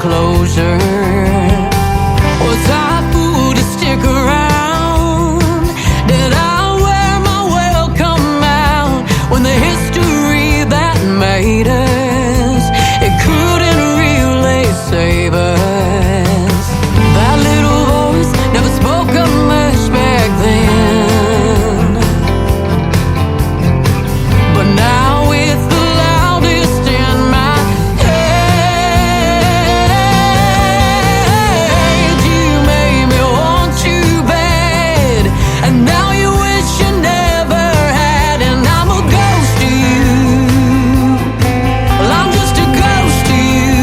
closure. Was I fooled to stick around? Did I wear my welcome out when the history that made us, it couldn't really save us? That little voice never spoke up much back then, but now it's the loudest in my head. You made me want you bad, and now you wish you never had. And I'm a ghost to you. Well, I'm just a ghost to you.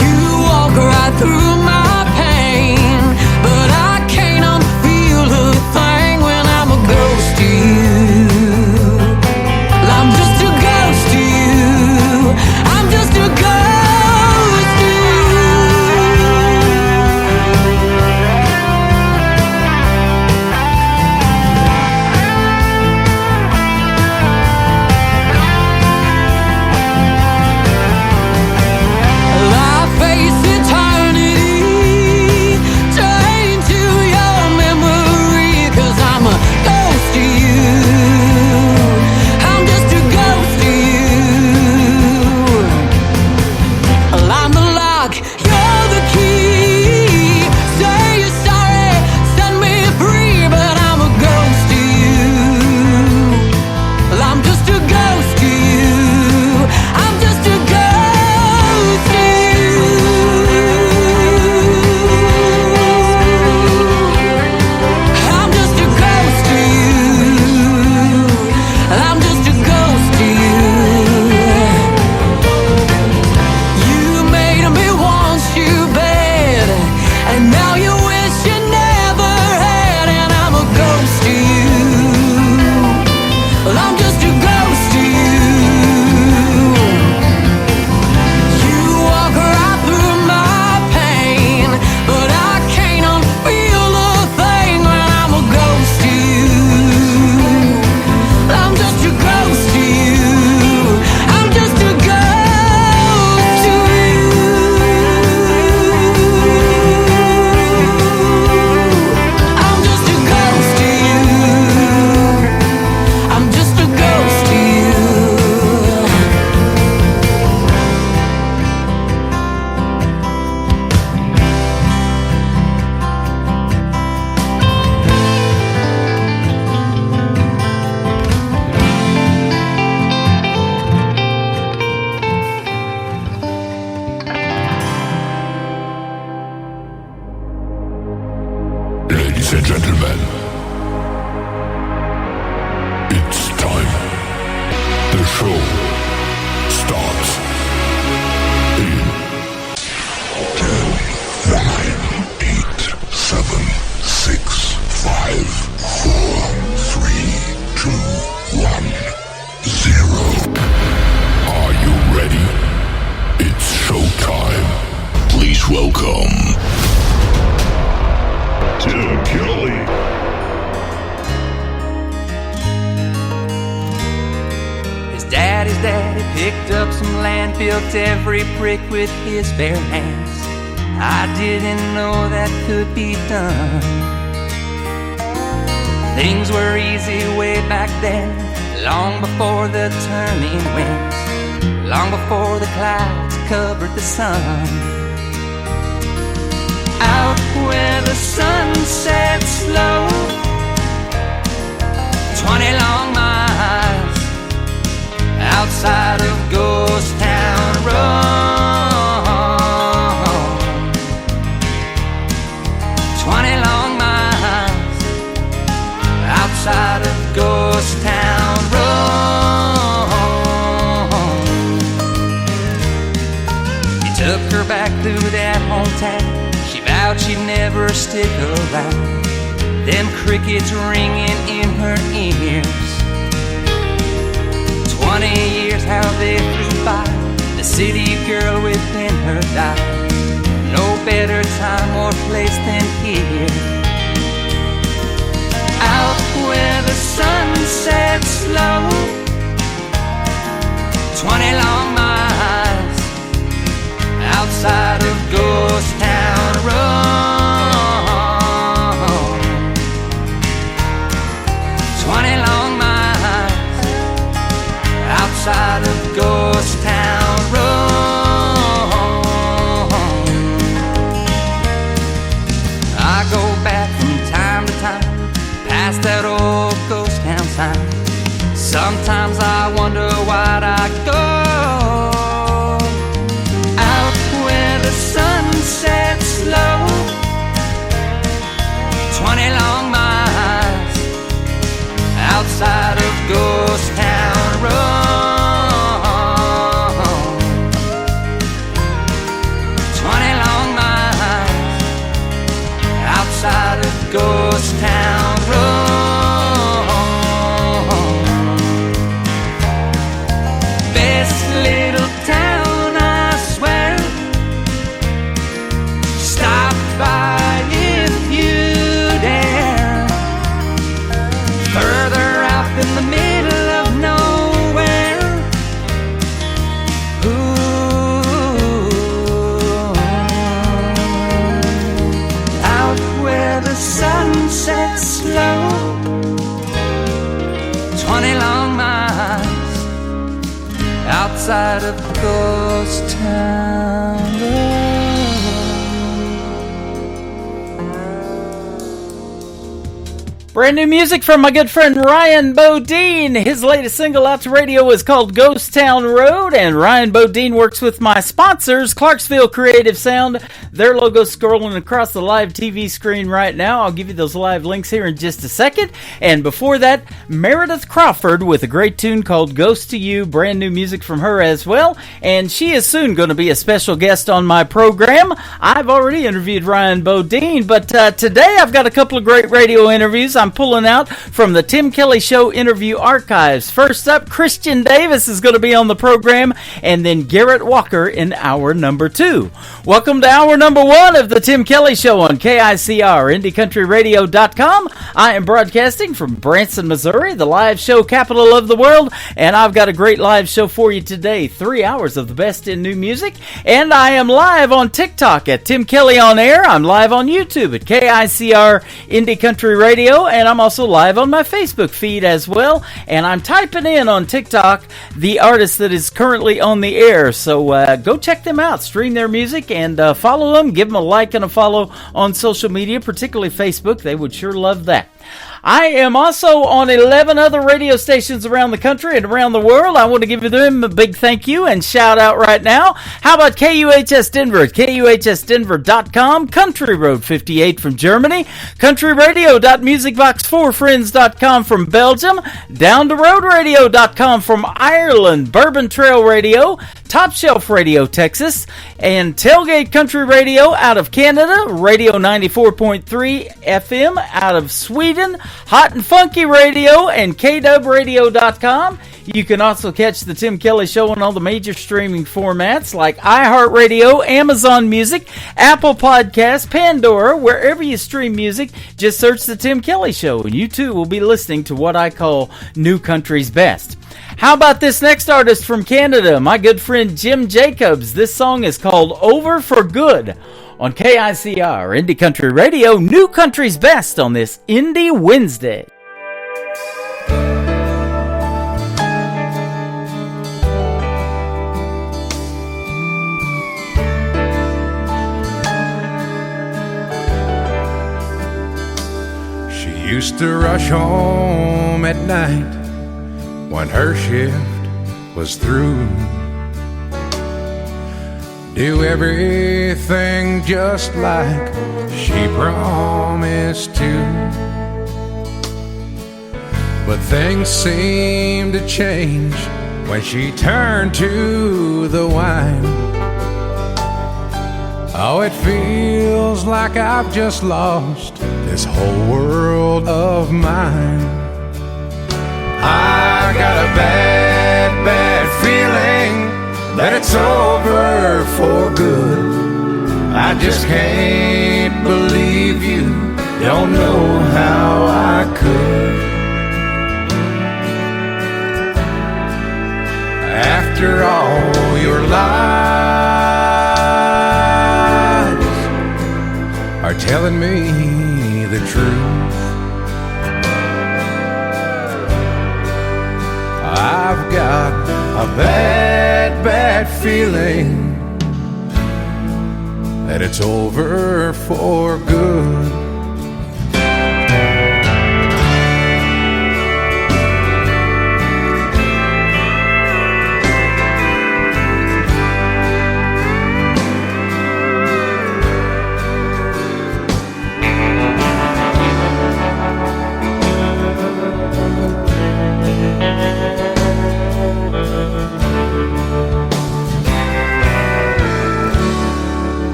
You walk right through my pain, but I can't unfeel a thing when I'm a ghost to you. Well, I'm just a ghost to you. I'm just a ghost to you. Well, I face eternity, chained to your memory, 'cause I'm a ghost to you. I'm just a ghost to you. Well, I'm the lock, you're the key. Say you're sorry, set me free, but I'm a ghost to you. Well, I'm just a ghost to you. I'm just a ghost to you. I'm just a ghost to you. I'm just a ghost to you. You made me want you bad, and now you wish you never had. And I'm a ghost to you. Well, I'm just a ghost to you. You walk right through my pain, but I can't unfeel a thing when I'm a ghost to you. I'm just a ghost to you. I'm just a ghost to you. I'm just a ghost to you. I'm just a ghost to you. Ladies and gentlemen, it's time. The show starts in 10, 9, 8, 7, 6, 5, 4, 3, 2, 1, 0. Are you ready? It's showtime. Please welcome Tim Kelly. His daddy's daddy picked up some land, built every brick with his bare hands. I didn't know that could be done. Things were easy way back then, long before the turning winds, long before the clouds covered the sun. Out where the sun sets low, 20 long miles outside of Ghost Town Road. 20 long miles outside of Ghost Town Road. He took her back through that hometown. She vowed she'd never stick around. Them crickets ringing in her ears. 20 years how they flew by. The city girl within her died. No better time or place than here. Out where the sun sets low, 20 long miles ghost town road. I go back from time to time past that old ghost town sign. Sometimes I wonder why'd I go out where the sun sets slow. 20 long miles outside of Ghost Town Road. 20 long miles outside of Ghost Town Road. Best little town, I swear. Stop by if you dare. Further out in the middle of nowhere. Ooh. Out where the sun sets slow. 20 long miles outside of Ghost Town Road. Brand new music from my good friend Ryan Bodine. His latest single out to radio is called Ghost Town Road, and Ryan Bodine works with my sponsors, Clarksville Creative Sound. Their logo scrolling across the live TV screen right now. I'll give you those live links here in just a second. And before that, Meredith Crawford with a great tune called Ghost to You. Brand new music from her as well. And she is soon going to be a special guest on my program. I've already interviewed Ryan Bodine, but today I've got a couple of great radio interviews I'm pulling out from the Tim Kelly Show interview archives. First up, Christian Davis is going to be on the program, and then Garrett Walker in hour number 2. Welcome to hour number 1 of the Tim Kelly Show on KICR, IndieCountryRadio.com. I am broadcasting from Branson, Missouri, the live show capital of the world, and I've got a great live show for you today. 3 hours of the best in new music, and I am live on TikTok at Tim Kelly On Air. I'm live on YouTube at KICR Indie Country Radio, and I'm also live on my Facebook feed as well. And I'm typing in on TikTok the artist that is currently on the air. So go check them out, stream their music, and follow them. Give them a like and a follow on social media, particularly Facebook. They would sure love that. I am also on 11 other radio stations around the country and around the world. I want to give them a big thank you and shout out right now. How about KUHS Denver at KUHSdenver.com, Country Road 58 from Germany, countryradio.musicbox4friends.com from Belgium, downtheroadradio.com from Ireland, Bourbon Trail Radio, Top Shelf Radio Texas, and Tailgate Country Radio out of Canada, Radio 94.3 FM out of Sweden, Hot and Funky Radio, and KWradio.com. You can also catch the Tim Kelly Show on all the major streaming formats like iHeartRadio, Amazon Music, Apple Podcasts, Pandora, wherever you stream music. Just search the Tim Kelly Show, and you too will be listening to what I call New Country's Best. How about this next artist from Canada, my good friend Jim Jacobs? This song is called Over for Good on KICR Indie Country Radio, New Country's Best on this Indie Wednesday. She used to rush home at night when her shift was through, do everything just like she promised to. But things seemed to change when she turned to the wine. Oh, it feels like I've just lost this whole world of mine. I got a bad, bad feeling that it's over for good. I just can't believe you don't know how I could. After all your lies are telling me the truth, I've got a bad, bad feeling that it's over for good.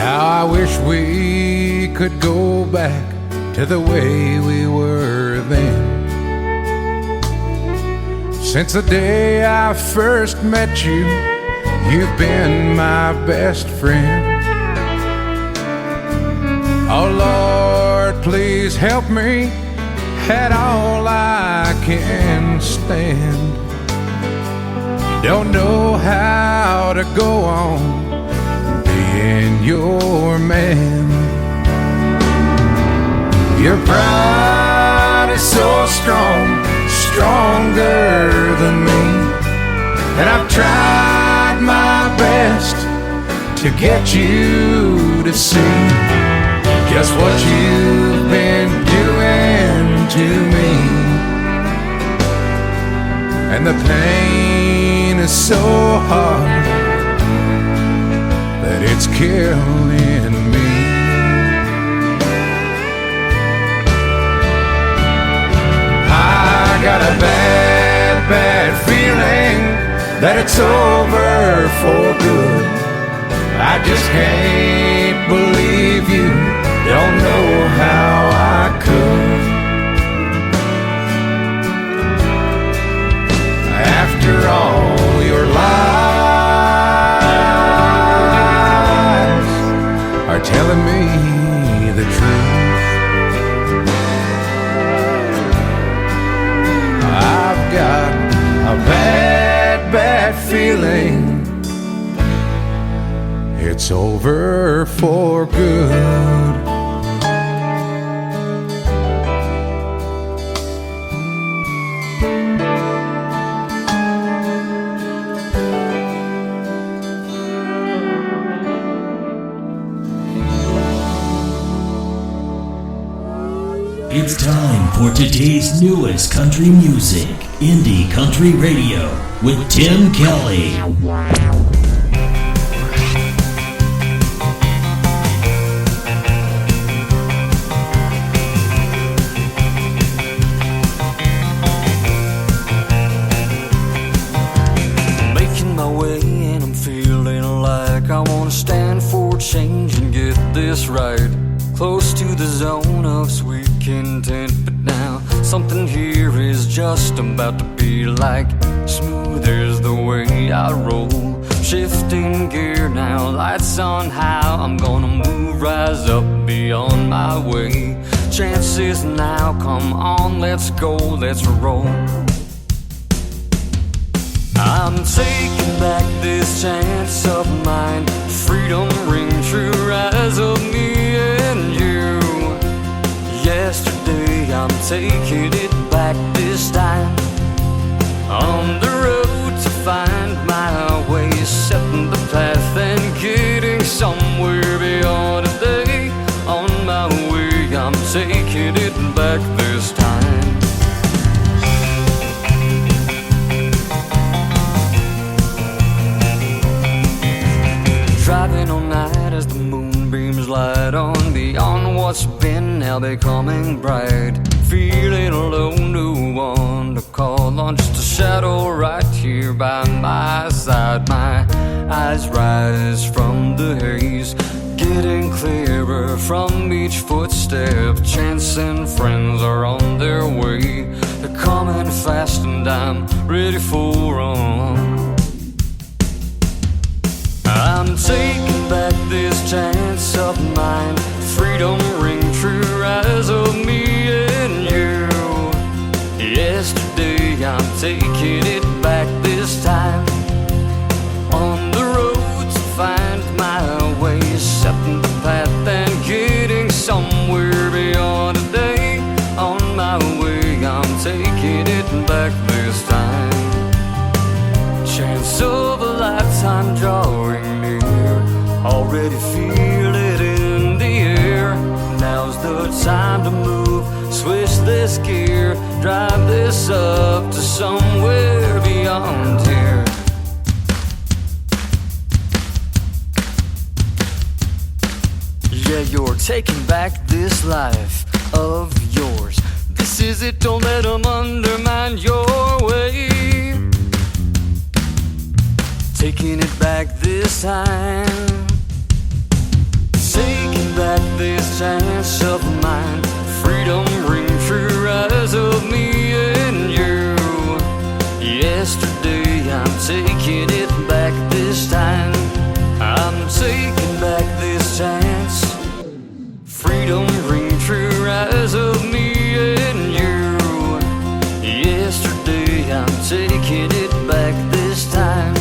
I wish we could go back to the way we were then. Since the day I first met you, you've been my best friend. Oh Lord, please help me at all I can stand. Don't know how to go on being your man. Your pride is so strong, stronger than me, and I've tried my best to get you to see just what you've been doing to me. And the pain is so hard that it's killing me. I got a bad, bad feeling that it's over for good. I just can't believe you don't know how I could. After all your lies are telling me the truth, I've got a bad, bad feeling it's over for good. It's time for today's newest country music, Indie Country Radio, with Tim Kelly. Making my way and I'm feeling like I wanna stand for change and get this right. Close to the zone of sweet content, but now something here is just about to be like smooth as the way I roll. Shifting gear now, lights on how I'm gonna move, rise up beyond my way. Chances now, come on, let's go, let's roll. I'm taking back this chance of mine. Freedom ring true, rise of me and you. Yesterday I'm taking it back this time. On the road to find my way, setting the path and getting somewhere beyond today. On my way, I'm taking it back this time. Driving all night as the moonbeams light on beyond what's been now becoming bright. Feeling alone, no one to call on, just a shadow right here by my side. My eyes rise from the haze, getting clearer from each footstep. Chance and friends are on their way, they're coming fast and I'm ready for 'em. I'm taking back this chance of mine. Freedom ring true, rise of me and you. Yesterday I'm taking it back this time. On the road to find my way, setting the path and getting somewhere beyond today. On my way, I'm taking it back this time. time drawing near. Already feel it in the air. Now's the time to move, switch this gear, drive this up to somewhere beyond here. Yeah, you're taking back this life of yours. This is it, don't let them undermine your way. Taking it back this time, taking back this chance of mine. Freedom ring true eyes of me and you. Yesterday I'm taking it back this time. I'm taking back this chance. Freedom ring true eyes of me and you. Yesterday I'm taking it back this time.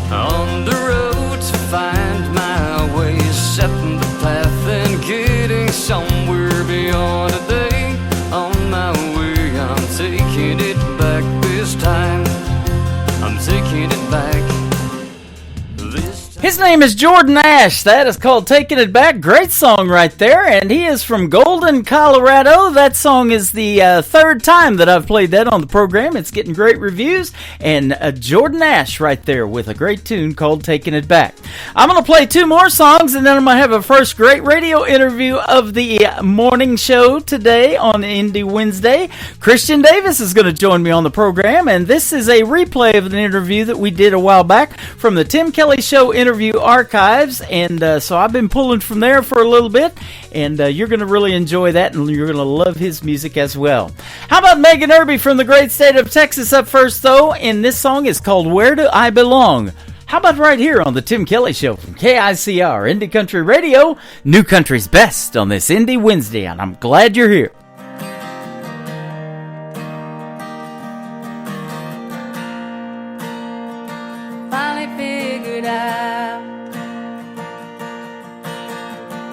On the road to find my way, setting the path and getting somewhere beyond today. On my way, I'm taking it back this time. I'm taking it back this time. His name is Jordan Ash. That is called Taking It Back. Great song right there. And he is from Golden, Colorado. That song is the third time that I've played that on the program. It's getting great reviews. And Jordan Ash right there with a great tune called Taking It Back. I'm going to play two more songs, and then I'm going to have a first great radio interview of the morning show today on Indie Wednesday. Christian Davis is going to join me on the program, and this is a replay of an interview that we did a while back from the Tim Kelly Show interview archives, and so I've been pulling from there for a little bit, and you're going to really enjoy that, and you're going to love his music as well. How about Megan Irby from the great state of Texas up first, though, and this song is called Where Do I Belong? How about right here on the Tim Kelly Show from KICR, Indie Country Radio, New Country's Best on this Indie Wednesday, and I'm glad you're here. Finally figured out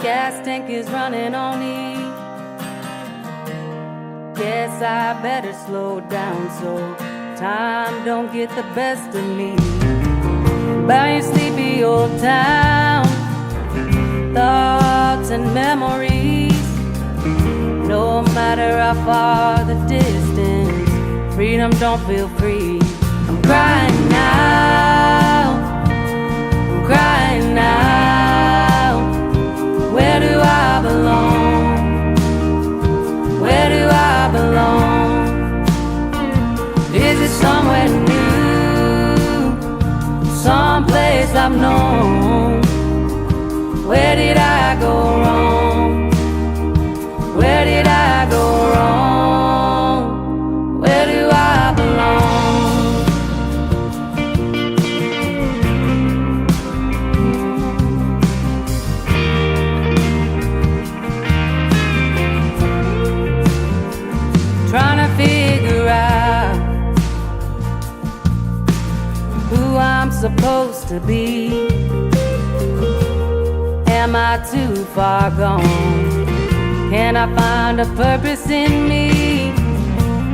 gas tank is running on E. Guess I better slow down so time don't get the best of me. By your sleepy old town, thoughts and memories. No matter how far the distance, freedom don't feel free. I'm crying now, I'm crying now. Where do I belong? Where do I belong? Is it somewhere new? Someplace I've known. Where did I go wrong? Where did I go wrong? Where do I belong? Trying to figure out who I'm supposed to be. Am I too far gone? Can I find a purpose in me?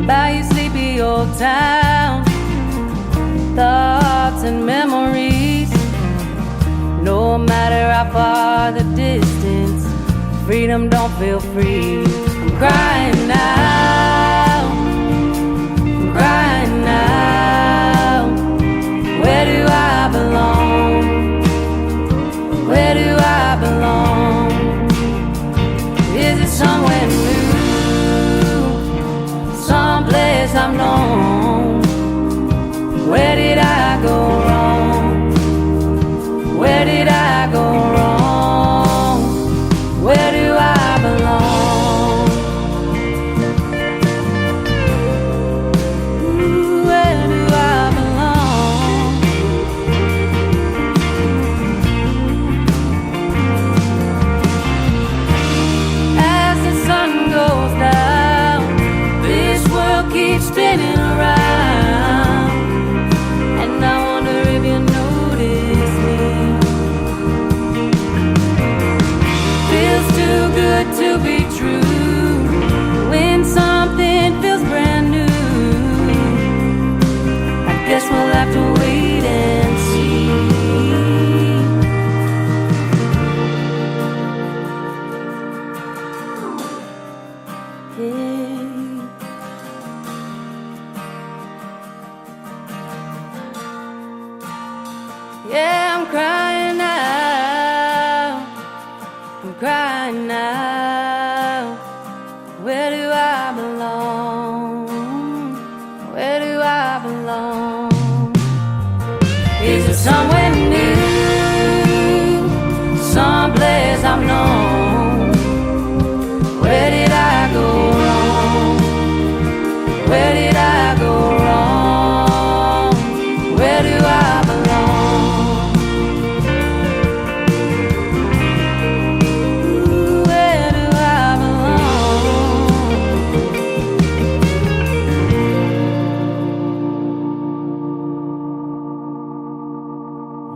By your sleepy old town, thoughts and memories. No matter how far the distance, freedom don't feel free. I'm crying now, I'm crying now. Where do I belong? Where do I belong? Is it somewhere new? Someplace I've known. Where did I go wrong? Where did I go wrong? Where do I belong? right now? Where do I belong? Where do I belong? Is it somewhere new? Someplace I've known? Where did I go wrong? Where did I go wrong? Where do I belong? Ooh, where do I belong?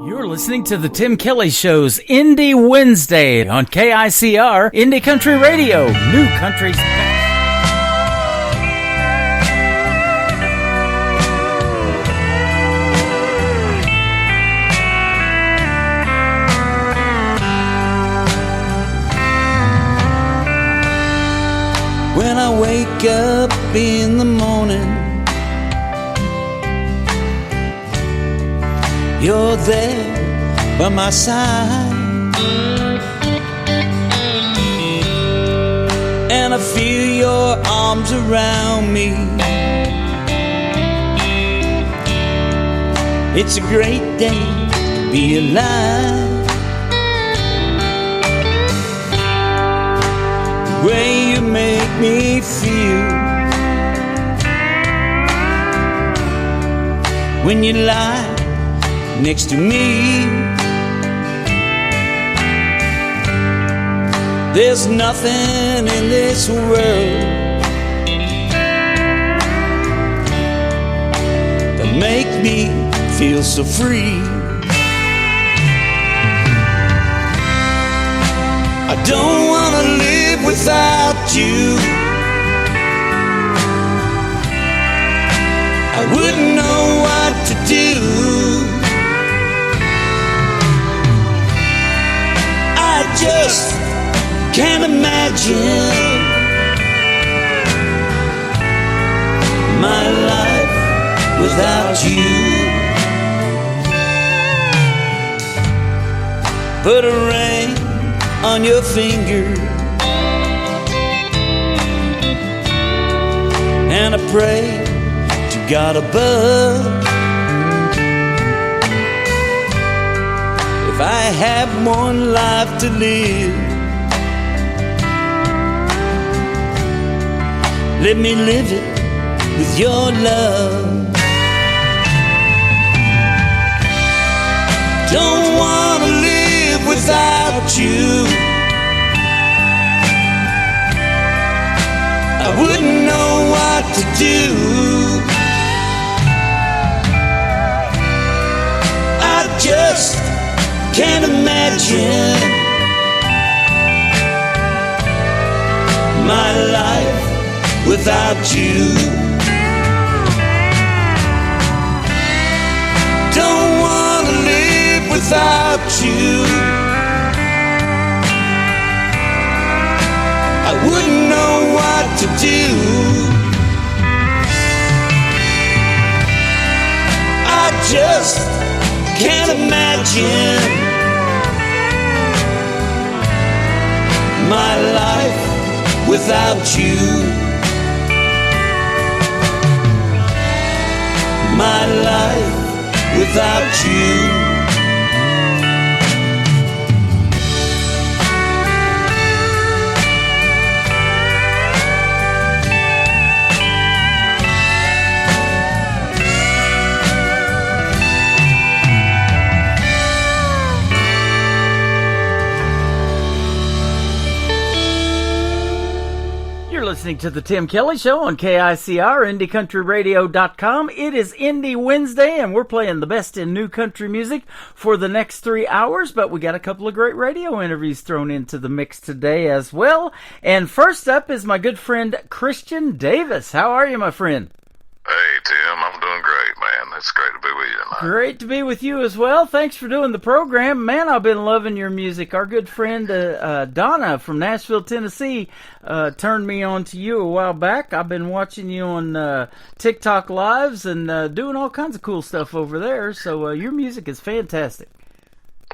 You're listening to the Tim Kelly Show's Indie Wednesday on KICR Indie Country Radio, New Country's best. When I wake up in the morning, you're there by my side, and I feel your arms around me. It's a great day to be alive. The way you make me feel when you lie next to me. There's nothing in this world that make me feel so free. I don't wanna live without you. I wouldn't know what to do. I just can't imagine my life without you. Put a ring on your finger, and I pray to God above, if I have one life to live, let me live it with your love. Don't wanna live without you. I wouldn't know what to do. I just can't imagine my life without you. Don't wanna live without you. I wouldn't know what to do. I just can't imagine my life without you. My life without you. Listening to the Tim Kelly Show on KICR, IndieCountryRadio.com. It is Indie Wednesday, and we're playing the best in new country music for the next 3 hours, but we got a couple of great radio interviews thrown into the mix today as well. And first up is my good friend Christian Davis. How are you, my friend? Hey, Tim, I'm doing great, man. It's great to be with you tonight. Great to be with you as well. Thanks for doing the program. Man, I've been loving your music. Our good friend Donna from Nashville, Tennessee, turned me on to you a while back. I've been watching you on TikTok Lives and doing all kinds of cool stuff over there. So your music is fantastic.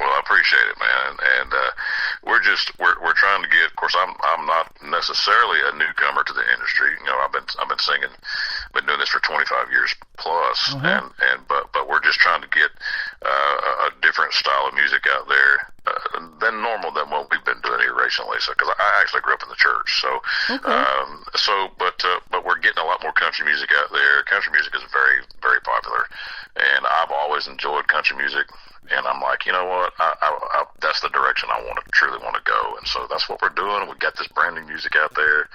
Well, I appreciate it, man, and we're trying to get. Of course, I'm not necessarily a newcomer to the industry. You know, I've been singing, been doing this for 25 years plus, but we're just trying to get a different style of music out there than normal than what we've been doing here recently. So, because I actually grew up in the church, so but we're getting a lot more country music out there. Country music is very, very popular, and I've always enjoyed country music. And I'm like, you know what? I that's the direction I truly want to go. And so that's what we're doing. We got this brand new music out there,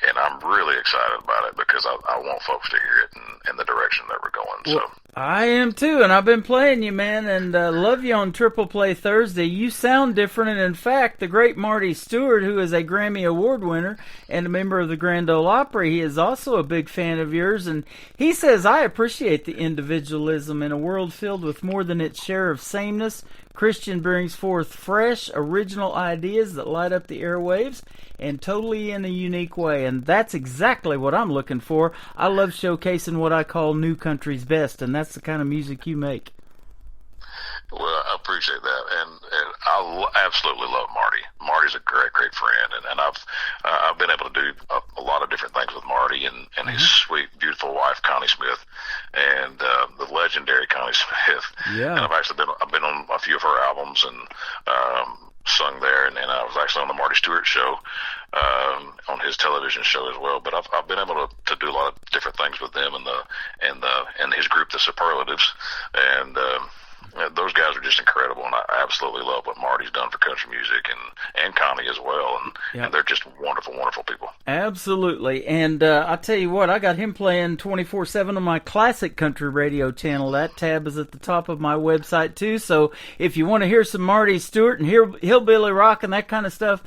and I'm really excited about it because I want folks to hear it in the direction that we're going. Well, so I am too, and I've been playing you, man, and love you on Triple Play Thursday. You sound different, and in fact, the great Marty Stewart, who is a Grammy Award winner and a member of the Grand Ole Opry, he is also a big fan of yours, and he says, I appreciate the individualism in a world filled with more than its share of sameness. Christian brings forth fresh, original ideas that light up the airwaves, and totally in a unique way, and that's exactly what I'm looking for. I love showcasing what I call new country's best, and that's the kind of music you make. Well, I appreciate that, and I absolutely love Marty. Marty's a great friend, and I've been able to do a lot of different things with Marty and his sweet, beautiful wife Connie Smith, and the legendary Connie Smith. Yeah. And I've been on a few of her albums and sung there, and I was actually on the Marty Stewart show, on his television show as well. But I've been able to do a lot of different things with them and his group, the Superlatives, and those guys are just incredible, and I absolutely love what Marty's done for country music and Connie as well, and they're just wonderful, wonderful people. Absolutely, and I tell you what, I got him playing 24/7 on my classic country radio channel. That tab is at the top of my website too, so if you want to hear some Marty Stewart and hear hillbilly rock and that kind of stuff,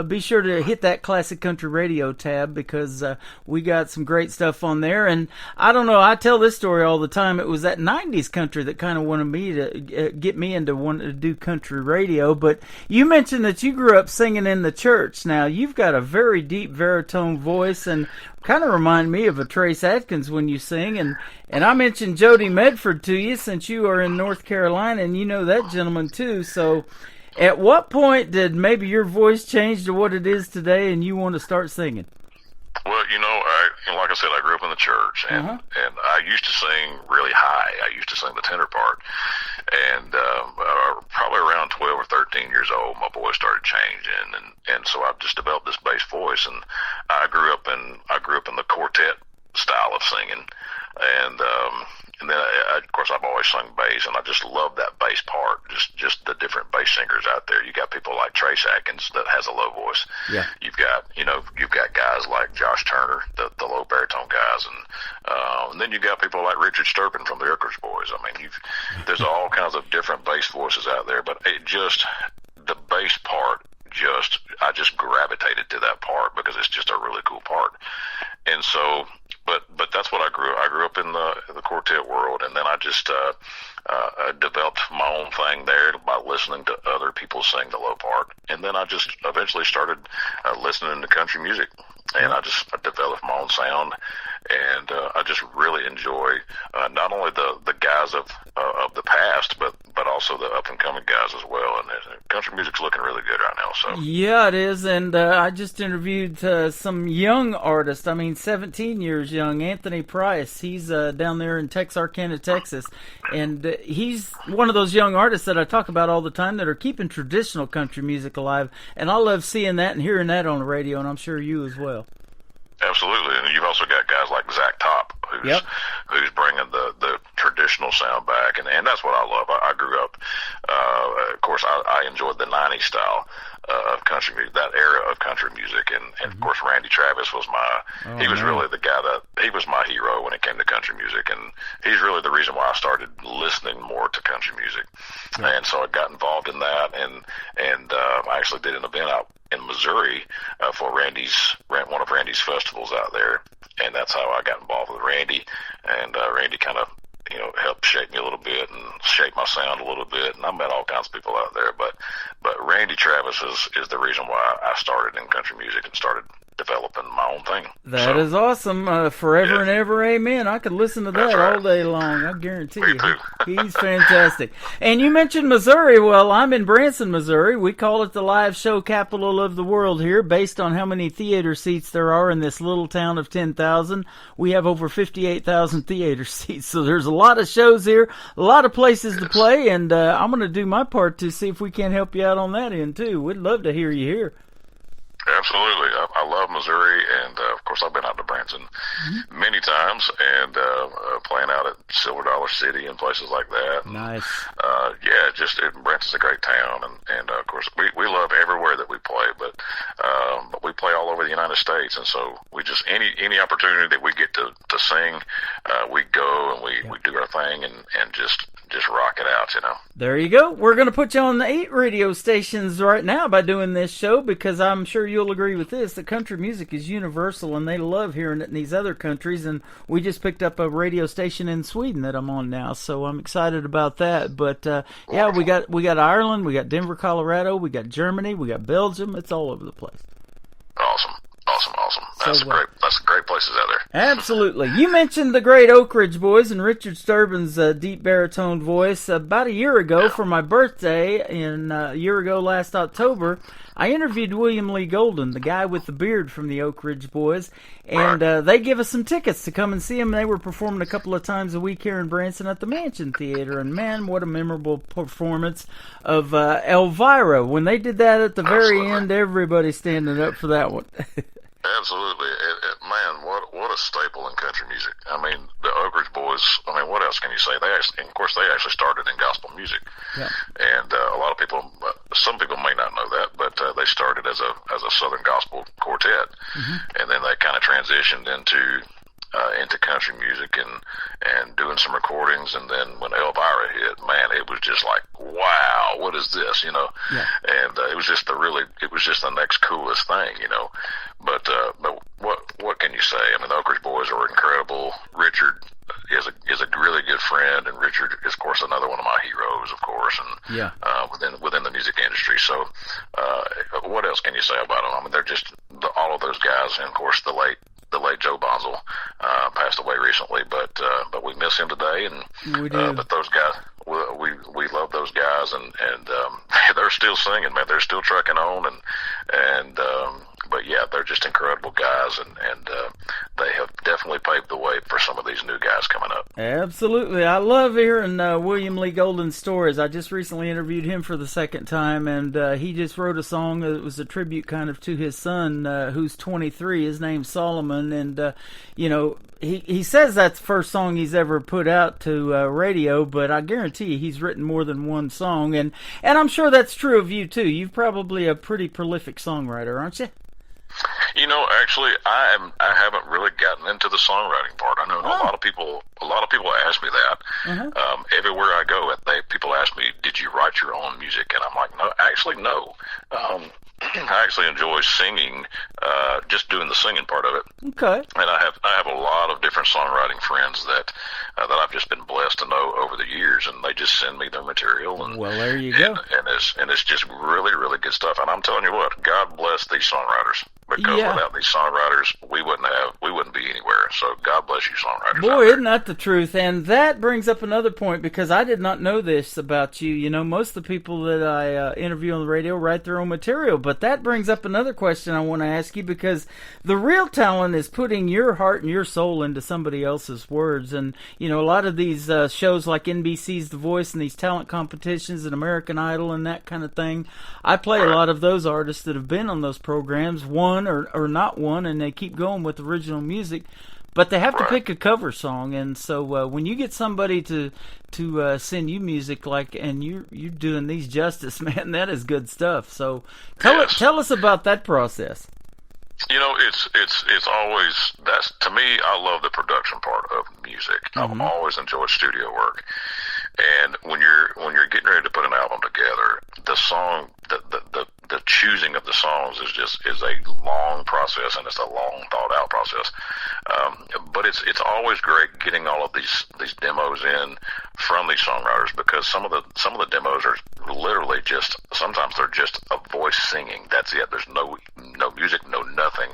be sure to hit that classic country radio tab, because we got some great stuff on there. And I don't know, I tell this story all the time. It was that 90s country that kind of wanted me to get me into wanting to do country radio. But you mentioned that you grew up singing in the church. Now, you've got a very deep baritone voice and kind of remind me of a Trace Adkins when you sing. And I mentioned Jody Medford to you since you are in North Carolina, and you know that gentleman too. So at what point did maybe your voice change to what it is today and you want to start singing? Well, like I said, I grew up in the church, and I used to sing really high. I used to sing the tenor part, and probably around 12 or 13 years old, my voice started changing, and so I just developed this bass voice. And I grew up in the quartet style of singing, and then of course I've always sung bass, and I just love that bass part. Just the different bass singers out there. You got people like Trace Adkins that has a low voice. Yeah. You've got guys like Josh Turner, the low baritone guys, and then you got people like Richard Sturpin from the Erkers Boys. I mean, there's all kinds of different bass voices out there, but the bass part. I just gravitated to that part because it's just a really cool part. And so, but that's what I grew up in the quartet world, and then I just developed my own thing there by listening to other people sing the low part, and then I just eventually started listening to country music, and I developed my own sound, and I just really enjoy not only the guys of the past, but also the up and coming guys as well. And country music's looking really good right now. So yeah, it is. And I just interviewed some young artists. I mean, 17 years young, Anthony Price. He's down there in Texarkana, Texas, and he's one of those young artists that I talk about all the time that are keeping traditional country music alive. And I love seeing that and hearing that on the radio, and I'm sure you as well. Absolutely, and you've also got guys like Zach Top, who's bringing the traditional sound back, and that's what I love. I grew up, of course, I enjoyed the 90s style of country music, that era of country music, and of course, Randy Travis was he was really the guy he was my hero when it came to country music, and he's really the reason why I started listening more to country music, and so I got involved in that, and I actually did an event out in Missouri for one of Randy's festivals out there, and that's how I got involved with Randy. And Randy kind of helped shape me a little bit and shape my sound a little bit. And I met all kinds of people out there, but Randy Travis is the reason why I started in country music and started developing my own thing. That is awesome. Forever and ever, amen. I could listen to that all day long. I guarantee you. He's fantastic. And you mentioned Missouri. Well, I'm in Branson, Missouri. We call it the live show capital of the world here, based on how many theater seats there are in this little town of 10,000. We have over 58,000 theater seats, so there's a lot of shows here, a lot of places to play, and I'm going to do my part to see if we can help you out on that end, too. We'd love to hear you here. Absolutely. I love Missouri, and of course I've been out to Branson many times, and playing out at Silver Dollar City and places like that. Nice. Branson's a great town, and of course we love everywhere that we play, but we play all over the United States, and so we just any opportunity that we get to sing, we go and we do our thing and just rock it out, you know. There you go. We're going to put you on the 8 radio stations right now by doing this show, because I'm sure you'll agree with this, that country music is universal and they love hearing it in these other countries, and we just picked up a radio station in Sweden that I'm on now, so I'm excited about that. But we got Ireland, we got Denver, Colorado, we got Germany, we got Belgium. It's all over the place. Awesome. That's great places out there. Absolutely. You mentioned the great Oak Ridge Boys and Richard Sturban's deep baritone voice. About a year ago, for my birthday, a year ago last October, I interviewed William Lee Golden, the guy with the beard from the Oak Ridge Boys, and they give us some tickets to come and see him. They were performing a couple of times a week here in Branson at the Mansion Theater, and man, what a memorable performance of Elvira. When they did that at the very end, everybody standing up for that one. Absolutely. Man, what a staple in country music. I mean, the Oak Ridge Boys, I mean, what else can you say? They actually started in gospel music. Yeah. And a lot of people, some people may not know that, but they started as a Southern gospel quartet. And then they kind of transitioned into country music and doing some recordings, and then when Elvira hit, man, it was just like, wow, what is this, you know? Yeah. And it was just the next coolest thing, you know. But what can you say? I mean, the Oak Ridge Boys are incredible. Richard is a really good friend, and Richard is, of course, another one of my heroes, of course, and within the music industry. So, what else can you say about them? I mean, they're just all of those guys, and of course, the late Joe Bonzel passed away recently, but we miss him today, and we do. But those guys, we love those guys, and they're still singing, man. They're still trucking on, and but yeah, they're just incredible guys, and they have definitely paved the way for some of these new guys coming up. Absolutely. I love hearing William Lee Golden's stories. I just recently interviewed him for the second time, and he just wrote a song that was a tribute kind of to his son, who's 23. His name's Solomon, and he says that's the first song he's ever put out to radio, but I guarantee you he's written more than one song, and I'm sure that's true of you too. You're probably a pretty prolific songwriter, aren't you? You know, actually, I haven't really gotten into the songwriting part. I know a lot of people ask me that. Everywhere I go, people ask me, "Did you write your own music?" And I'm like, "No, actually, no. I actually enjoy singing, just doing the singing part of it." Okay. And I have a lot of different songwriting friends that I've just been blessed to know over the years, and they just send me their material. And, well, there you go. And it's just really, really good stuff. And I'm telling you what, God bless these songwriters. Because without these songwriters, we wouldn't be anywhere. So God bless you, songwriters. Boy, isn't that the truth? And that brings up another point, because I did not know this about you. You know, most of the people that I interview on the radio write their own material. But that brings up another question I want to ask you, because the real talent is putting your heart and your soul into somebody else's words. And, you know, a lot of these shows like NBC's The Voice and these talent competitions and American Idol and that kind of thing, I play a lot of those artists that have been on those programs, won or not won, and they keep going with original music, but they have to pick a cover song. And so when you get somebody to send you music, and you're doing these justice, man, that is good stuff. So tell us about that process. You know, it's always, that's, to me, I love the production part of music. I've always enjoyed studio work. And when you're getting ready to put an album together, the song, the choosing of the songs is a long process, and it's a long thought out process. But it's always great getting all of these demos in from these songwriters, because some of the demos are literally just, sometimes they're just a voice singing. That's it. There's no music, no nothing.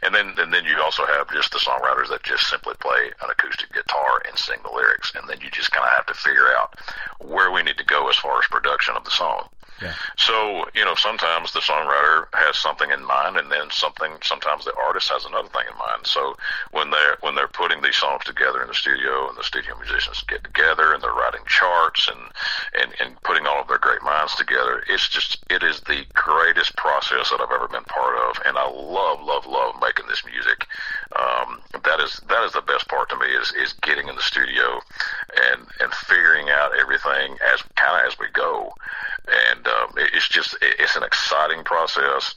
And then you also have just the songwriters that just simply play an acoustic guitar and sing the lyrics. And then you just kind of have to figure out where we need to go as far as production of the song. Yeah. So, sometimes the songwriter has something in mind, and then sometimes the artist has another thing in mind. So when they're putting these songs together in the studio, and the studio musicians get together and they're writing charts and putting all of their great minds together, it is the greatest process that I've ever been part of. And I love making this music. That is the best part to me, is getting in the studio and figuring out everything as we go. And it's an exciting process,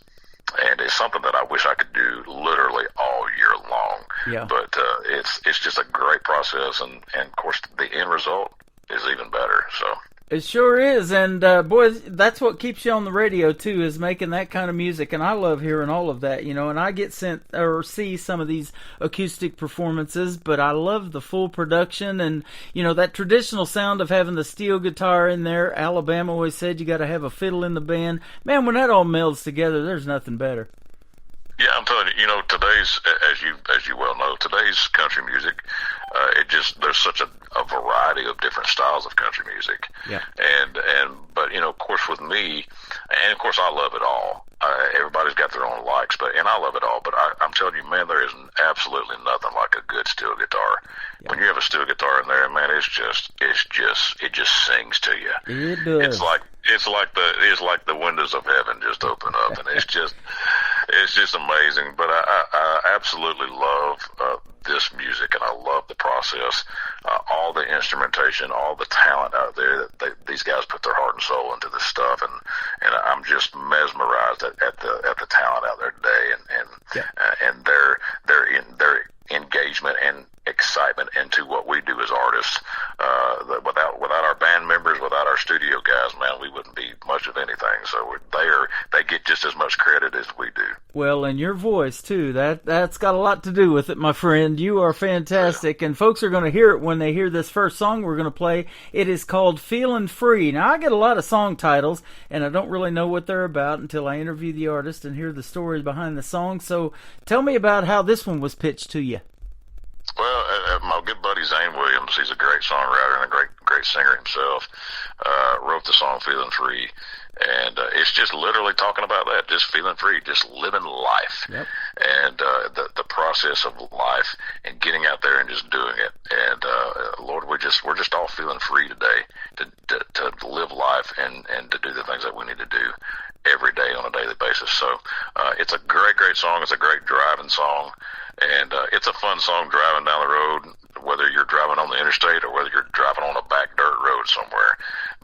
and it's something that I wish I could do literally all year long. Yeah. But it's just a great process, and of course the end result is even better. So. It sure is, and boys, that's what keeps you on the radio too, is making that kind of music, and I love hearing all of that, and I get sent or see some of these acoustic performances, but I love the full production, and that traditional sound of having the steel guitar in there. Alabama always said you got to have a fiddle in the band. Man, when that all melds together, there's nothing better. Yeah, I'm telling you, today's, as you well know, today's country music, there's such a variety of different styles of country music. Yeah. But of course with me, and of course I love it all. Everybody's got their own likes, and I love it all. But I'm telling you, man, there is absolutely nothing like a good steel guitar. Yeah. When you have a steel guitar in there, man, it just sings to you. It does. It's like the windows of heaven just open up, and it's just amazing. But I absolutely love this music, and I love the process, all the instrumentation, all the talent out there. These guys put their heart and soul into this stuff, and I'm just mesmerized at the talent out there today, and their engagement and excitement into what we do as artists. Without our band members, without our studio guys, man, we wouldn't be much of anything. So they get just as much credit as we do. Well, and your voice too. That's got a lot to do with it, my friend. You are fantastic, and folks are going to hear it when they hear this first song we're going to play. It is called "Feeling Free." Now, I get a lot of song titles, and I don't really know what they're about until I interview the artist and hear the stories behind the song. So, tell me about how this one was pitched to you. Well, my good buddy Zane Williams, he's a great songwriter and a great singer himself, wrote the song "Feeling Free," and it's just literally talking about that, just feeling free, just living life. Yep. And the process of life and getting out there and just doing it. And Lord, we're just all feeling free today to live life and to do the things that we need to do every day on a daily basis. So it's a great song. It's a great driving song. And it's a fun song driving down the road, whether you're driving on the interstate or whether you're driving on a back dirt road somewhere.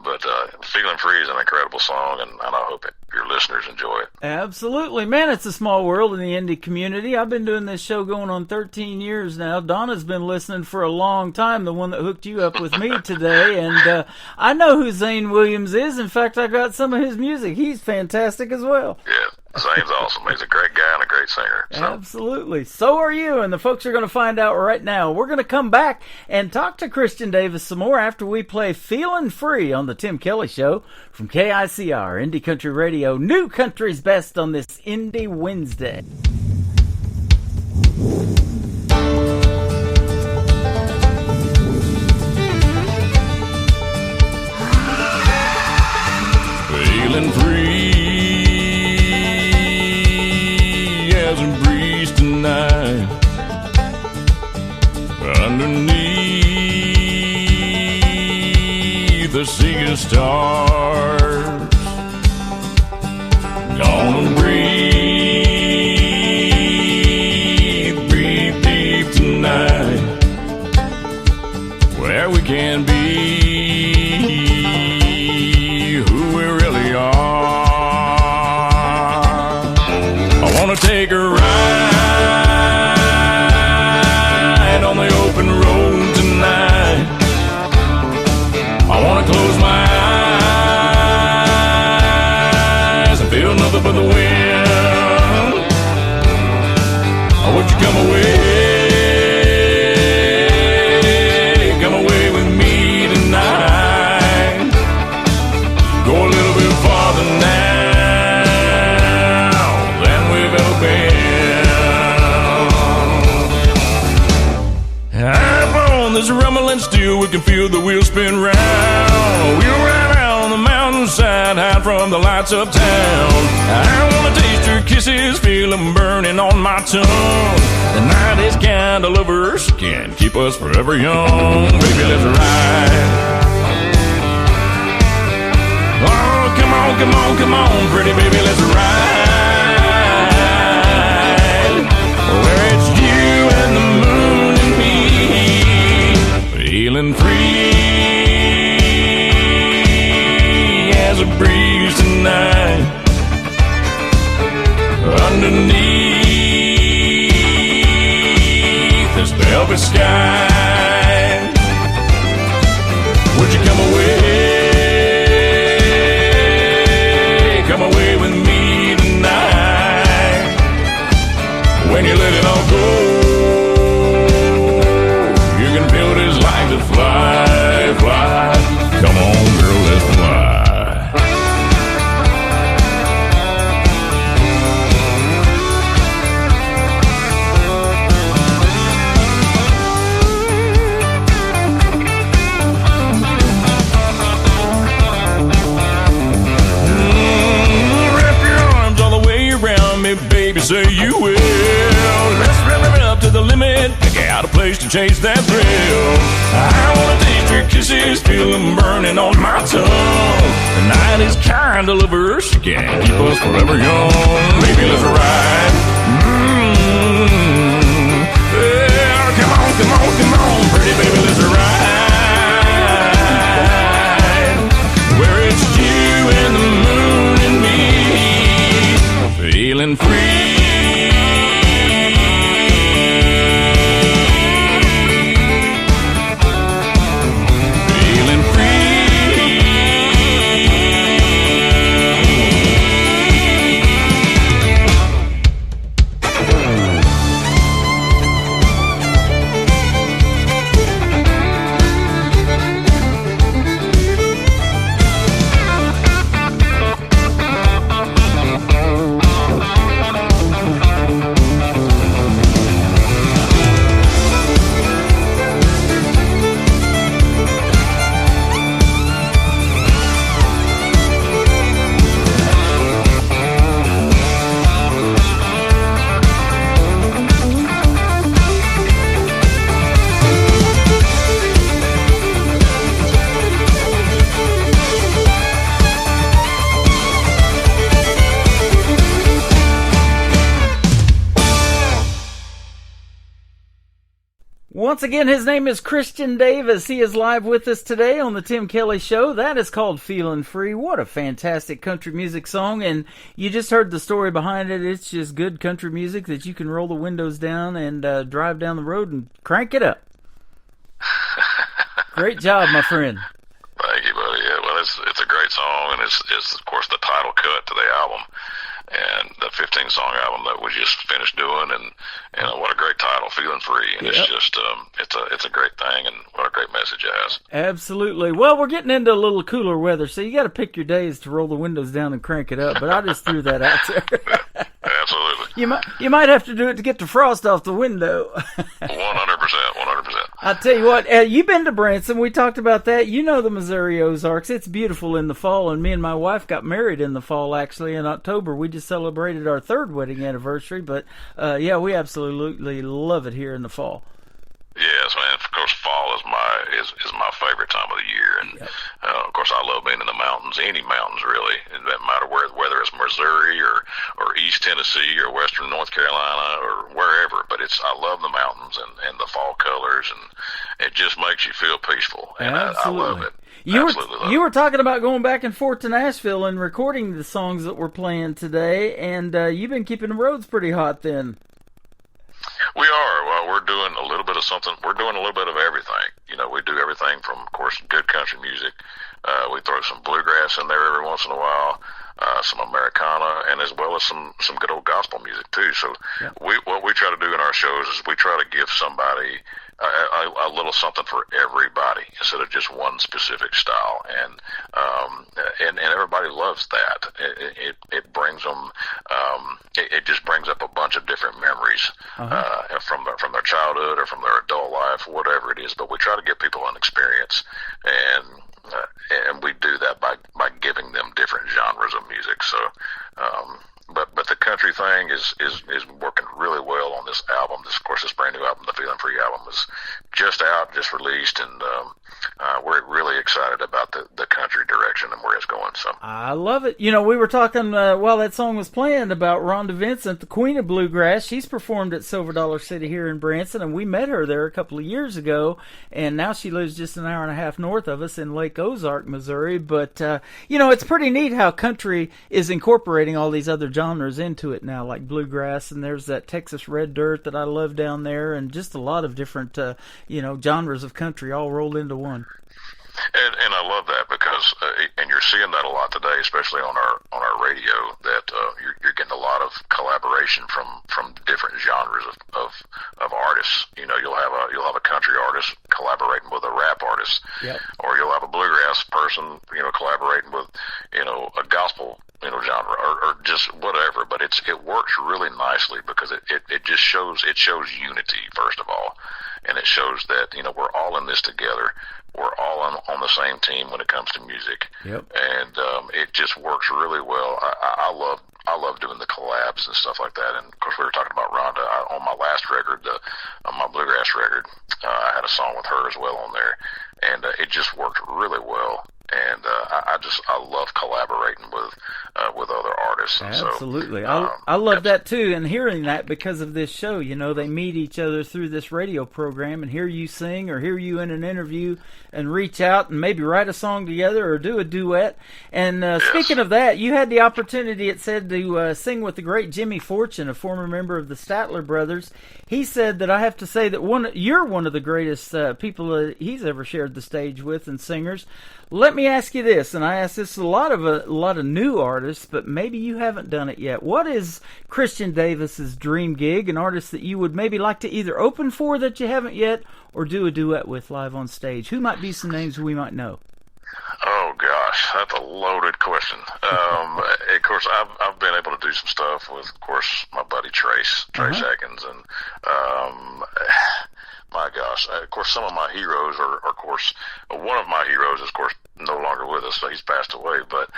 But Feeling Free is an incredible song, and I hope your listeners enjoy it. Absolutely. Man, it's a small world in the indie community. I've been doing this show going on 13 years now. Donna's been listening for a long time, the one that hooked you up with me today. And I know who Zane Williams is. In fact, I got some of his music. He's fantastic as well. Yeah. Zane's awesome. He's a great guy and a great singer. So. Absolutely. So are you, and the folks are going to find out right now. We're going to come back and talk to Christian Davis some more after we play "Feeling Free" on the Tim Kelly Show from KICR, Indie Country Radio, New Country's Best on this Indie Wednesday. Feeling free as a breeze tonight, underneath the sea of stars. Gonna breathe deep tonight, where we can be who we really are. I wanna take a ride on the open road tonight. I wanna close my eyes and feel nothing but the rumble and still we can feel the wheels spin round. We'll ride out on the mountainside, hide from the lights of town. I wanna taste your kisses, feel them burning on my tongue. The night is kind of lovers, can keep us forever young. Baby, let's ride. Oh, come on, come on, come on, pretty baby, let's ride. Where it's you and the moon and me, feeling free as a breeze tonight. Underneath this velvet sky, would you come away? Come away with me tonight. When you let it all go, you can feel this life that fly, fly. Come on, girl, let's fly. Baby, say you will. Let's rev it up to the limit. Pick out a place to chase that thrill. I wanna taste your kisses, feel them burning on my tongue. The night is kind of lovers, can't keep us forever young. Baby, let's ride. Yeah, come on, come on, come on, pretty baby, let's ride. Where it's you and the moon and me, feeling free. Feeling free. Once again, his name is Christian Davis. He is live with us today on the Tim Kelly Show. That is called Feeling Free. What a fantastic country music song. And you just heard the story behind it. It's just good country music that you can roll the windows down and drive down the road and crank it up. Great job, my friend. Thank you, buddy. Yeah, well, it's a great song, and it's of course the title cut to the album, and the 15-song album that we just finished doing, and what a great title, Feeling Free, and it's just it's a great thing, and what a great message it has. Absolutely. Well, we're getting into a little cooler weather, so you got to pick your days to roll the windows down and crank it up. But I just threw that out there. Absolutely. You might have to do it to get the frost off the window. 100%. I tell you what, you've been to Branson. We talked about that. You know the Missouri Ozarks. It's beautiful in the fall, and me and my wife got married in the fall, actually, in October. We just celebrated our 3rd wedding anniversary, but yeah, we absolutely love it here in the fall. Yes, man. Of course, fall is my favorite time of the year, and of course, I love being in the mountains. Any mountains, really. It doesn't matter whether it's Missouri or East Tennessee or Western North Carolina or wherever. But I love the mountains and the fall colors, and it just makes you feel peaceful. And I love it. You were talking about going back and forth to Nashville and recording the songs that we're playing today, and you've been keeping the roads pretty hot then. We are. Well, we're doing a little bit of something. We're doing a little bit of everything. You know, we do everything from, of course, good country music. We throw some bluegrass in there every once in a while, some Americana, and as well as some good old gospel music too. So what we try to do in our shows is we try to give somebody a little something for everybody instead of just one specific style, and everybody loves that. It brings them. It just brings up a bunch of different memories from their childhood or from their adult life, whatever it is. But we try to give people an experience, and we do that by giving them different genres of music. So. But the country thing is working really well on this album. Of course, this brand new album, the Feeling Free album, is just out, just released, and we're really excited about the country direction and where it's going. So I love it. We were talking while that song was playing about Rhonda Vincent, the Queen of Bluegrass. She's performed at Silver Dollar City here in Branson, and we met her there a couple of years ago, and now she lives just an hour and a half north of us in Lake Ozark, Missouri. But, it's pretty neat how country is incorporating all these other genres into it now, like bluegrass, and there's that Texas red dirt that I love down there, and just a lot of different, genres of country all rolled into one. And I love that because, and you're seeing that a lot today, especially on our radio, that you're getting a lot of collaboration from different genres of artists. You'll have a country artist collaborating with a rap artist, yep. Or you'll have a bluegrass person, collaborating with, a gospel, genre or just whatever. But it works really nicely because it just shows unity, first of all, and it shows that we're all in this together. We're all on the same team when it comes to music, yep. And it just works really well. I love doing the collabs and stuff like that. And of course, we were talking about Rhonda on my last record, on my bluegrass record. I had a song with her as well on there, and it just worked really well. And I love collaborating with other artists. And absolutely, so, I love that too. And hearing that because of this show, they meet each other through this radio program and hear you sing or hear you in an interview and reach out and maybe write a song together or do a duet. And yes. Speaking of that, you had the opportunity, it said, to sing with the great Jimmy Fortune, a former member of the Statler Brothers. He said that I have to say that you're one of the greatest people he's ever shared the stage with and singers. Let me ask you this, and I ask this a lot of new artists, but maybe you haven't done it yet. What is Christian Davis's dream gig, an artist that you would maybe like to either open for that you haven't yet, or do a duet with live on stage? Who might be some names we might know? Oh gosh, that's a loaded question. Of course, I've been able to do some stuff with, of course, my buddy Trace Atkins, and my gosh, of course, some of my heroes are, of course, one of my heroes is, of course, no longer with us, so he's passed away. But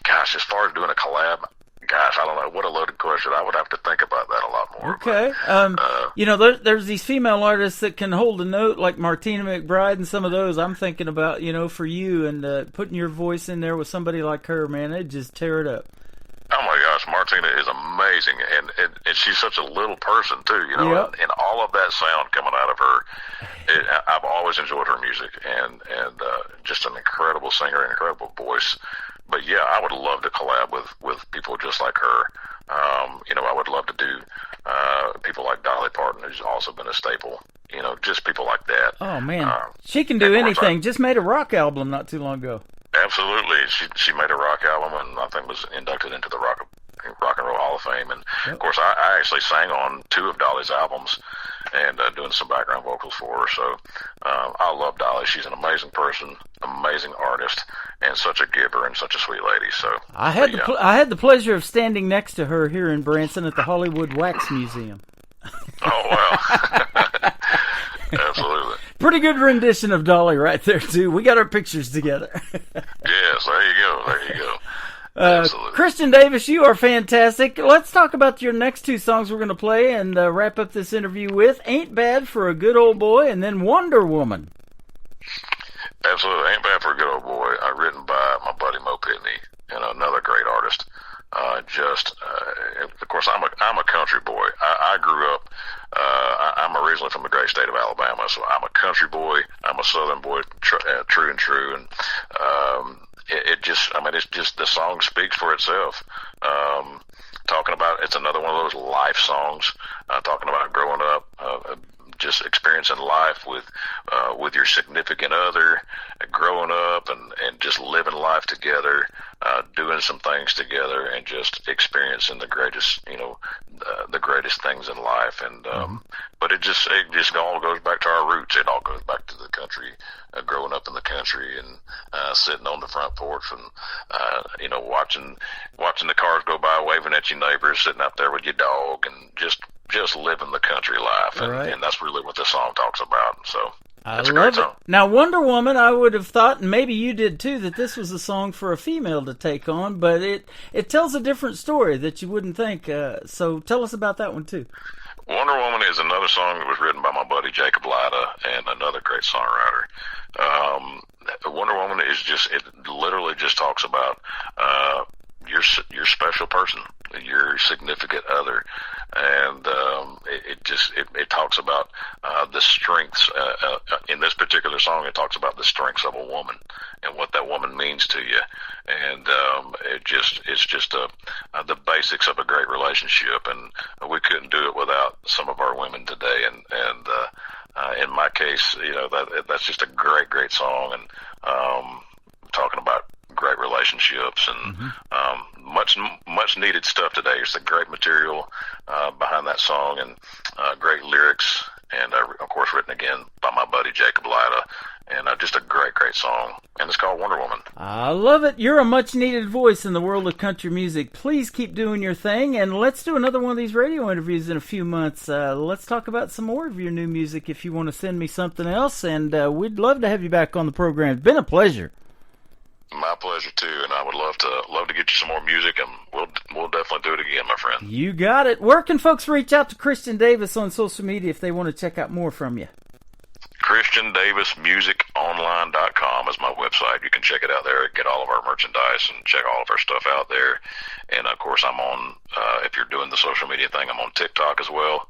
gosh, as far as doing a collab, gosh, I don't know. What a loaded question. I would have to think about that a lot more. Okay. But, there's these female artists that can hold a note like Martina McBride and some of those. I'm thinking about, for you and putting your voice in there with somebody like her, man, it'd just tear it up. Oh my gosh, Martina is amazing, and she's such a little person too, Yep. and all of that sound coming out of her. I've always enjoyed her music, and just an incredible singer, an incredible voice. But yeah, I would love to collab with people just like her. I would love to do people like Dolly Parton, who's also been a staple. Just people like that. Oh man, she can do anything. Just made a rock album not too long ago. Absolutely. She made a rock album and I think was inducted into the Rock and Roll Hall of Fame. And, yep. Of course, I actually sang on 2 of Dolly's albums and doing some background vocals for her. So I love Dolly. She's an amazing person, amazing artist, and such a giver and such a sweet lady. So I had the pleasure of standing next to her here in Branson at the Hollywood Wax Museum. Oh, wow. Absolutely. Pretty good rendition of Dolly right there, too. We got our pictures together. Yes, there you go. Absolutely. Christian Davis, you are fantastic. Let's talk about your next 2 songs we're going to play and wrap up this interview with. Ain't Bad for a Good Old Boy and then Wonder Woman. Absolutely. Ain't Bad for a Good Old Boy, written by my buddy Mo Pitney, and another great artist. Of course, I'm a country boy. I grew up, I'm originally from the great state of Alabama, so I'm a country boy. I'm a Southern boy, true and true. And, it's just, the song speaks for itself. Talking about, it's another one of those life songs, talking about growing up, just experiencing life with your significant other, growing up and just living life together, doing some things together, and just experiencing the greatest, the greatest things in life. And but it just all goes back to our roots. It all goes back to the country, growing up in the country and sitting on the front porch and watching the cars go by, waving at your neighbors, sitting out there with your dog, and just living the country life. And that's really what this song talks about. So I love it. Now, Wonder Woman, I would have thought, and maybe you did too, that this was a song for a female to take on, but it tells a different story that you wouldn't think. So tell us about that one too. Wonder Woman is another song that was written by my buddy Jacob Latta, and another great songwriter. Wonder Woman it literally just talks about your special person, your significant other, and it talks about the strengths. In this particular song, it talks about the strengths of a woman and what that woman means to you, and it's just the basics of a great relationship, and we couldn't do it without some of our women today, and in my case, that's just a great song, and talking about great relationships and much needed stuff today. It's a great material behind that song, and great lyrics, and of course written again by my buddy Jacob Latta, and just a great song, and it's called Wonder Woman. I love it. You're a much needed voice in the world of country music. Please keep doing your thing, and let's do another one of these radio interviews in a few months. Let's talk about some more of your new music if you want to send me something else, and we'd love to have you back on the program. It's been a pleasure. My pleasure too, and I would love to get you some more music, and we'll definitely do it again, my friend. You got it. Where can folks reach out to Christian Davis on social media if they want to check out more from you? ChristianDavisMusicOnline.com is my website. You can check it out there, get all of our merchandise, and check all of our stuff out there. And of course, I'm on, if you're doing the social media thing, I'm on TikTok as well.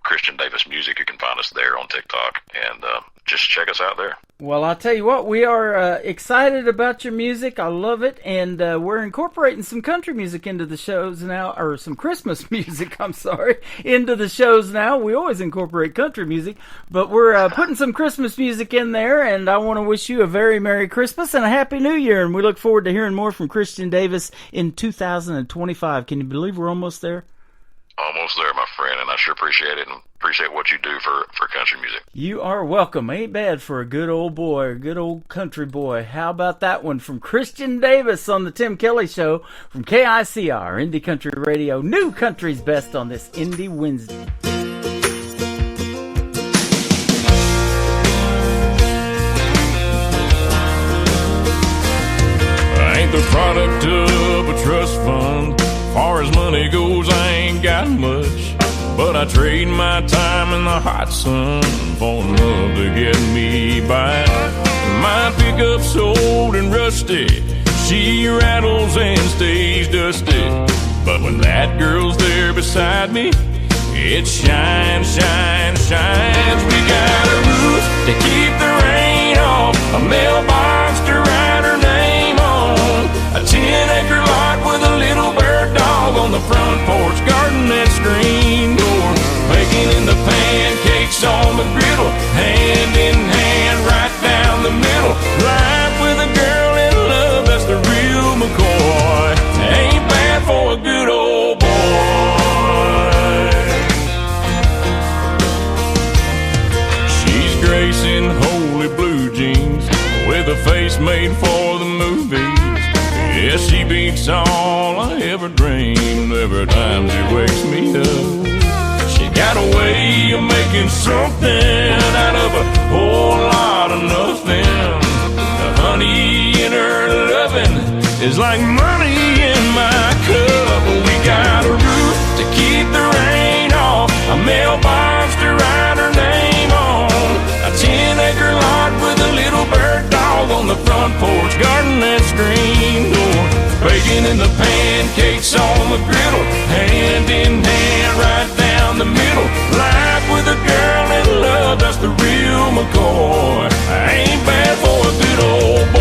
Christian Davis Music, you can find us there on TikTok, and just check us out there. Well, I'll tell you what, we are excited about your music. I love it, and we're incorporating some country music into the shows now, or some Christmas music, into the shows now. We always incorporate country music, but we're putting some Christmas music in there, and I want to wish you a very Merry Christmas and a Happy New Year, and we look forward to hearing more from Christian Davis in 2025. Can you believe we're almost there? Almost there, my friend, and I sure appreciate it, and appreciate what you do for country music. You are welcome. Ain't bad for a good old boy, a good old country boy. How about that one from Christian Davis on the Tim Kelly Show from KICR, Indie Country Radio. New country's best on this Indie Wednesday. I ain't the product of a trust fund. Far as money goes, I ain't got much, but I trade my time in the hot sun for love to get me by. My pickup's old and rusty, she rattles and stays dusty, but when that girl's there beside me, it shines, shines, shines. We got a roof to keep the rain off, a mailbox to write her name on, a 10-acre lot with a little bird dog on the front porch, garden and screen door, baking in the pancakes on the griddle, hand in hand right down the middle. Life with a girl in love, that's the real McCoy. Ain't bad for a good old boy. She's gracing holy blue jeans with a face made for the movies. Yeah, she beats all I ever dreamed every time she wakes me up. She got a way of making something out of a whole lot of nothing. The honey in her loving is like money in my cup. We got a roof to keep the rain off, a mailbox to write her name on, a 10-acre lot with a little bird dog on the front porch, garden and screen door, baking in the pancakes on the griddle, hand in hand right down the middle. Life with a girl in love, that's the real McCoy. Ain't bad for a good old boy.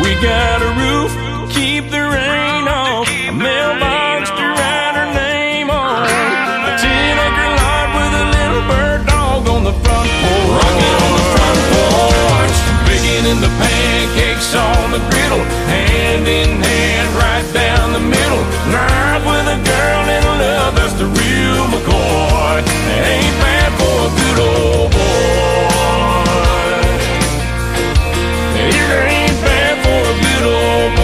We got a roof, keep the rain off, a mailbox to write her name on, a 10-acre lot with a little bird dog on the front porch. and the pancakes on the griddle, hand in hand right down the middle. Night with a girl in love, that's the real McCoy. Ain't bad for a good old boy. It ain't bad for a good old boy.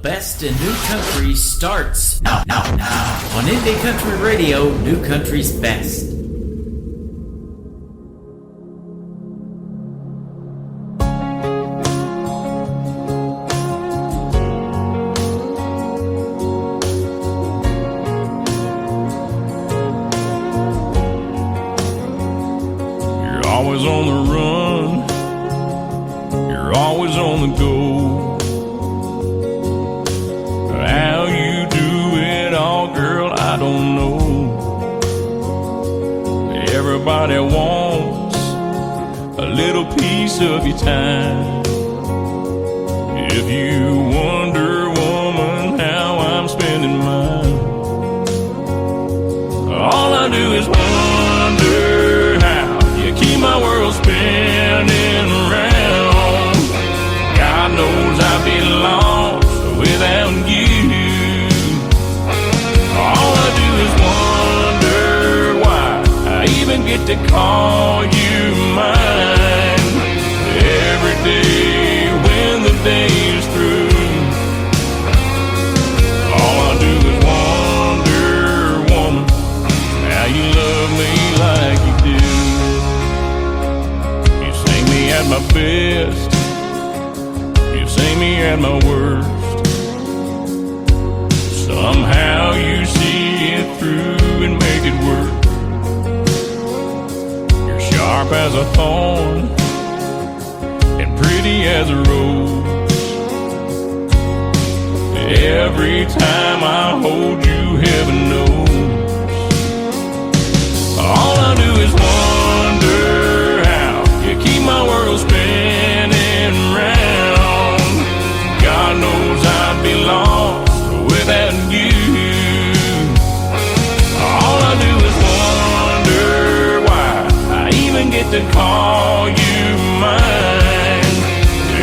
Best in New Country starts now on Indie Country Radio, New Country's best. You're always on the run, you're always on the go. How you do it all, girl, I don't know. Everybody wants a little piece of your time. If you wonder, woman, how I'm spending mine, all I do is wonder how you keep my world spinning around. God knows I'd be lost without you. All I do is wonder why I even get to call you mine. Every day when the day is through, all I do is wonder, woman, how you love me like you do. You see me at my best, you see me at my worst. Somehow you see it through and make it work. You're sharp as a thorn and pretty as a rose. Every time I hold you, heaven knows. All I do is wonder how you keep my world spinning round. God knows I'd be lost without you. All I do is wonder why I even get to call you mine.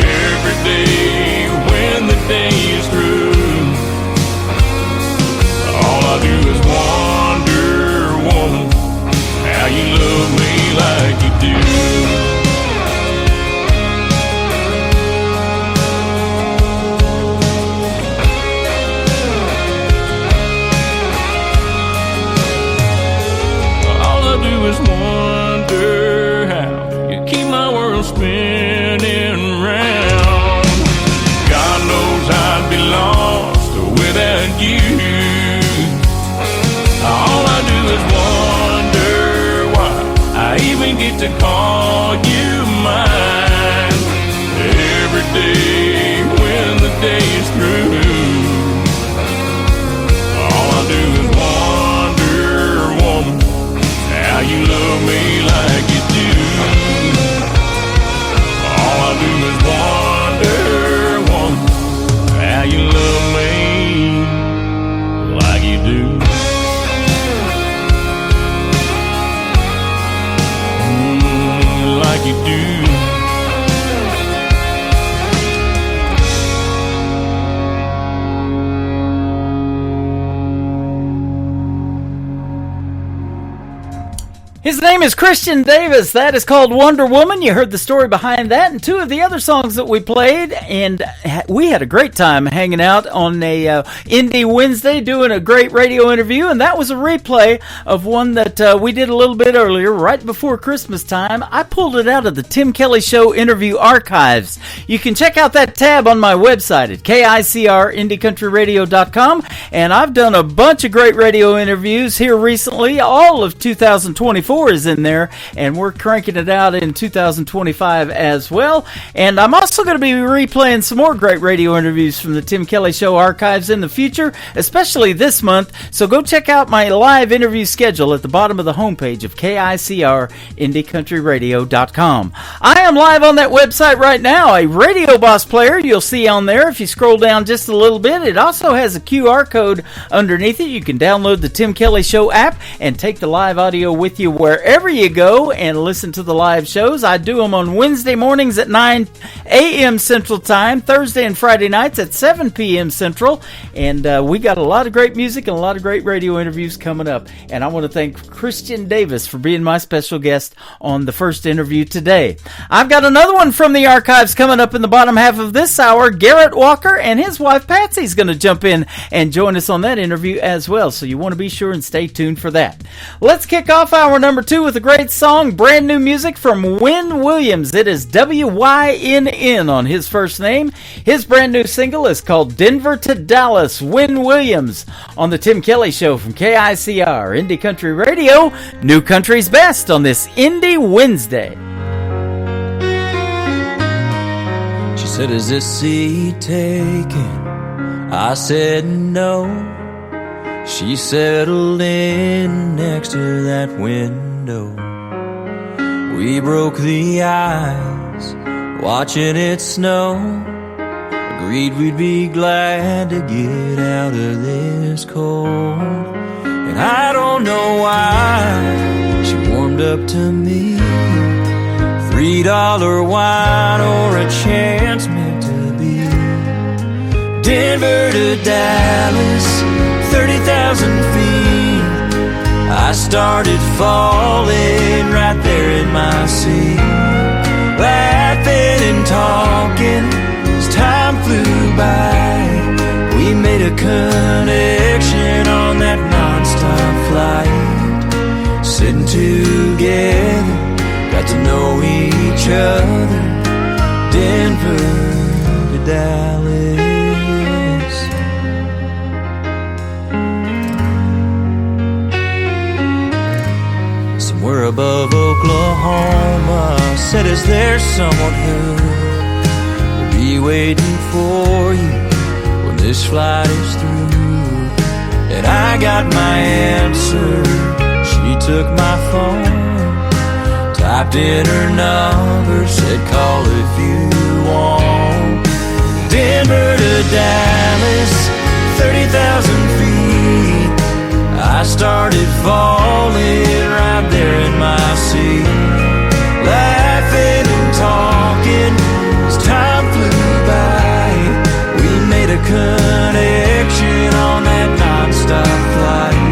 Every day when the day is through, all I do is wonder, woman, how you love me like you do. Is wonder how you keep my world spinning round. God knows I'd be lost without you. All I do is wonder why I even get to call you mine. Every day when the day is through, all I do is wonder, woman, how you love me like you do. All I do is wonder, woman, how you love me like you do. Like you do. His name is Christian Davis. That is called Wonder Woman. You heard the story behind that and two of the other songs that we played. And we had a great time hanging out on a Indie Wednesday doing a great radio interview. And that was a replay of one that we did a little bit earlier, right before Christmas time. I pulled it out of the Tim Kelly Show interview archives. You can check out that tab on my website at KICRIndieCountryRadio.com. And I've done a bunch of great radio interviews here recently, all of 2024. 2024 is in there, and we're cranking it out in 2025 as well. And I'm also going to be replaying some more great radio interviews from the Tim Kelly Show archives in the future, especially this month. So go check out my live interview schedule at the bottom of the homepage of KICR-IndieCountryRadio.com. I am live on that website right now, a Radio Boss player you'll see on there if you scroll down just a little bit. It also has a QR code underneath it. You can download the Tim Kelly Show app and take the live audio with you wherever you go and listen to the live shows. I do them on Wednesday mornings at 9 a.m. Central Time, Thursday and Friday nights at 7 p.m. Central, and we got a lot of great music and a lot of great radio interviews coming up. And I want to thank Christian Davis for being my special guest on the first interview today. I've got another one from the archives coming up in the bottom half of this hour. Garrett Walker and his wife Patsy's going to jump in and join us on that interview as well, so you want to be sure and stay tuned for that. Let's kick off hour number 2 with a great song, brand new music from Wynn Williams. It is WYNN on his first name. His brand new single is called Denver to Dallas. Wynn Williams on the Tim Kelly Show from KICR Indie Country Radio, New Country's Best on this Indie Wednesday. She said, "Is this seat taken?" I said no. She settled in next to that window. We broke the ice, watching it snow. Agreed we'd be glad to get out of this cold. And I don't know why she warmed up to me. $3 wine or a chance meant to be. Denver to Dallas, 30,000 feet. I started falling right there in my seat. Laughing and talking as time flew by. We made a connection on that non-stop flight. Sitting together, got to know each other. Denver to Dallas. Somewhere above Oklahoma, said, "Is there someone who will be waiting for you when this flight is through?" And I got my answer. She took my phone, typed in her number, said, "Call if you want." Denver to Dallas, 30,000 feet. I started falling right there in my seat. Laughing and talking as time flew by. We made a connection on that non-stop flight.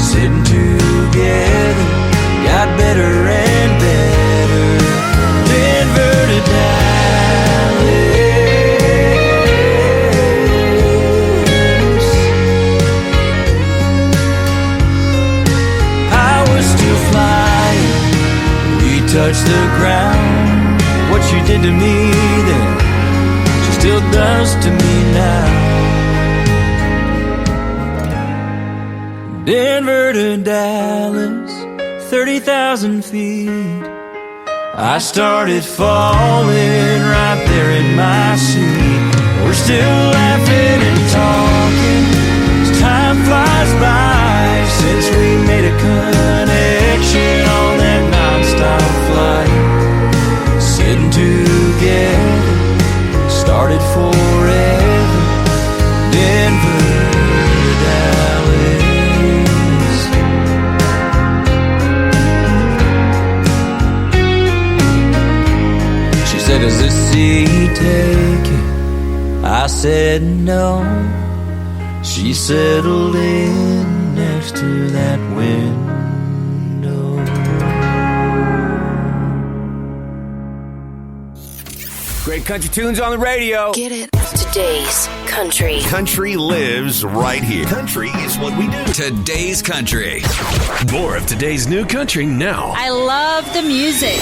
Sitting together, got better and better. Denver to Dallas. I was still flying, we touched the ground. What she did to me then, she still does to me now. Denver to Dallas, 30,000 feet. I started falling right there in my seat. We're still laughing and talking as time flies by. Since we made a connection on that non-stop flight. Sitting together, started forever. Denver to Dallas. Said, "Is this seat taken?" I said no. She settled in next to that window. Great country tunes on the radio. Get it? Today's country. Country lives right here. Country is what we do. Today's country. More of today's new country now. I love the music.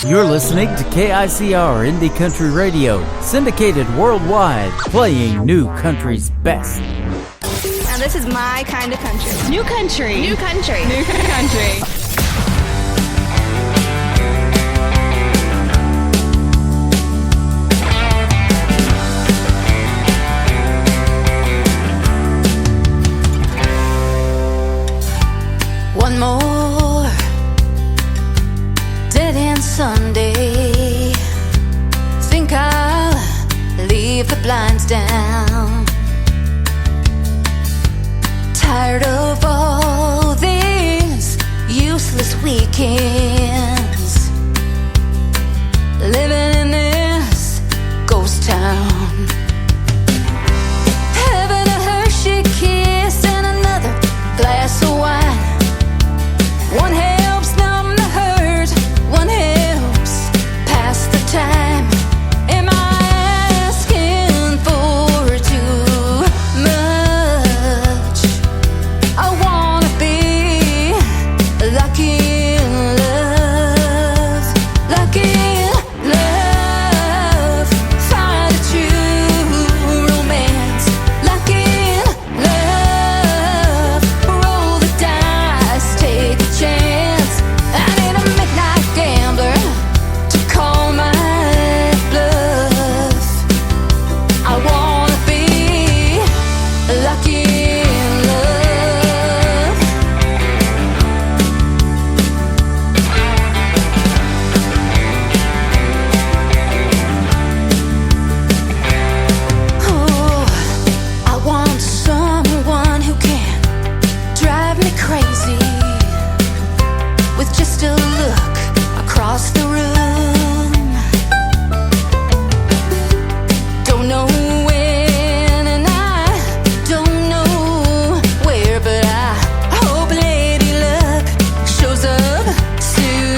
You're listening to KICR Indie Country Radio, syndicated worldwide, playing New Country's best. Now this is my kind of country. New country. New country. New country. Sunday. Think I'll leave the blinds down. Tired of all these useless weekends, living in this ghost town. Having a Hershey kiss and another glass of wine. One helps numb the hurt, one helps pass the time. Am I asking for too much? I wanna be lucky in love, lucky in love. Find a true romance, lucky in love. Roll the dice, take a chance. I need a midnight gambler to call my bluff. I wanna be lucky in love. Oh, I want someone who can drive me crazy with just a look across the room. Don't know when and I don't know where, but I hope Lady Luck shows up soon.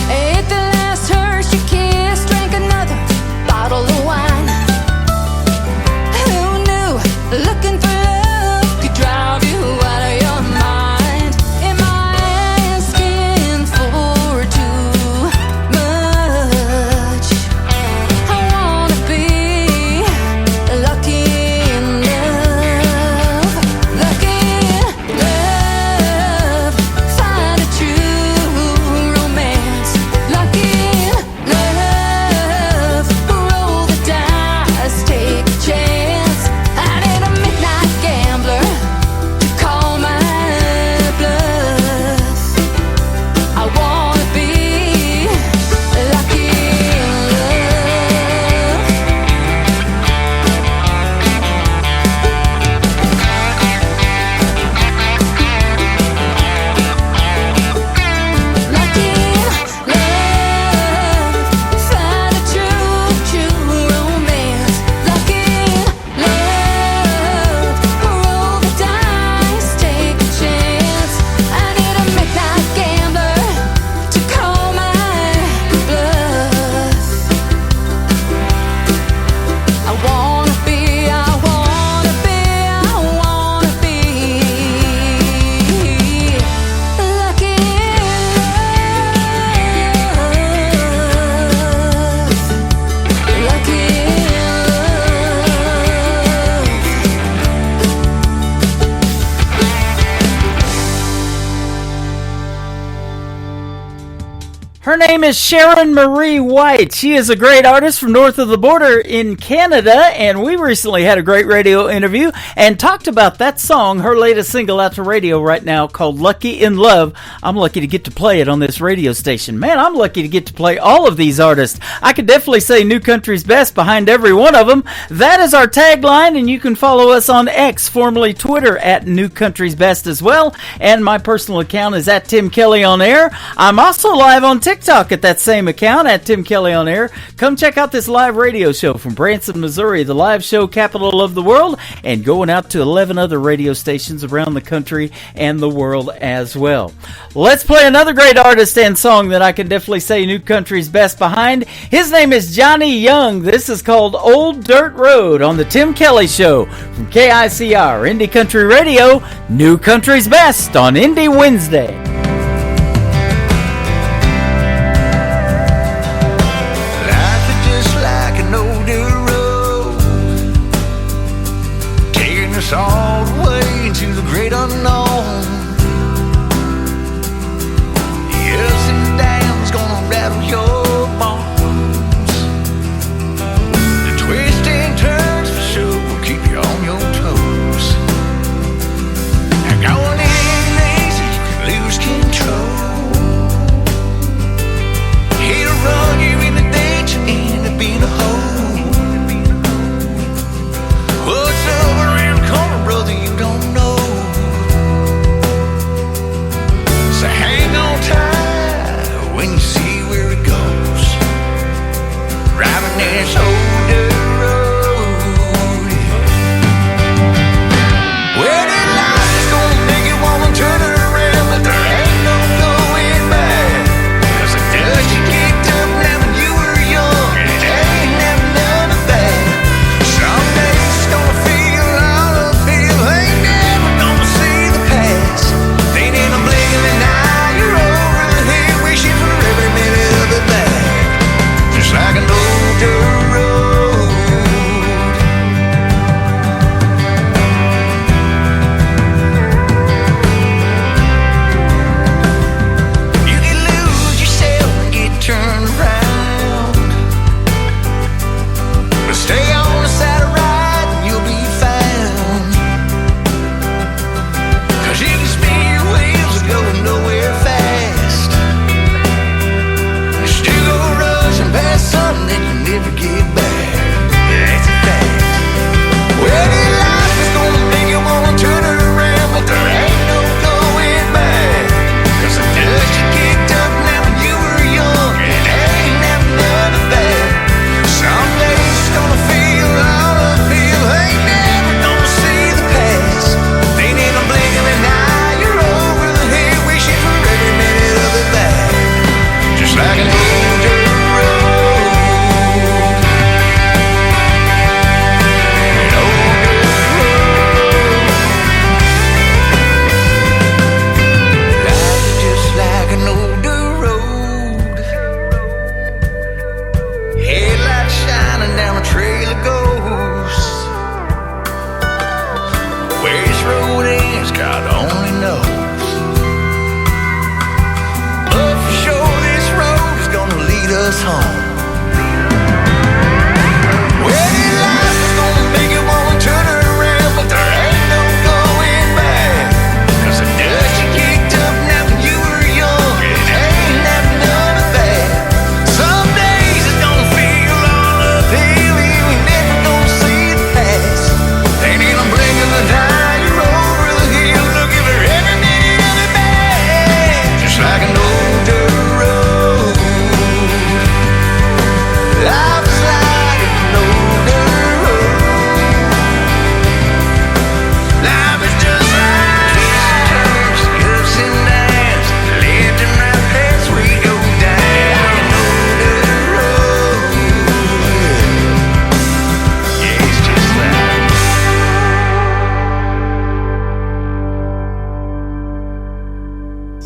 Ate the last Hershey kiss, drank another bottle of wine. Who knew looking for love could drive you out of your mind? Am I asking for too much? I wanna be lucky in love, lucky in love. Find a true romance, lucky in love. Roll the dice, take a chance. I need a midnight gambler to call my bluff. I wanna be lucky in love. Lucky in love. Find a true romance, lucky in love. Roll the dice, take a chance. I need a midnight gambler to call my bluff. I wanna be lucky in love, lucky in Her name is Sharon Marie White. She is a great artist from north of the border in Canada, and we recently had a great radio interview and talked about that song, her latest single out to radio right now called Lucky in Love. I'm lucky to get to play it on this radio station. Man, I'm lucky to get to play all of these artists. I could definitely say New Country's Best behind every one of them. That is our tagline, and you can follow us on X, formerly Twitter, at New Country's Best as well. And my personal account is at Tim Kelly on Air. I'm also live on TikTok at that same account, at Tim Kelly on Air. Come check out this live radio show from Branson, Missouri, the live show capital of the world, and going out to 11 other radio stations around the country and the world as well. Let's play another great artist and song that I can definitely say New Country's Best behind. His name is Johnny Young. This is called Old Dirt Road on the Tim Kelly Show from KICR, Indie Country Radio, New Country's Best on Indie Wednesday. Life is just like an old dirt road, taking us all the way into the great unknown. The ups and downs gonna rattle your bones. The twists and turns for sure will keep you on your toes. And going in easy, you can lose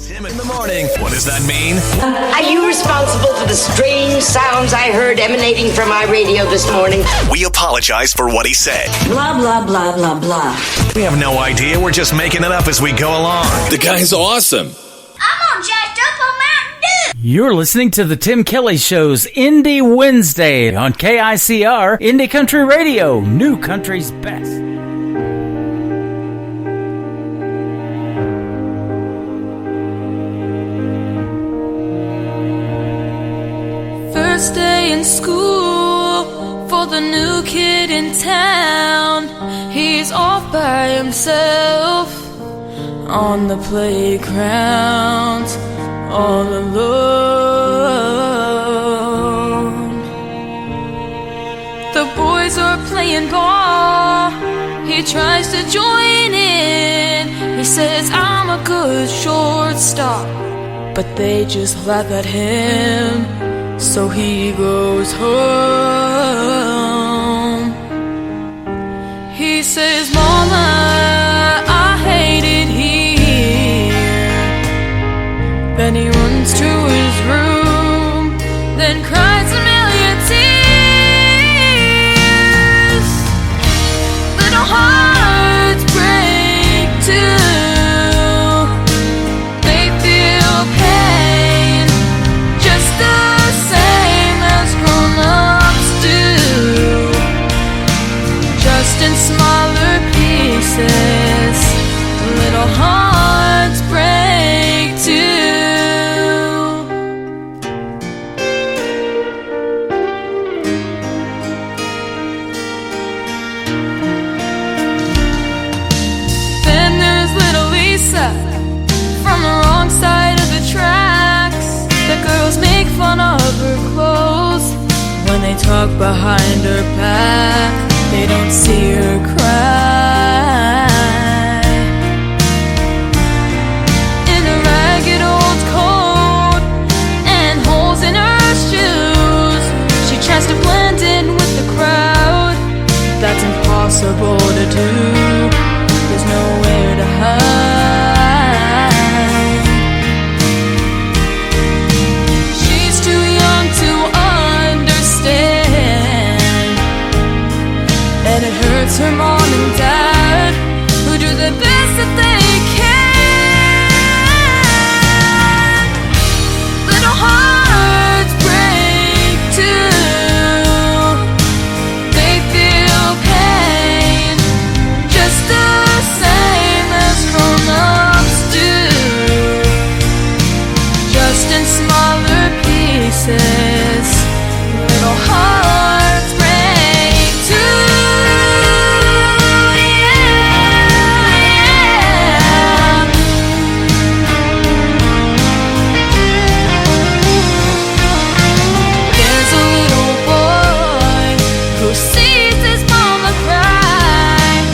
Tim in the morning. What does that mean? Are you responsible for the strange sounds I heard emanating from my radio this morning? We apologize for what he said. Blah, blah, blah, blah, blah. We have no idea. We're just making it up as we go along. The guy's awesome. I'm all jacked up on Mountain Dew. You're listening to the Tim Kelly Show's Indie Wednesday on KICR Indie Country Radio, New Country's Best. First day in school for the new kid in town. He's off by himself on the playground, all alone. The boys are playing ball. He tries to join in. He says, I'm a good shortstop, but they just laugh at him. So he goes home. He says, Mama, I hate it here. Then he runs to his room, then cries a million tears. Little hearts break too. They feel pain just the same as grown-ups do, just in smaller pieces. Little hearts break too. Then there's little Lisa from the wrong side of the tracks. The girls make fun of her clothes when they talk behind her back. They don't see her cry. In a ragged old coat and holes in her shoes, she tries to blend in with the crowd. That's impossible to do. There's nowhere to hide. She's too young to understand, and it hurts her mom and dad, who do the best that they can. Little hearts break too. They feel pain just the same as grown-ups do, just in smaller pieces. Little hearts break too. There's a little boy who sees his mama cry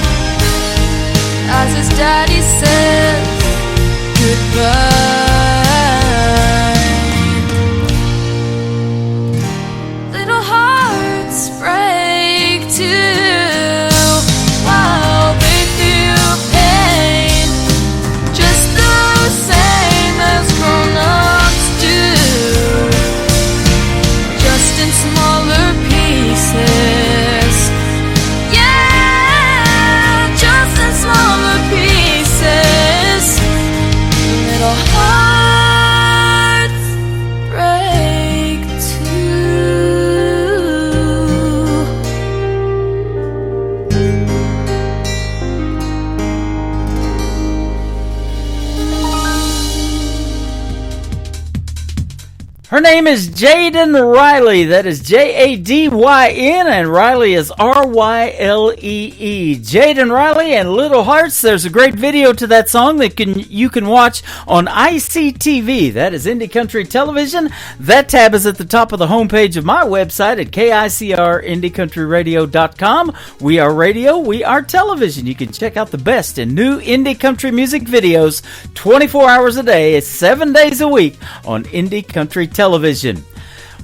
as his daddy says goodbye. Little hearts break too. While they feel pain just the same as grown-ups do, just in smaller pieces. Yeah, just in smaller pieces. Little hearts break too. Her name is Jaden Riley. That is Jadyn, and Riley is Ryle. Jaden Riley and Little Hearts. There's a great video to that song that you can watch on ICTV. That is Indie Country Television. That tab is at the top of the homepage of my website at KICRIndieCountryRadio.com. We are radio, we are television. You can check out the best in new indie country music videos 24 hours a day, 7 days a week on Indie Country Television.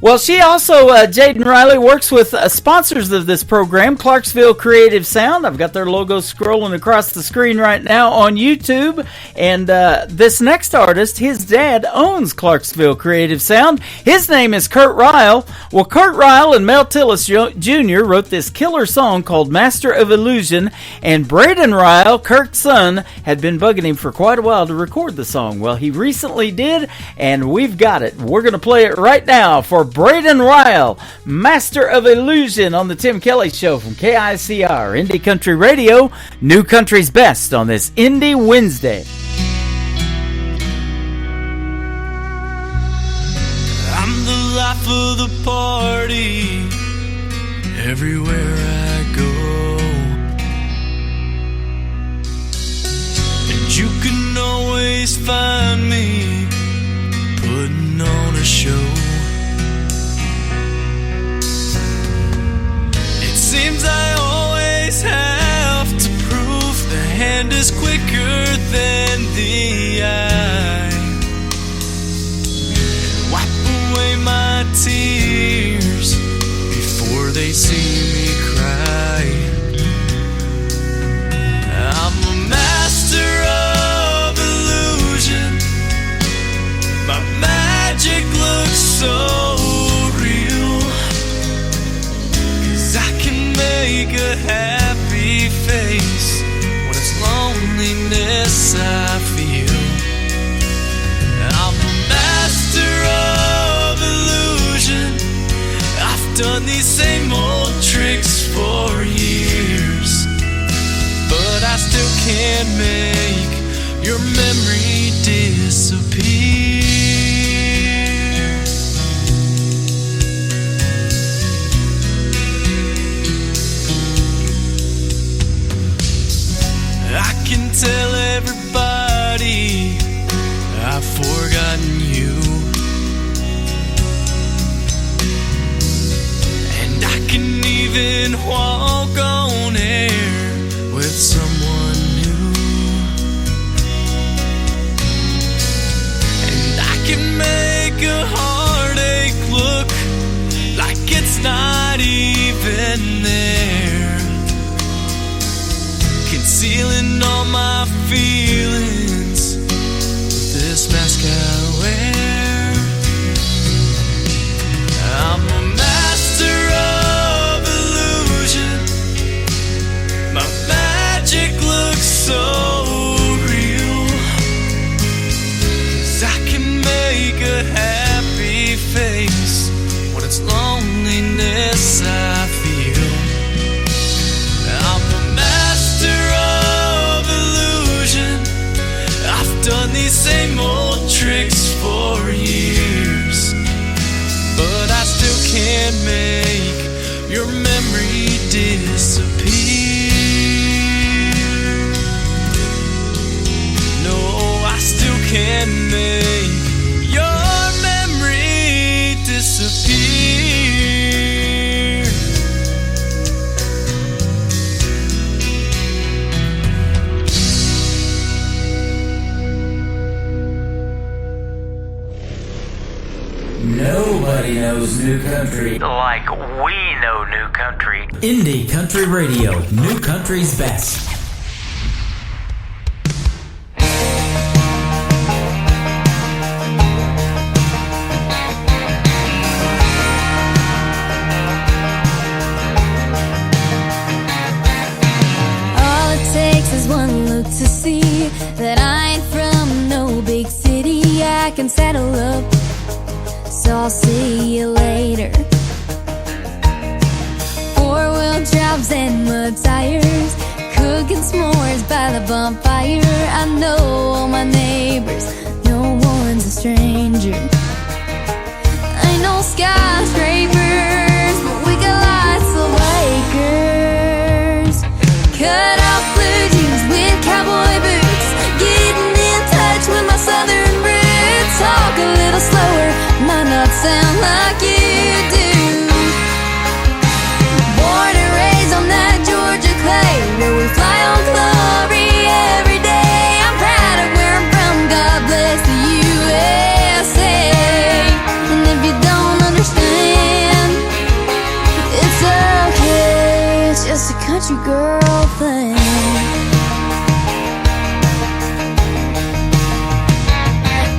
Well, she also, Jaden Riley, works with sponsors of this program, Clarksville Creative Sound. I've got their logo scrolling across the screen right now on YouTube. And this next artist, his dad owns Clarksville Creative Sound. His name is Kurt Ryle. Well, Kurt Ryle and Mel Tillis Jr. wrote this killer song called Master of Illusion. And Braden Ryle, Kurt's son, had been bugging him for quite a while to record the song. Well, he recently did, and we've got it. We're going to play it right now for Braden Ryle, Master of Illusion, on the Tim Kelly Show from KICR, Indie Country Radio, New Country's Best on this Indie Wednesday. I'm the life of the party everywhere I go, and you can always find me putting on a show. Seems I always have to prove the hand is quicker than the eye. Wipe away my tears before they see me cry. I'm a master of illusion. My magic looks so make a happy face when it's loneliness I feel. I'm a master of illusion. I've done these same old tricks for years, but I still can't make your memory disappear. Tell everybody I've forgotten you, and I can even walk on air with someone new, and I can make a heartache look like it's not even there, concealing all my feelings with this mask I wear. I'm a master of illusion. My magic looks so real, 'cause I can make a happy face when it's loneliness I feel. Done these same old tricks for years, but I still can't make your memory disappear. No, I still can't make your memory disappear. Nobody knows new country like we know new country. Indie Country Radio, New Country's Best. All it takes is one look to see that I ain't from no big city. I can settle up, so I'll see you later. Four-wheel drives and mud tires, cooking s'mores by the bonfire. I know all my neighbors, no one's a stranger. Ain't no skyscrapers, but we got lots of acres. Cut off blue jeans with cowboy boots, getting in touch with my southern roots. Talk a little slower, might not sound like you do. Born and raised on that Georgia clay, where we fly on glory every day. I'm proud of where I'm from, God bless the USA. And if you don't understand country girl thing.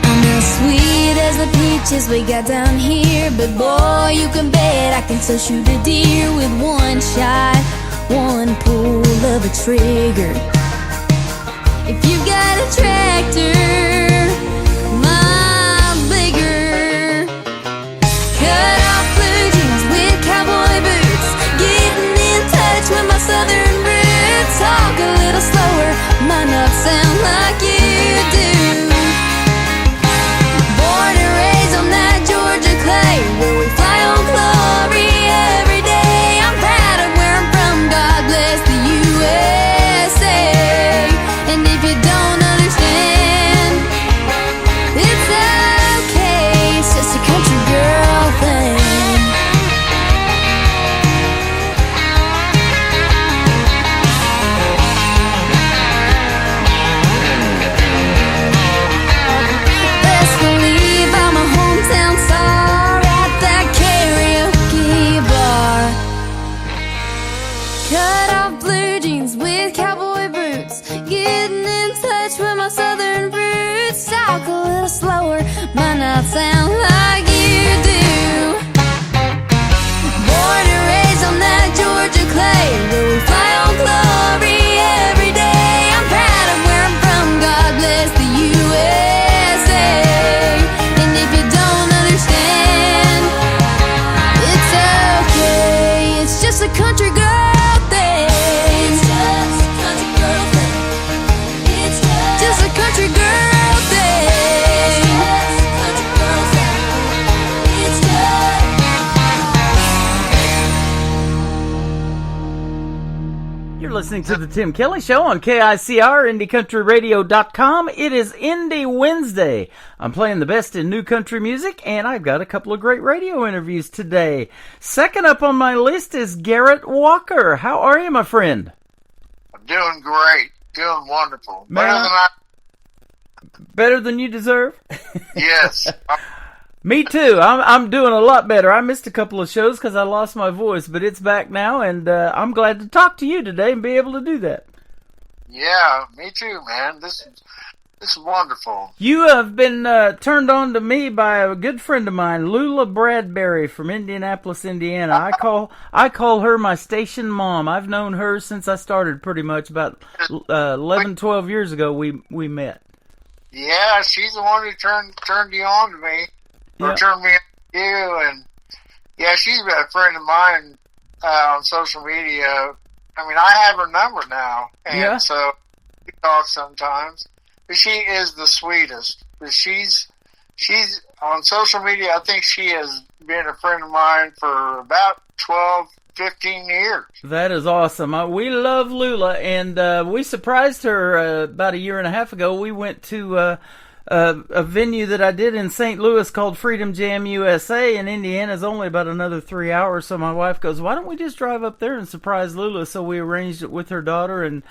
I'm as sweet as the peaches we got down here, but boy, you can bet I can still shoot a deer with one shot, one pull of a trigger. If you got a tractor, mile bigger. Cut off blue jeans with cowboy boots, getting in touch with my southern roots. Talk a little slower, might not sound like you do. Born and raised on that Georgia clay, where we fly on glory every day. I'm proud of where I'm from, God bless the USA. And if you don't understand, it's okay, it's just a country girl thing. Best believe I'm a hometown star at that karaoke bar. Cut off blue jeans with cowboy boots, getting in touch with my southern roots. Talk a little slower, might not sound like you do. Born and raised on that Georgia clay, where we fly on glory every day. I'm proud of where I'm from, God bless the USA. And if you don't understand, it's okay, it's just a country girl thing. It's just a country girl thing. It's just a country girl thing. It's just a country girl thing. It's just. You're listening to the Tim Kelly Show on KICR, IndieCountryRadio.com. It is Indie Wednesday. I'm playing the best in new country music, and I've got a couple of great radio interviews today. Second up on my list is Garrett Walker. How are you, my friend? I'm doing great. Doing wonderful. Man, better than you deserve? Yes. Me too. I'm doing a lot better. I missed a couple of shows because I lost my voice, but it's back now, and I'm glad to talk to you today and be able to do that. Yeah, me too, man. This is wonderful. You have been turned on to me by a good friend of mine, Lula Bradbury from Indianapolis, Indiana. I call her my station mom. I've known her since I started, pretty much about 11, 12 years ago. We met. Yeah, she's the one who turned you on to me. Or Yeah. turned me on to you, and yeah, she's been a friend of mine on social media. I mean, I have her number now, and so we talk sometimes. But she is the sweetest. But she's on social media. I think she has been a friend of mine for about 12, 15 years. That is awesome. We love Lula, and we surprised her about a year and a half ago. We went to a venue that I did in St. Louis called Freedom Jam USA, and Indiana's only about another 3 hours. So my wife goes, "Why don't we just drive up there and surprise Lula?" So we arranged it with her daughter, and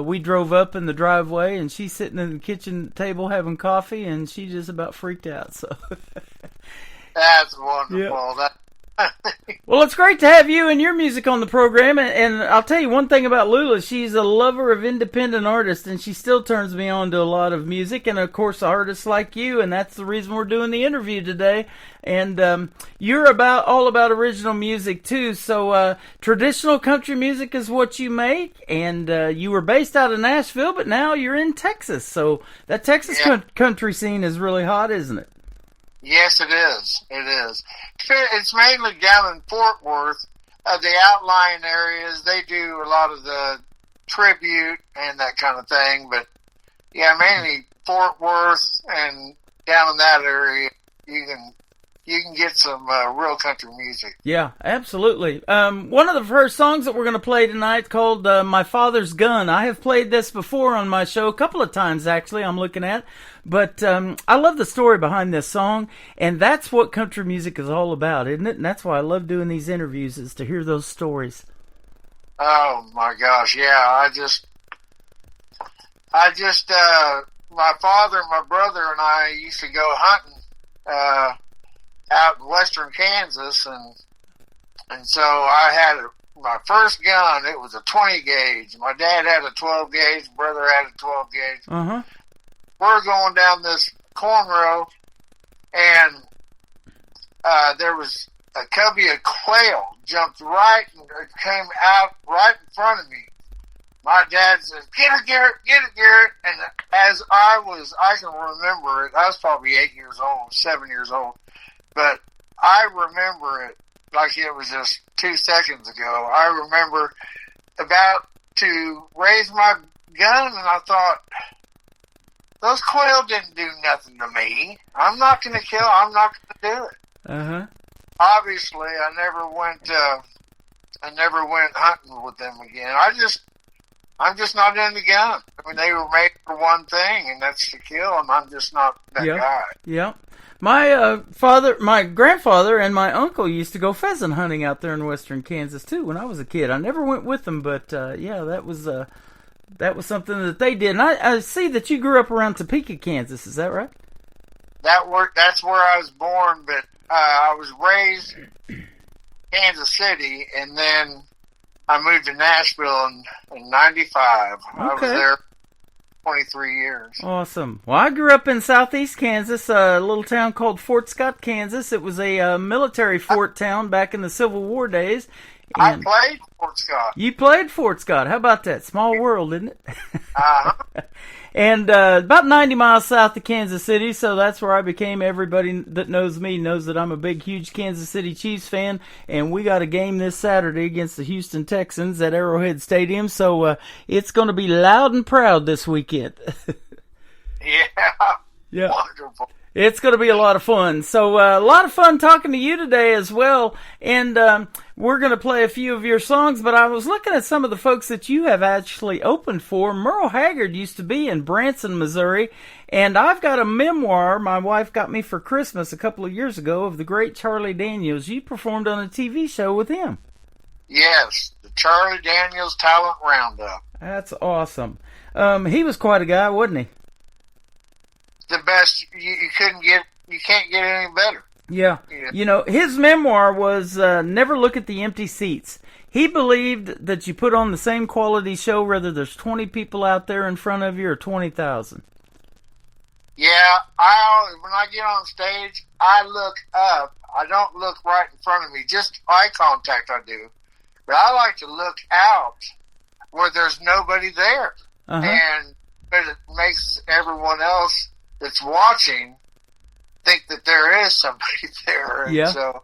we drove up in the driveway, and she's sitting in the kitchen table having coffee, and she just about freaked out. So That's wonderful. Yeah. Well, it's great to have you and your music on the program, and I'll tell you one thing about Lula. She's a lover of independent artists, and she still turns me on to a lot of music, and of course artists like you, and that's the reason we're doing the interview today. And you're all about original music too, so traditional country music is what you make, and you were based out of Nashville, but now you're in Texas, so that Texas country scene is really hot, isn't it? Yes, it is. It is. It's mainly down in Fort Worth. The outlying areas, they do a lot of the tribute and that kind of thing. But, yeah, mainly Fort Worth and down in that area, you can get some real country music. Yeah, absolutely. One of the first songs that we're going to play tonight called My Father's Gun. I have played this before on my show a couple of times, actually, I'm looking at. But I love the story behind this song, and that's what country music is all about, isn't it? And that's why I love doing these interviews, is to hear those stories. Oh, my gosh, yeah. I just my father, my brother, and I used to go hunting out in western Kansas, and so I had my first gun, it was a 20 gauge. My dad had a 12 gauge. Brother had a 12 gauge. Uh-huh. We're going down this corn row, and there was a covey of quail jumped right and came out right in front of me. My dad says, "Get it, Garrett, get it, Garrett." And as I can remember it, I was probably 8 years old, 7 years old, but I remember it like it was just 2 seconds ago. I remember about to raise my gun, and I thought, those quail didn't do nothing to me. I'm not going to kill. I'm not going to do it. Uh-huh. Obviously, I never went hunting with them again. I'm just not in the gun. I mean, they were made for one thing, and that's to kill, and I'm just not that guy. Yeah. My my grandfather and my uncle used to go pheasant hunting out there in western Kansas too when I was a kid. I never went with them, but that was something that they did. And I see that you grew up around Topeka, Kansas. Is that right? That's where I was born, but I was raised in Kansas City, and then I moved to Nashville in 95. Okay. I was there 23 years. Awesome. Well, I grew up in southeast Kansas, a little town called Fort Scott, Kansas. It was a military fort town back in the Civil War days. I played Fort Scott. You played Fort Scott. How about that? Small world, isn't it? Uh-huh. And about 90 miles south of Kansas City, so that's where I became. Everybody that knows me knows that I'm a big, huge Kansas City Chiefs fan, and we got a game this Saturday against the Houston Texans at Arrowhead Stadium, so it's going to be loud and proud this weekend. Yeah. Wonderful. It's going to be a lot of fun. So a lot of fun talking to you today as well. And we're going to play a few of your songs. But I was looking at some of the folks that you have actually opened for. Merle Haggard used to be in Branson, Missouri. And I've got a memoir my wife got me for Christmas a couple of years ago of the great Charlie Daniels. You performed on a TV show with him. Yes, the Charlie Daniels Talent Roundup. That's awesome. He was quite a guy, wasn't he? The best you can't get any better. Yeah. You know, his memoir was Never Look at the Empty Seats. He believed that you put on the same quality show whether there's 20 people out there in front of you or 20,000. Yeah, when I get on stage, I look up. I don't look right in front of me, just eye contact I do. But I like to look out where there's nobody there. And but it makes everyone else that's watching think that there is somebody there. And so,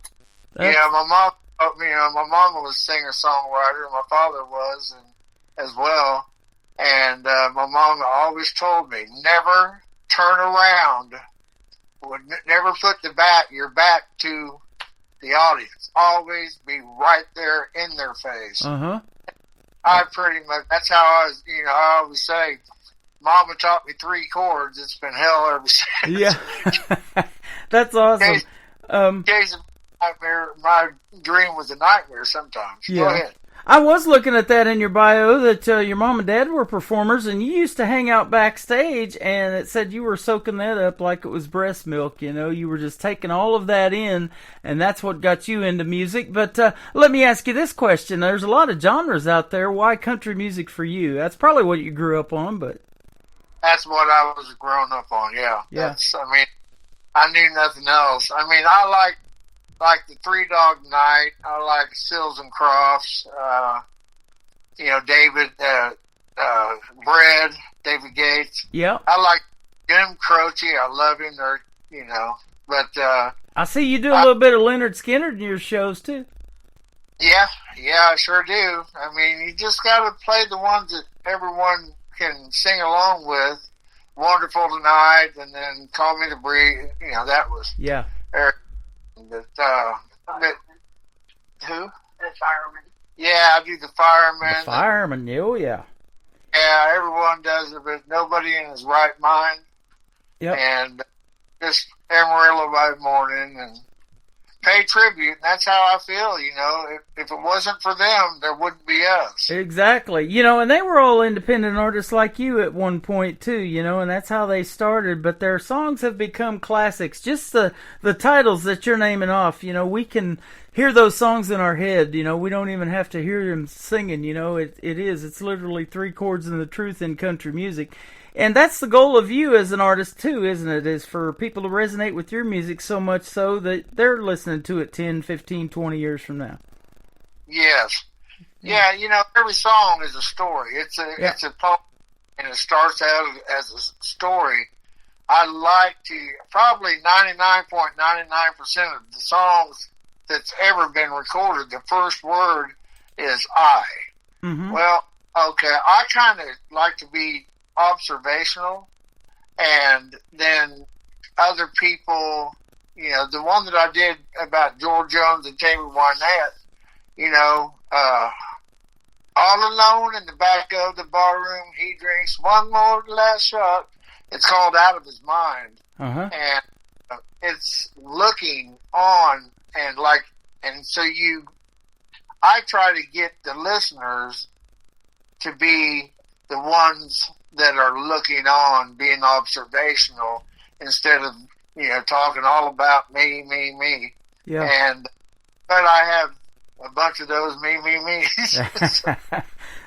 my mom, my mom was a singer-songwriter, my father was as well. And my mom always told me, never turn around, never put your back to the audience. Always be right there in their face. I pretty much, that's how I was, I always say, Mama taught me 3 chords. It's been hell ever since. Yeah. That's awesome. Case of nightmare, my dream was a nightmare sometimes. Go ahead. I was looking at that in your bio that your mom and dad were performers, and you used to hang out backstage, and it said you were soaking that up like it was breast milk. You were just taking all of that in, and that's what got you into music. But let me ask you this question. There's a lot of genres out there. Why country music for you? That's probably what you grew up on, but... That's what I was growing up on, yeah. I knew nothing else. I like the Three Dog Night. I like Sills and Crofts. David, Bread, David Gates. Yeah. I like Jim Croce. I love him. But I see you do a little bit of Leonard Skinner in your shows too. Yeah, I sure do. You just got to play the ones that everyone can sing along with. Wonderful Tonight, and then Call Me to Breathe. That was Eric. But who? The Fireman. Yeah, I do the Fireman. The Fireman, yeah. Yeah, everyone does it, but nobody in his right mind. Yep. And just Amarillo by morning, and pay tribute, and that's how I feel, you know. If it wasn't for them, there wouldn't be us. Exactly. You know, and they were all independent artists like you at one point, too, you know, and that's how they started. But their songs have become classics. Just the titles that you're naming off, you know, we can hear those songs in our head, you know. We don't even have to hear them singing, you know. It's literally 3 chords and the truth in country music. And that's the goal of you as an artist, too, isn't it? Is for people to resonate with your music so much so that they're listening to it 10, 15, 20 years from now. Yes. Yeah, you know, every song is a story. It's a poem, and it starts out as a story. I like to, probably 99.99% of the songs that's ever been recorded, the first word is I. Mm-hmm. Well, okay, I kind of like to be observational, and then other people, you know, the one that I did about George Jones and Tammy Wynette, you know, all alone in the back of the barroom, he drinks one more last shot. It's called Out of His Mind. Uh-huh. And it's looking on, and so I try to get the listeners to be the ones that are looking on, being observational, instead of, you know, talking all about me. Yeah. But I have a bunch of those me's.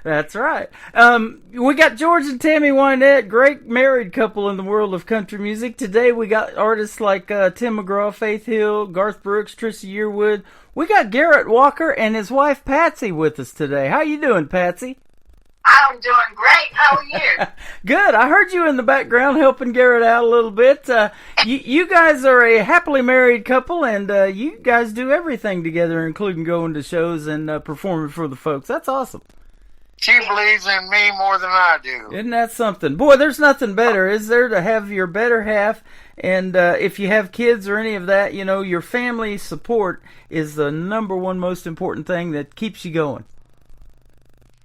That's right. We got George and Tammy Wynette, great married couple in the world of country music. Today we got artists like Tim McGraw, Faith Hill, Garth Brooks, Trisha Yearwood. We got Garrett Walker and his wife Patsy with us today. How you doing, Patsy? I'm doing great. How are you? Good. I heard you in the background helping Garrett out a little bit. You guys are a happily married couple, and you guys do everything together, including going to shows and performing for the folks. That's awesome. She believes in me more than I do. Isn't that something? Boy, there's nothing better, is there, to have your better half, and if you have kids or any of that, you know, your family support is the number one most important thing that keeps you going.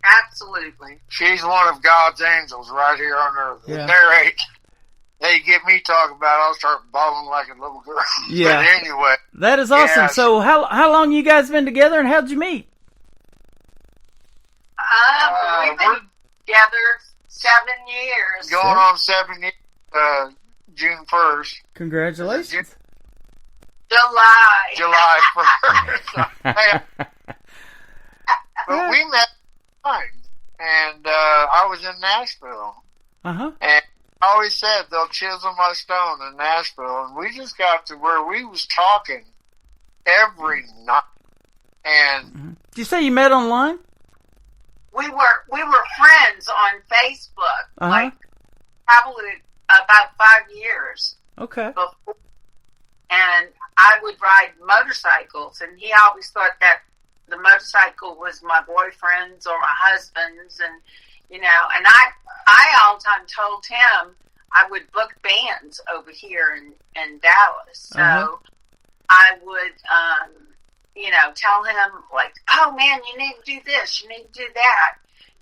Absolutely. She's one of God's angels right here on earth. Yeah. They get me talking about it, I'll start bawling like a little girl. Yeah. But anyway. That is awesome. Yeah, so how long you guys been together, and how'd you meet? We've been together 7 years. Going on 7 years, June 1st. Congratulations. July 1st. But we met and I was in Nashville. Uh-huh. And I always said they'll chisel my stone in Nashville, and we just got to where we was talking every night. And Did you say you met online? We were friends on Facebook, Uh-huh. probably about 5 years. Okay. Before. And I would ride motorcycles, and he always thought that the motorcycle was my boyfriend's or my husband's, and you know, and I all the time told him I would book bands over here in Dallas, so I would you know, tell him like, oh man, you need to do this, you need to do that,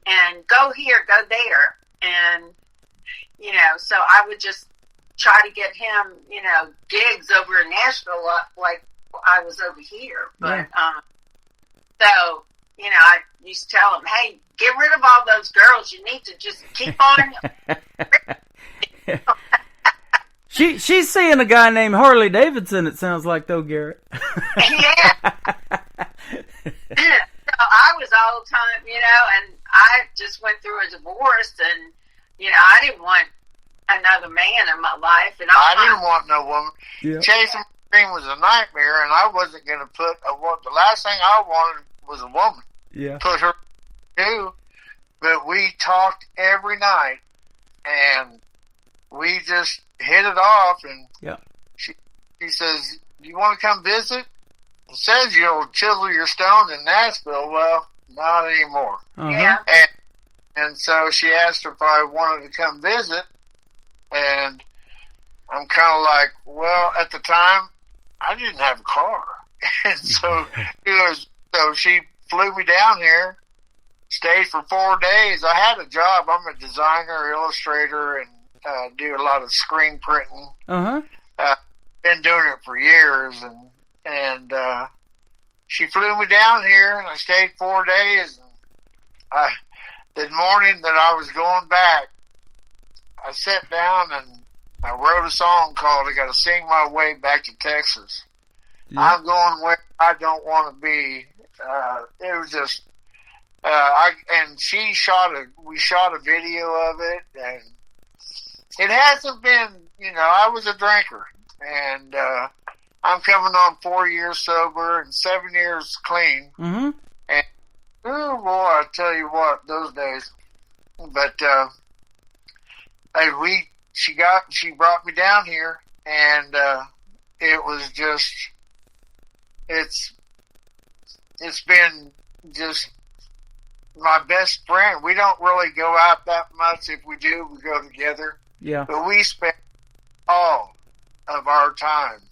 and go here, go there, and you know, so I would just try to get him, you know, gigs over in Nashville like I was over here, but so, you know, I used to tell him, hey, get rid of all those girls. You need to just keep on. She's seeing a guy named Harley Davidson, it sounds like, though, Garrett. Yeah. So I was all the time, you know, and I just went through a divorce, and, you know, I didn't want another man in my life. And I didn't want no woman. Yeah. Chasing dream was a nightmare, and I wasn't going to put the last thing I wanted was a woman. Yeah. Put her to, but we talked every night, and we just hit it off. And she says, "You want to come visit?" It says you'll chisel your stone in Nashville. Well, not anymore. Yeah. And so she asked if I wanted to come visit, and I'm kind of like, well, at the time, I didn't have a car. And so she flew me down here, stayed for 4 days. I had a job. I'm a designer, illustrator, and do a lot of screen printing. Uh-huh. Been doing it for years, and and she flew me down here, and I stayed 4 days. And the morning that I was going back, I sat down and I wrote a song called "I Gotta Sing My Way Back to Texas." Yeah. I'm going where I don't want to be. It was just, we shot a video of it, and it hasn't been, I was a drinker, and I'm coming on 4 years sober and 7 years clean. Mm-hmm. And, oh boy, I tell you what, those days. But, she brought me down here, and it was just, it's been just my best friend. We don't really go out that much. If we do, we go together. Yeah. But we spend all of our time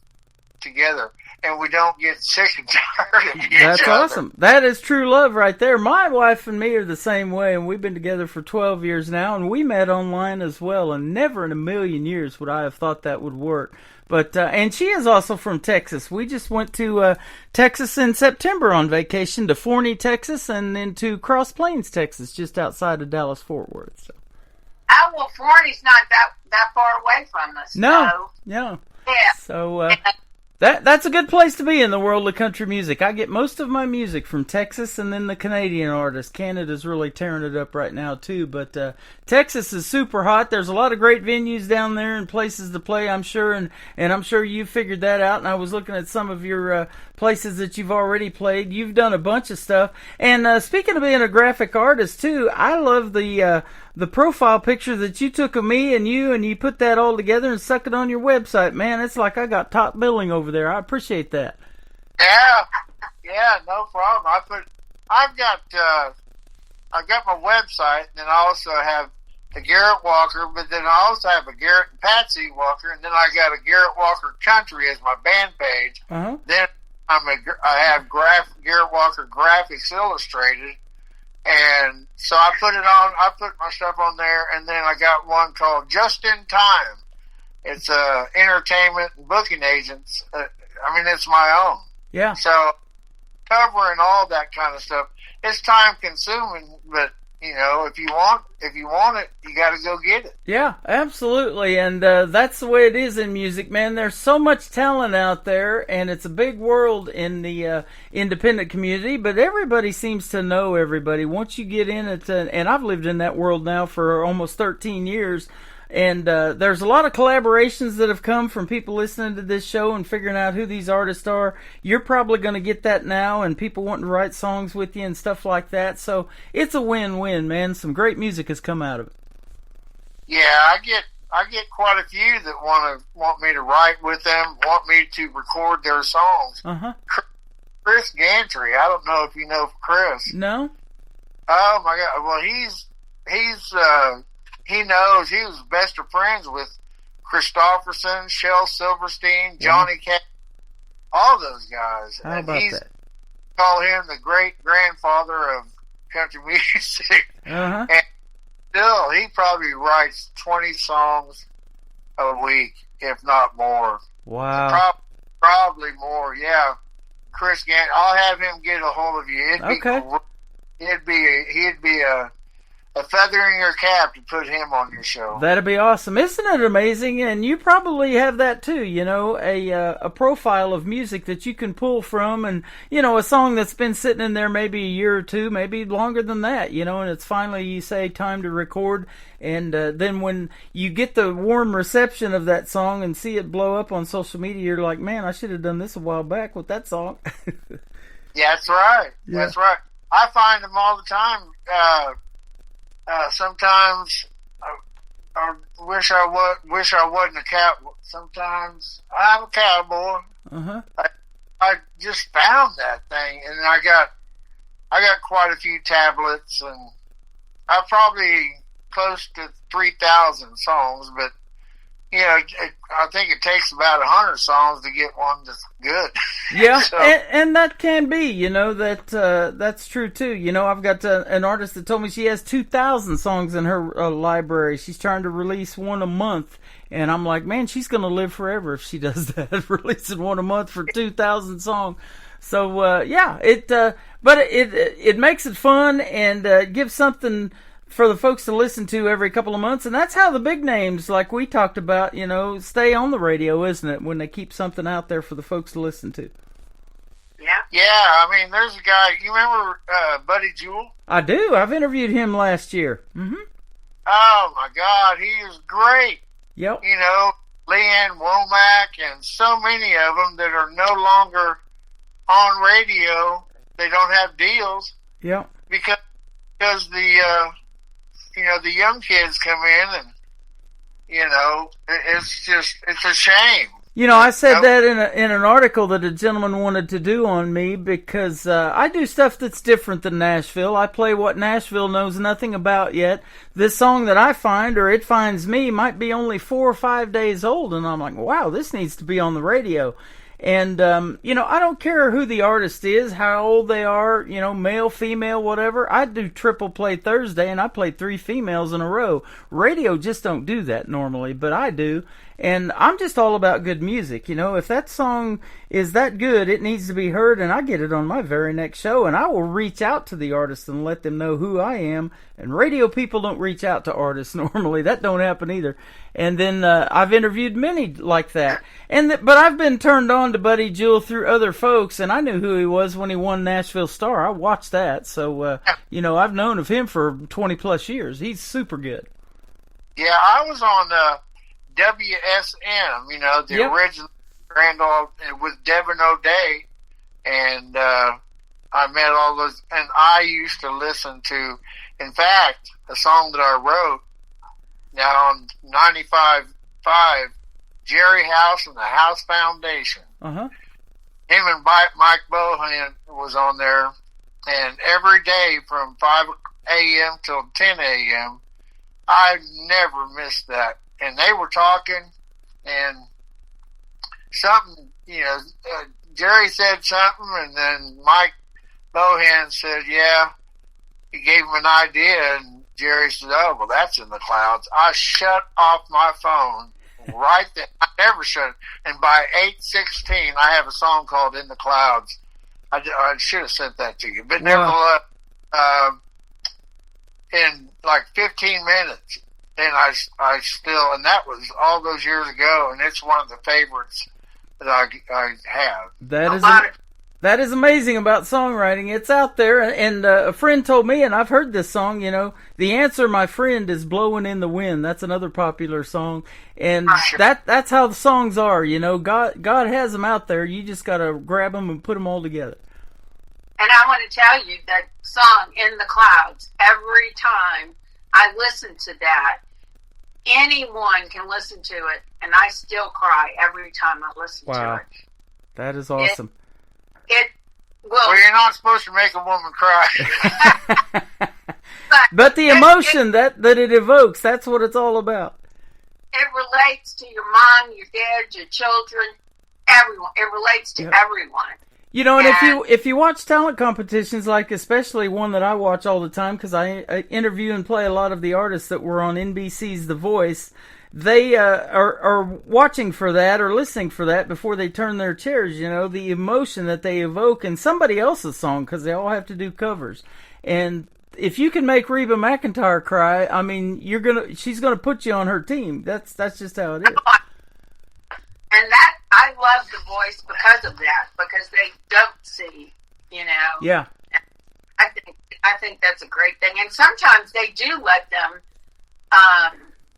together, and we don't get sick and tired of each That's other. awesome. That is true love right there. My wife and me are the same way, and we've been together for 12 years now, and we met online as well, and never in a million years would I have thought that would work. But and she is also from Texas. We just went to Texas in September on vacation to Forney, Texas, and then to Cross Plains, Texas, just outside of Dallas-Fort Worth. So. Oh, well, Forney's not that far away from us. No. Yeah. So that's a good place to be in the world of country music. I get most of my music from Texas and then the Canadian artists. Canada's really tearing it up right now too, but Texas is super hot. There's a lot of great venues down there and places to play, I'm sure, and I'm sure you figured that out. And I was looking at some of your places that you've already played. You've done a bunch of stuff. And speaking of being a graphic artist too, I love the profile picture that you took of me and you put that all together and stuck it on your website. Man, it's like I got top billing over there. I appreciate that. Yeah, no problem. I've got my website, and then I also have the Garrett Walker, but then I also have a Garrett and Patsy Walker, and then I got a Garrett Walker Country as my band page. Uh-huh. Then I have Garrett Walker Graphics Illustrated. And so I put my stuff on there, and then I got one called Just in Time. It's entertainment and booking agents. It's my own. Yeah. So covering all that kind of stuff, it's time consuming, but if you want it, you got to go get it. Yeah, absolutely, and that's the way it is in music, man. There's so much talent out there, and it's a big world in the independent community, but everybody seems to know everybody. Once you get in it, and I've lived in that world now for almost 13 years, and there's a lot of collaborations that have come from people listening to this show and figuring out who these artists are. You're probably going to get that now, and people wanting to write songs with you and stuff like that. So it's a win-win, man. Some great music has come out of it. Yeah, I get quite a few that want me to write with them, want me to record their songs. Uh-huh. Chris Gantry, I don't know if you know Chris. No. Oh my God! Well, he knows. He was best of friends with Christofferson, Shel Silverstein, Johnny Cash, all those guys. How about that? Call him the great grandfather of country music. Uh-huh. And still, he probably writes 20 songs a week, if not more. Wow. Probably more, yeah. Chris Gant, I'll have him get a hold of you. Okay. He'd be a feather in your cap to put him on your show. That'd be awesome. Isn't it amazing? And you probably have that too, a profile of music that you can pull from, and, a song that's been sitting in there maybe a year or two, maybe longer than that, and it's finally, you say, time to record, and then when you get the warm reception of that song and see it blow up on social media, you're like, man, I should have done this a while back with that song. Yeah, that's right. Yeah. That's right. I find them all the time. Sometimes I wish I wasn't a cowboy. Sometimes I'm a cowboy. Uh-huh. I just found that thing, and I got quite a few tablets, and I probably close to 3,000 songs. But I think it takes about 100 songs to get one that's good. Yeah, So, and that can be, that's true too. I've got an artist that told me she has 2,000 songs in her library. She's trying to release one a month, And I'm like, man, she's going to live forever if she does that, releasing one a month for 2,000 songs. So, but it makes it fun and gives something for the folks to listen to every couple of months. And that's how the big names, like we talked about, stay on the radio, isn't it? When they keep something out there for the folks to listen to. Yeah, I mean, there's a guy, you remember Buddy Jewell? I do. I've interviewed him last year. Mm-hmm. Oh, my God, he is great. Yep. Leanne Womack and so many of them that are no longer on radio. They don't have deals. Yep. Because the young kids come in and, it's a shame. I said that in an article that a gentleman wanted to do on me because I do stuff that's different than Nashville. I play what Nashville knows nothing about yet. This song that I find, or it finds me, might be only 4 or 5 days old, and I'm like, wow, this needs to be on the radio. And, I don't care who the artist is, how old they are, male, female, whatever. I do Triple Play Thursday, and I play 3 females in a row. Radio just don't do that normally, but I do. And I'm just all about good music. If that song is that good, it needs to be heard, and I get it on my very next show, and I will reach out to the artist and let them know who I am. And radio people don't reach out to artists normally. That don't happen either. And then I've interviewed many like that. But I've been turned on to Buddy Jewell through other folks, and I knew who he was when he won Nashville Star. I watched that. So, I've known of him for 20-plus years. He's super good. Yeah, I was on WSM, the original Grand Ole with Devin O'Day, and I met all those, and I used to listen to, in fact, a song that I wrote now on 95.5, Jerry House and the House Foundation. Uh-huh. Him and Mike Bohan was on there, and every day from 5 a.m. till 10 a.m., I never missed that. And they were talking, and something, Jerry said something, and then Mike Bohan said, yeah, he gave him an idea, and Jerry said, oh, well, that's in the clouds. I shut off my phone right then. I never shut it. And by 8:16, I have a song called In the Clouds. I should have sent that to you. But nevertheless, in like 15 minutes, and I still, and that was all those years ago, and it's one of the favorites that I have. That is amazing about songwriting. It's out there, and a friend told me, and I've heard this song, The Answer, My Friend, is Blowing in the Wind. That's another popular song, and that's how the songs are, God has them out there. You just got to grab them and put them all together. And I want to tell you that song, In the Clouds, every time I listen to that, anyone can listen to it, and I still cry every time I listen to it. That is awesome. Well, you're not supposed to make a woman cry. but the emotion that it evokes, that's what it's all about. It relates to your mom, your dad, your children, everyone. It relates to everyone. And if you watch talent competitions, like especially one that I watch all the time, because I interview and play a lot of the artists that were on NBC's The Voice, they are watching for that or listening for that before they turn their chairs. The emotion that they evoke in somebody else's song, because they all have to do covers. And if you can make Reba McEntire cry, I mean, she's gonna put you on her team. That's just how it is. And that, I love The Voice because of that, because they don't see, Yeah. I think that's a great thing. And sometimes they do let them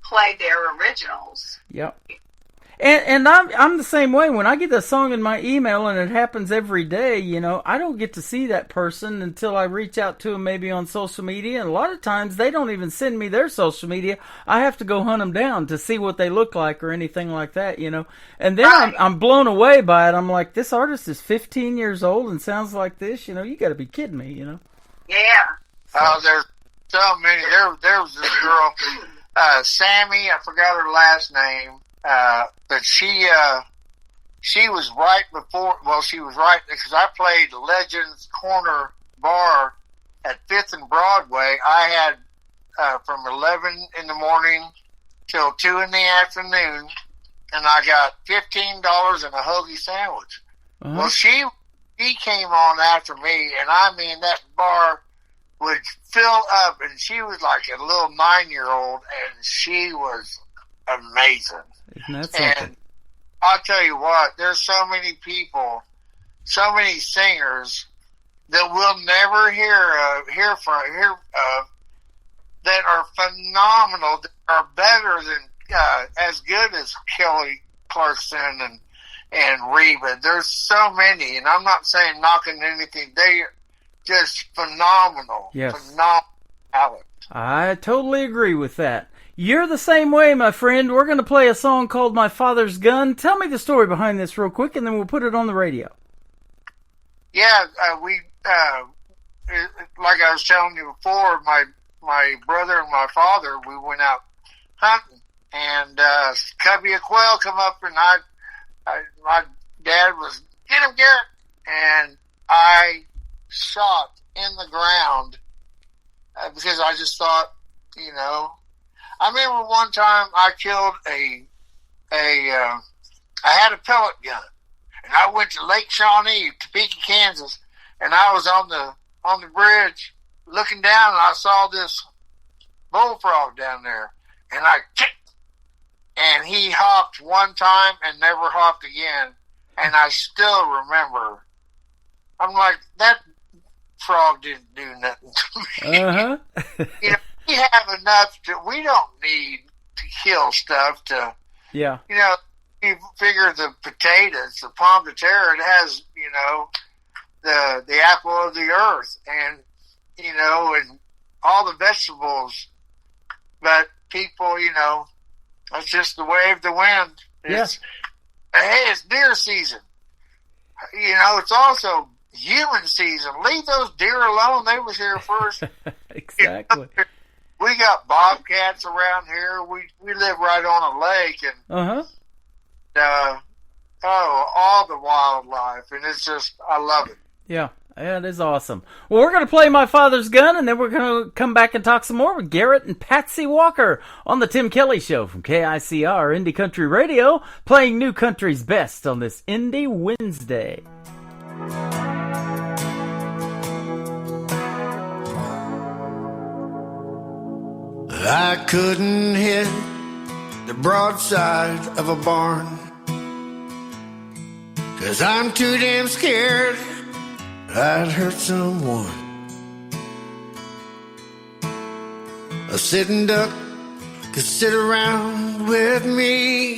play their originals. Yep. And I'm the same way. When I get a song in my email, and it happens every day, I don't get to see that person until I reach out to them maybe on social media. And a lot of times they don't even send me their social media. I have to go hunt them down to see what they look like or anything like that, And then I'm blown away by it. I'm like, this artist is 15 years old and sounds like this. You got to be kidding me, Yeah. Oh, there's so many. There was this girl, Sammy. I forgot her last name. But she was right before, she was right, because I played Legends Corner Bar at 5th and Broadway. I had, from 11 in the morning till 2 in the afternoon, and I got $15 and a hoagie sandwich. Well, she came on after me, and I mean, that bar would fill up, and she was like a little 9-year-old, and she was amazing. Isn't that something? And I'll tell you what, there's so many people, so many singers that we'll never hear of that are phenomenal, that are better than, as good as Kelly Clarkson and Reba. There's so many, and I'm not saying knocking anything. They are just phenomenal. Yes. Phenomenal talent. I totally agree with that. You're the same way, my friend. We're going to play a song called My Father's Gun. Tell me the story behind this real quick, and then we'll put it on the radio. Yeah, we like I was telling you before, my brother and my father, we went out hunting, and cubby of quail come up, and my dad was, "Get him, Garrett," and I shot in the ground because I just thought, you know. I remember one time I killed I had a pellet gun, and I went to Lake Shawnee, Topeka, Kansas, and I was on the bridge looking down, and I saw this bullfrog down there, and I kicked, and he hopped one time and never hopped again, and I still remember. I'm like, that frog didn't do nothing to me. You know, we have enough we don't need to kill stuff to, yeah. You know, you figure the potatoes, the pomme de terre, it has, you know, the apple of the earth, and, you know, and all the vegetables, but people, you know, that's just the way of the wind. Hey, it's deer season. You know, it's also human season. Leave those deer alone. They was here first. Exactly. You know, we got bobcats around here. We live right on a lake, and all the wildlife, and it's just, I love it. Yeah, it is awesome. Well, we're going to play My Father's Gun, and then we're going to come back and talk some more with Garrett and Patsy Walker on the Tim Kelly Show from KICR Indie Country Radio, playing new country's best on this Indie Wednesday. I couldn't hit the broadside of a barn, 'cause I'm too damn scared I'd hurt someone. A sitting duck could sit around with me.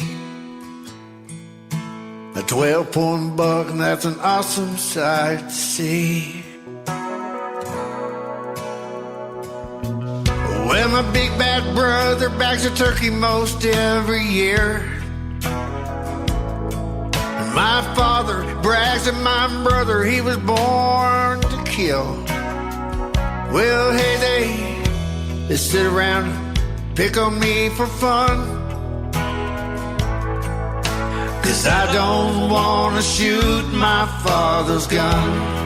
A 12-point buck, and that's an awesome sight to see. Well, my big bad brother bags a turkey most every year. And my father brags that my brother, he was born to kill. Well, hey, they sit around and pick on me for fun, 'cause I don't want to shoot my father's gun.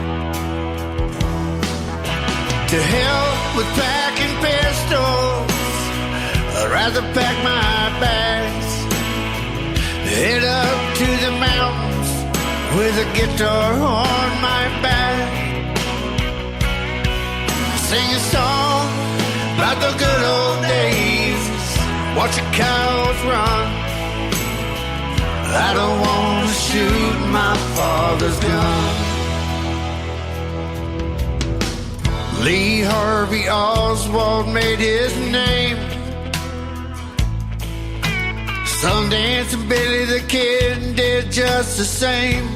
To hell with packing pistols, I'd rather pack my bags, head up to the mountains with a guitar on my back, sing a song about the good old days, watch the cows run. I don't want to shoot my father's gun. Lee Harvey Oswald made his name. Sundance and Billy the Kid did just the same.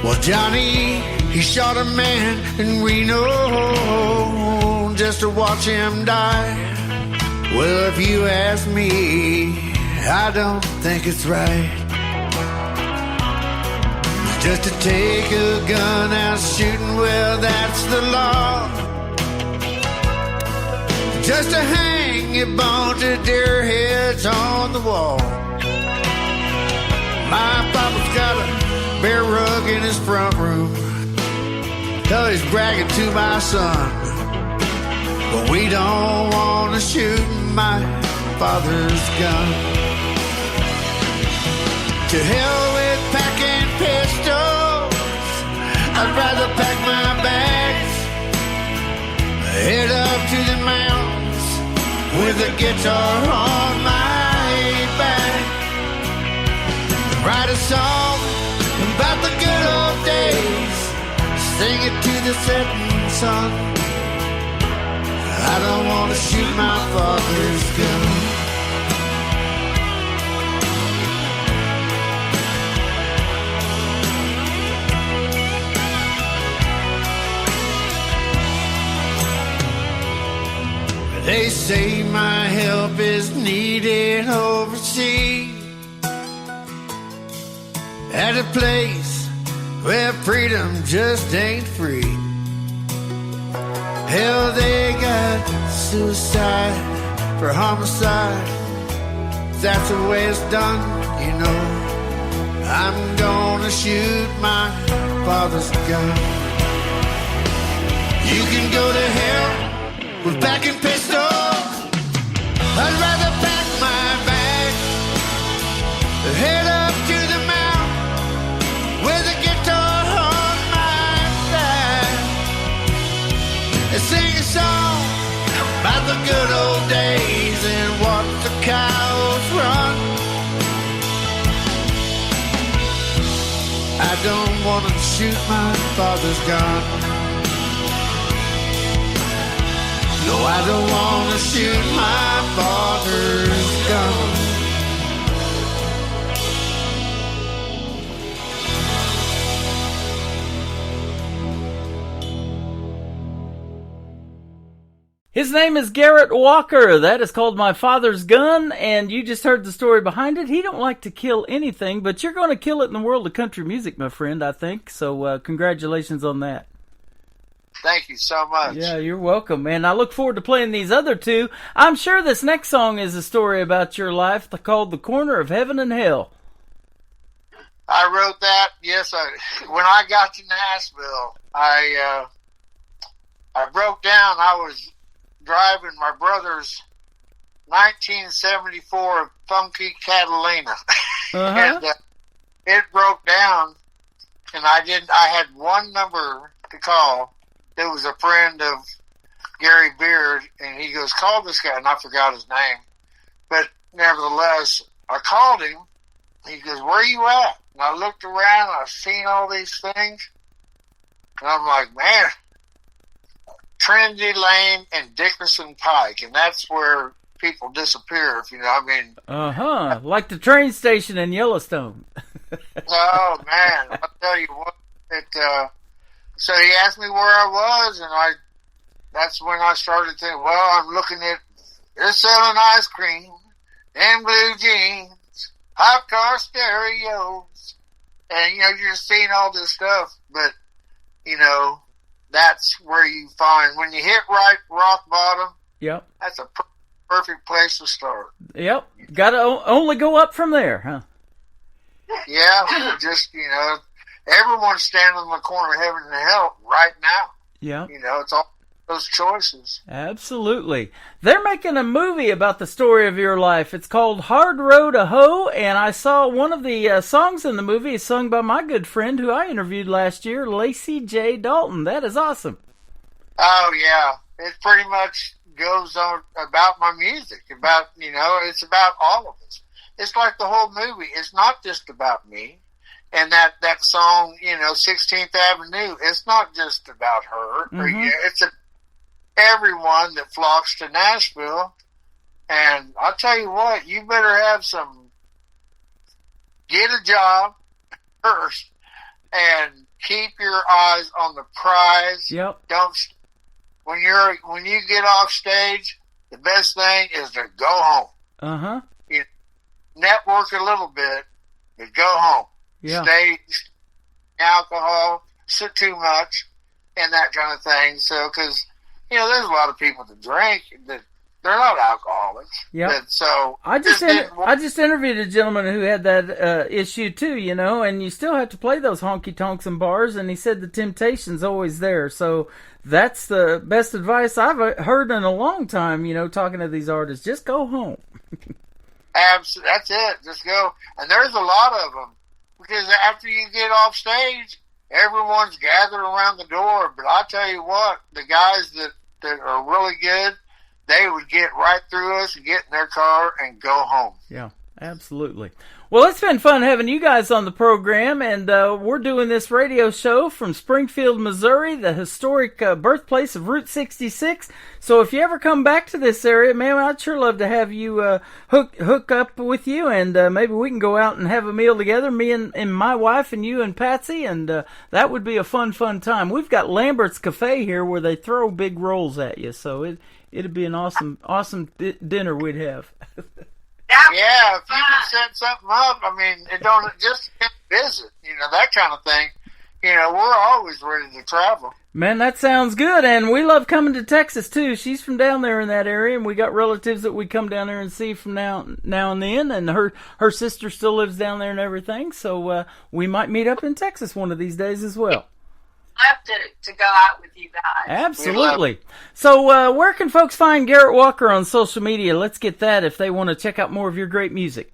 Well, Johnny, he shot a man in Reno just to watch him die. Well, if you ask me, I don't think it's right just to take a gun out shooting. Well, that's the law. Just to hang a bunch of deer heads on the wall. My papa's got a bear rug in his front room. Hell, he's bragging to my son, but we don't want to shoot my father's gun. To hell with packing pistols, I'd rather pack my bags, head up to the mountains with a guitar on my back, write a song about the good old days, sing it to the setting sun. I don't want to shoot my father's gun. They say my help is needed overseas, at a place where freedom just ain't free. Hell, they got suicide for homicide. That's the way it's done, you know. I'm gonna shoot my father's gun. You can go to hell with packing pistols. I'd rather pack my bag, head up to the mountain with a guitar on my back, and sing a song about the good old days and watch the cows run. I don't want to shoot my father's gun. No, I don't want to shoot my father's gun. His name is Garrett Walker. That is called My Father's Gun, and you just heard the story behind it. He don't like to kill anything, but you're going to kill it in the world of country music, my friend, I think. So congratulations on that. Thank you so much. Yeah, you're welcome, man. I look forward to playing these other two. I'm sure this next song is a story about your life called The Corner of Heaven and Hell. I wrote that, yes. When I got to Nashville, I broke down. I was driving my brother's 1974 funky Catalina. And it broke down, and I had one number to call. It was a friend of Gary Beard, and he goes, call this guy, and I forgot his name. But nevertheless, I called him. He goes, where are you at? And I looked around, and I've seen all these things, and I'm like, man, Trinity Lane and Dickerson Pike, and that's where people disappear, if you know what I mean. Like the train station in Yellowstone. Oh, man, I'll tell you what, so he asked me where I was, and that's when I started thinking, well, I'm looking at, they're selling ice cream and blue jeans, hot car stereos, and, you know, you're just seeing all this stuff, but, you know, that's where you find, when you hit rock bottom, yep, that's a perfect place to start. Yep, got to only go up from there, huh? Yeah, just, you know, everyone's standing in the corner of heaven and hell right now. Yeah. You know, it's all those choices. Absolutely. They're making a movie about the story of your life. It's called Hard Road to Hoe, and I saw one of the songs in the movie is sung by my good friend who I interviewed last year, Lacey J. Dalton. That is awesome. Oh, yeah. It pretty much goes on about my music, about, you know, it's about all of us. It's like the whole movie. It's not just about me. And that song, you know, 16th Avenue, it's not just about her. Mm-hmm. It's everyone that flocks to Nashville. And I'll tell you what, you better have get a job first and keep your eyes on the prize. Yep. When you get off stage, the best thing is to go home. You network a little bit, but go home. Yeah. Stay alcohol, sit too much, and that kind of thing. So, because, you know, there's a lot of people that drink that they're not alcoholics. Yeah. So I just interviewed a gentleman who had that issue too, you know, and you still have to play those honky tonks and bars, and he said the temptation's always there. So that's the best advice I've heard in a long time, you know, talking to these artists. Just go home. Absolutely, that's it. Just go. And there's a lot of them, because after you get off stage, everyone's gathered around the door. But I tell you what, the guys that are really good, they would get right through us and get in their car and go home. Yeah, absolutely. Well, it's been fun having you guys on the program, and we're doing this radio show from Springfield, Missouri, the historic birthplace of Route 66. So if you ever come back to this area, man, I'd sure love to have you hook up with you, and maybe we can go out and have a meal together, me and my wife and you and Patsy, and that would be a fun time. We've got Lambert's Cafe here where they throw big rolls at you, so it'd be an awesome dinner we'd have. Yeah, if you can set something up, I mean, it don't just visit, you know, that kind of thing. You know, we're always ready to travel. Man, that sounds good, and we love coming to Texas too. She's from down there in that area, and we got relatives that we come down there and see from now and then. And her sister still lives down there and everything, so we might meet up in Texas one of these days as well. Love to go out with you guys. Absolutely. So where can folks find Garrett Walker on social media? Let's get that if they want to check out more of your great music.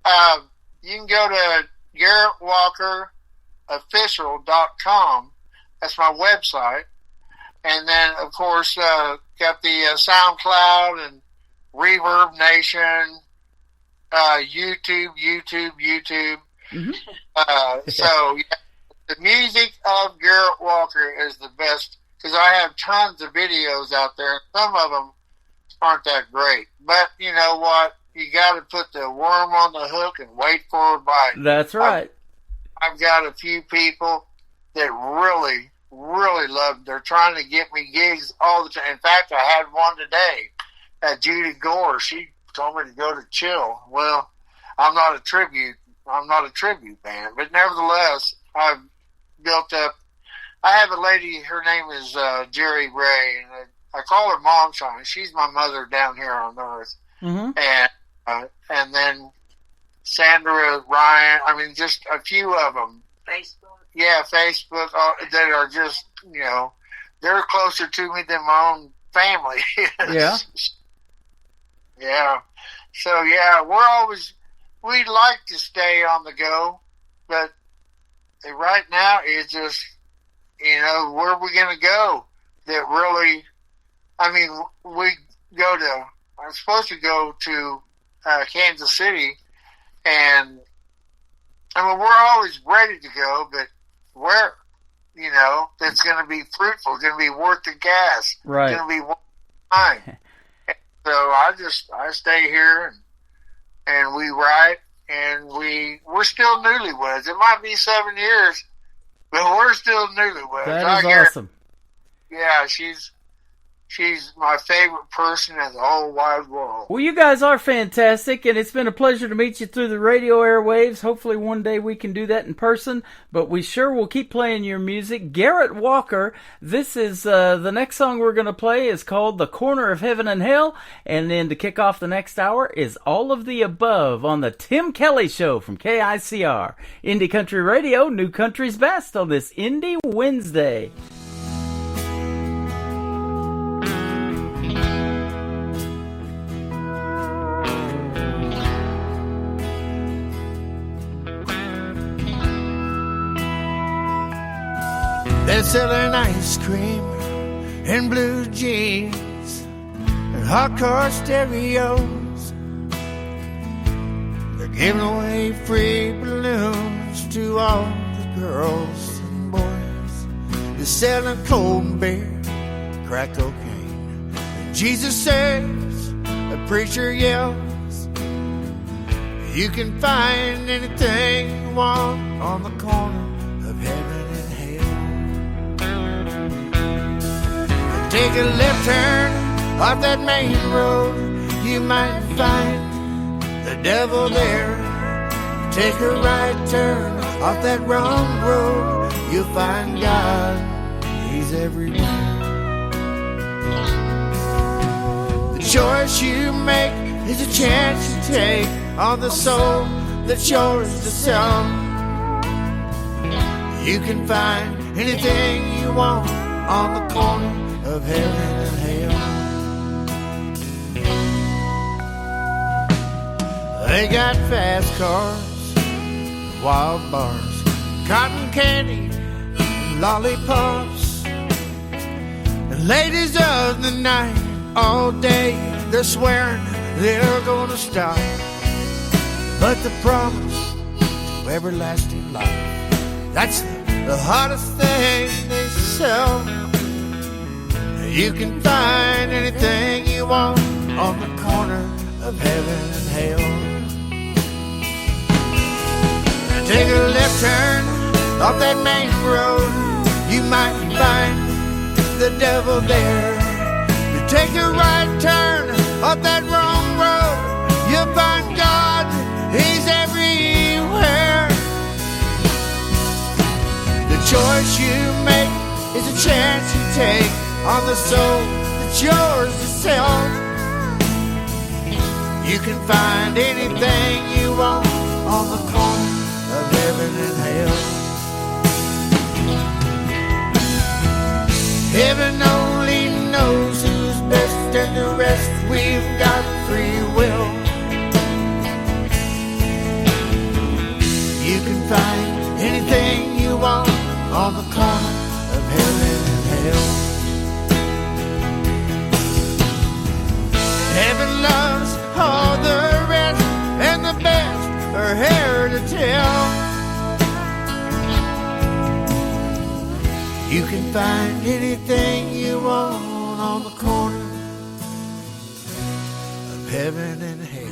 You can go to GarrettWalkerOfficial.com. That's my website. And then, of course, got the SoundCloud and Reverb Nation, YouTube. Mm-hmm. So, yeah. The music of Garrett Walker is the best, because I have tons of videos out there. Some of them aren't that great. But you know what? You got to put the worm on the hook and wait for a bite. That's right. I've got a few people that really, really love. They're trying to get me gigs all the time. In fact, I had one today at Judy Gore. She told me to go to Chill. Well, I'm not a tribute band, but nevertheless, I've built up. I have a lady, her name is Jerry Ray, and I call her Momshine. She's my mother down here on earth. Mm-hmm. And then Sandra, Ryan, I mean, just a few of them. Facebook. Yeah, Facebook, that are just, you know, they're closer to me than my own family is. Yeah. Yeah. So, yeah, we like to stay on the go, but right now, it's just, you know, where are we going to go? That really, I mean, I'm supposed to go to Kansas City, and I mean, we're always ready to go, but where, you know, that's going to be fruitful, going to be worth the gas, right? Going to be worth the time. So I stay here, and we write. And we're still newlyweds. It might be 7 years, but we're still newlyweds. That is awesome. Yeah, she's my favorite person in the whole wide world. Well, you guys are fantastic, and it's been a pleasure to meet you through the radio airwaves. Hopefully one day we can do that in person, but we sure will keep playing your music. Garrett Walker, this is the next song we're going to play is called The Corner of Heaven and Hell, and then to kick off the next hour is All of the Above on the Tim Kelly Show from KICR. Indie Country Radio, New Country's Best on this Indie Wednesday. They're selling ice cream and blue jeans and hardcore stereos. They're giving away free balloons to all the girls and boys. They're selling cold beer, crack cocaine. And Jesus says, the preacher yells, you can find anything you want on the corner of heaven and hell. Take a left turn off that main road, you might find the devil there. Take a right turn off that wrong road, you'll find God, He's everywhere. The choice you make is a chance you take on the soul that's yours to sell. You can find anything you want on the corner of heaven and hell. They got fast cars, wild bars, cotton candy, and lollipops, and ladies of the night all day. They're swearing they're gonna stop, but the promise to everlasting life, that's the hottest thing they sell. You can find anything you want on the corner of heaven and hell. Take a left turn off that main road, you might find the devil there. You take a right turn off that wrong road, you'll find God, He's everywhere. The choice you make is a chance you take on the soul that's yours to sell. You can find anything you want on the corner of heaven and hell. Heaven only knows who's best, and the rest we've got free will. You can find anything you want on the corner of heaven and hell. Heaven loves all the rest, and the best are here to tell. You can find anything you want on the corner of heaven and hell.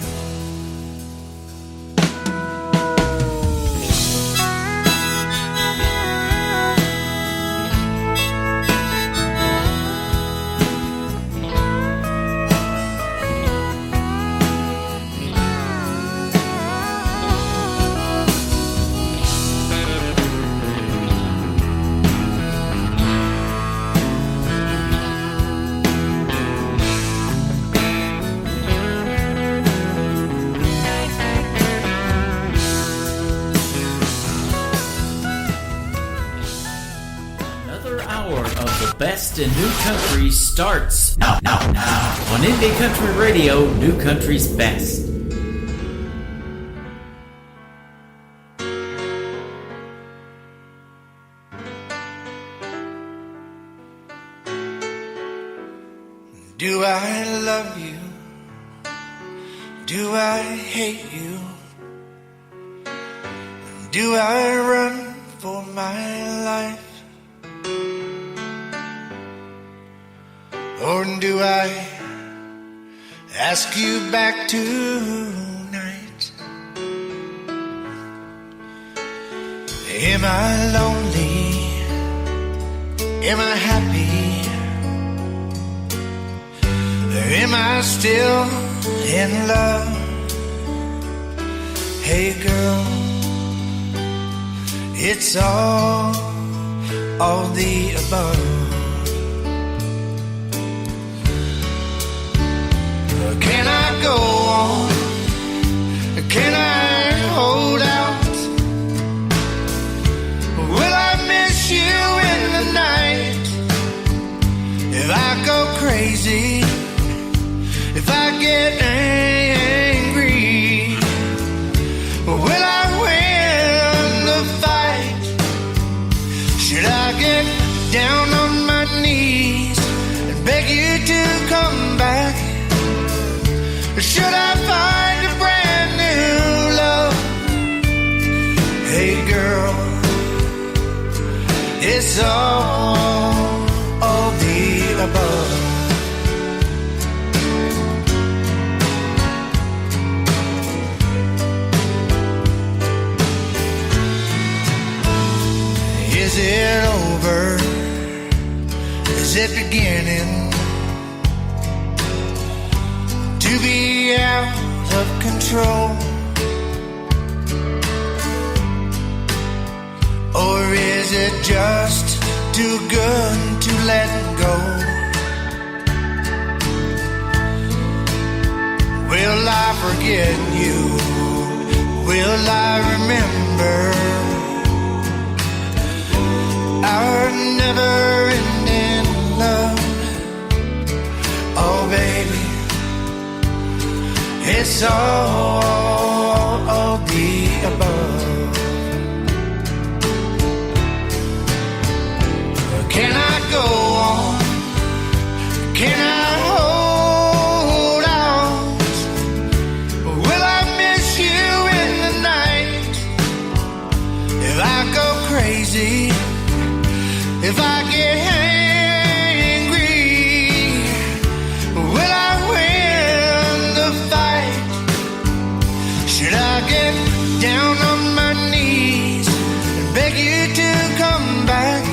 Best in New Country starts now on Indie Country Radio, New Country's best. Do I love you? Do I hate you? Do I run for my life? Or do I ask you back tonight? Am I lonely? Am I happy? Or am I still in love? Hey girl, it's all the above. Can I go on? Can I hold out? Will I miss you in the night? If I go crazy, if I get angry, will I win the fight? Should I get down on my knees and beg you to come back? Or should I find a brand new love? Hey girl, it's all the above. Is it over? Is it beginning to be out of control? Or is it just too good to let go? Will I forget you? Will I remember our never-ending love? Oh, baby, it's all the above. Can I go on? Can I hold out? Will I miss you in the night? If I go crazy, if I get angry, will I win the fight? Should I get down on my knees and beg you to come back?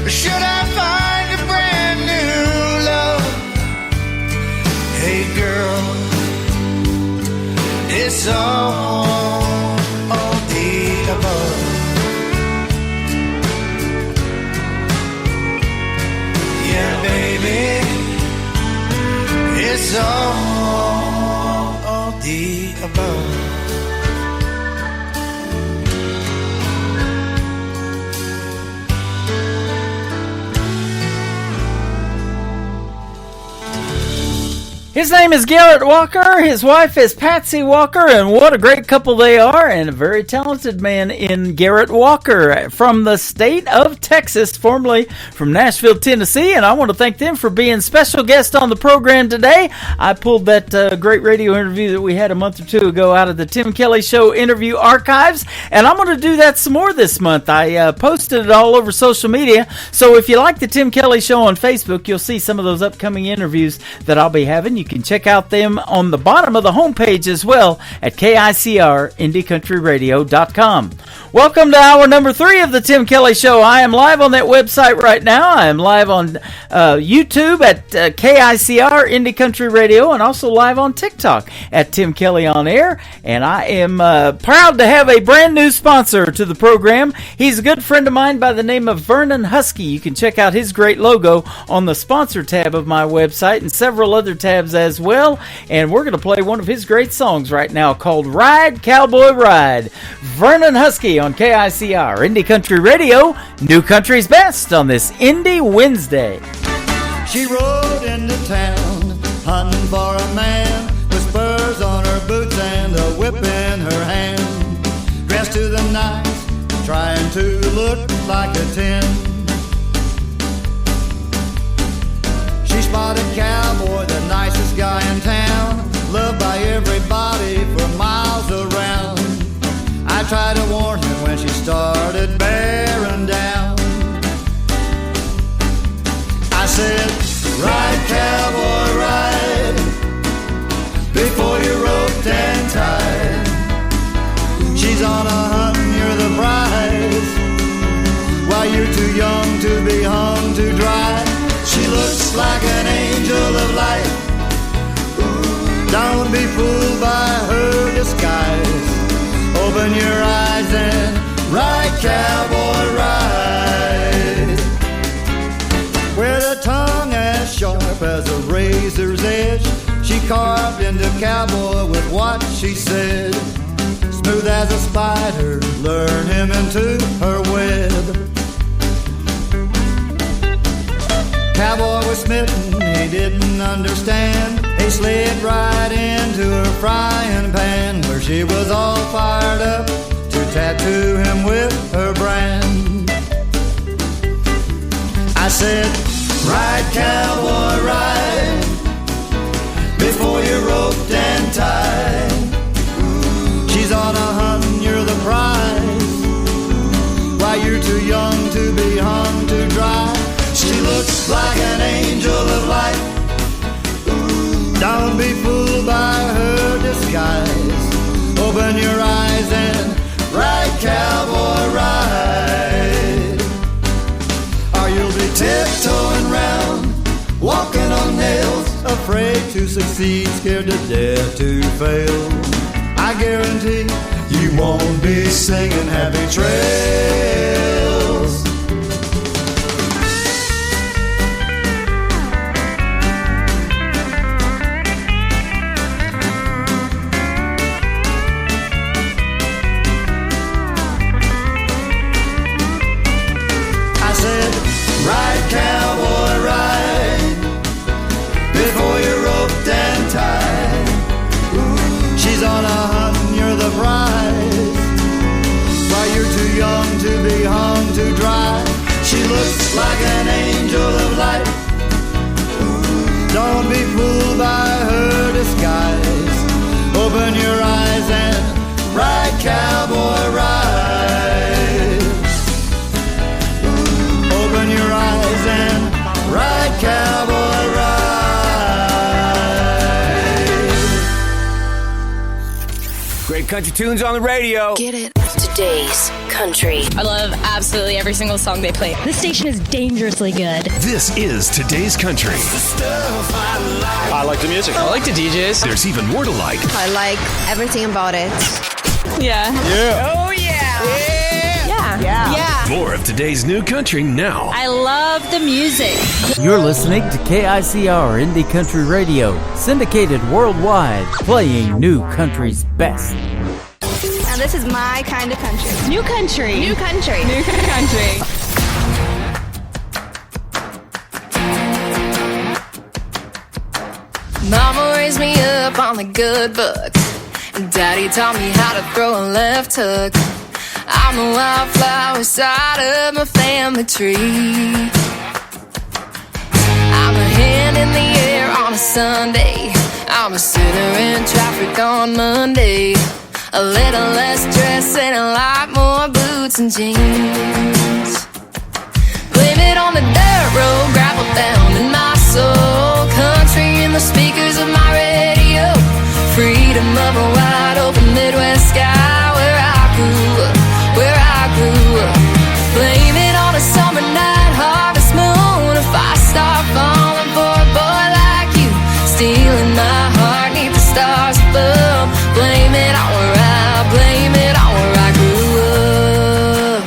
Or should I find a brand new love? Hey girl, it's all the above. Yeah, baby, it's all the above. His name is Garrett Walker. His wife is Patsy Walker, and what a great couple they are, and a very talented man in Garrett Walker from the state of Texas, formerly from Nashville, Tennessee, and I want to thank them for being special guests on the program today. I pulled that great radio interview that we had a month or two ago out of the Tim Kelly Show interview archives, and I'm going to do that some more this month. I posted it all over social media, so if you like the Tim Kelly Show on Facebook, you'll see some of those upcoming interviews that I'll be having. You can check out them on the bottom of the homepage as well at KICR-IndieCountryRadio.com. Welcome to hour number 3 of the Tim Kelly Show. I am live on that website right now. I am live on YouTube at KICR Indie Country Radio, and also live on TikTok at Tim Kelly On Air. And I am proud to have a brand new sponsor to the program. He's a good friend of mine by the name of Vernon Husky. You can check out his great logo on the sponsor tab of my website and several other tabs as well. And we're going to play one of his great songs right now called Ride, Cowboy, Ride. Vernon Husky on KICR Indie Country Radio, New Country's Best on this Indie Wednesday. She rode into town, hunting for a man, with spurs on her boots and a whip in her hand. Dressed to the nines, trying to look like a 10. She spotted Cowboy, the nicest guy in town, loved by everybody for miles around. I tried to warn her when she started bearing down. I said, ride, cowboy, ride, before you're roped and tied. She's on a hunt and you're the prize, while you're too young to be hung to dry. She looks like an angel of light. Don't be fooled by her disguise. Open your eyes and ride, cowboy, ride. With a tongue as sharp as a razor's edge, she carved into Cowboy with what she said. Smooth as a spider, lured him into her web. Cowboy was smitten, he didn't understand. He slid right into her frying pan, where she was all fired up to tattoo him with her brand. I said, ride, cowboy, ride, before you're roped and tied. She's on a hunt and you're the prize, while you're too young to be hung to dry. She looks like an angel of light. Don't be fooled by her disguise. Open your eyes and ride, cowboy, ride. Or you'll be tiptoeing round, walking on nails, afraid to succeed, scared to death to fail. I guarantee you won't be singing happy trails. to be hung to dry. She looks like an angel of light. Don't be fooled by her disguise. Open your eyes and ride, cowboy, ride. Open your eyes and ride, cowboy, ride. Great country tunes on the radio. Get it. Today's country. I love absolutely every single song they play. This station is dangerously good. This is Today's Country. I like the music. I like the DJs. There's even more to like. I like everything about it. Yeah. Yeah. Oh, yeah. Yeah. Yeah. More of today's new country now. I love the music. You're listening to KICR Indie Country Radio, syndicated worldwide, playing new country's best. Now this is my kind of country. New country. New country. New country. Mama raised me up on the good book, and Daddy taught me how to throw a left hook. I'm the wildflower side of my family tree. I'm a hand in the air on a Sunday. I'm a sinner in traffic on Monday. A little less dress and a lot more boots and jeans. Blame it on the dirt road, gravel down in my soul. Country in the speakers of my radio. Freedom of a wide open Midwest sky where I grew up, where I grew up. Blame it on a summer night harvest moon. If I start falling for a boy like you, stealing my heart neath the stars above. Blame it on where blame it on where I grew up.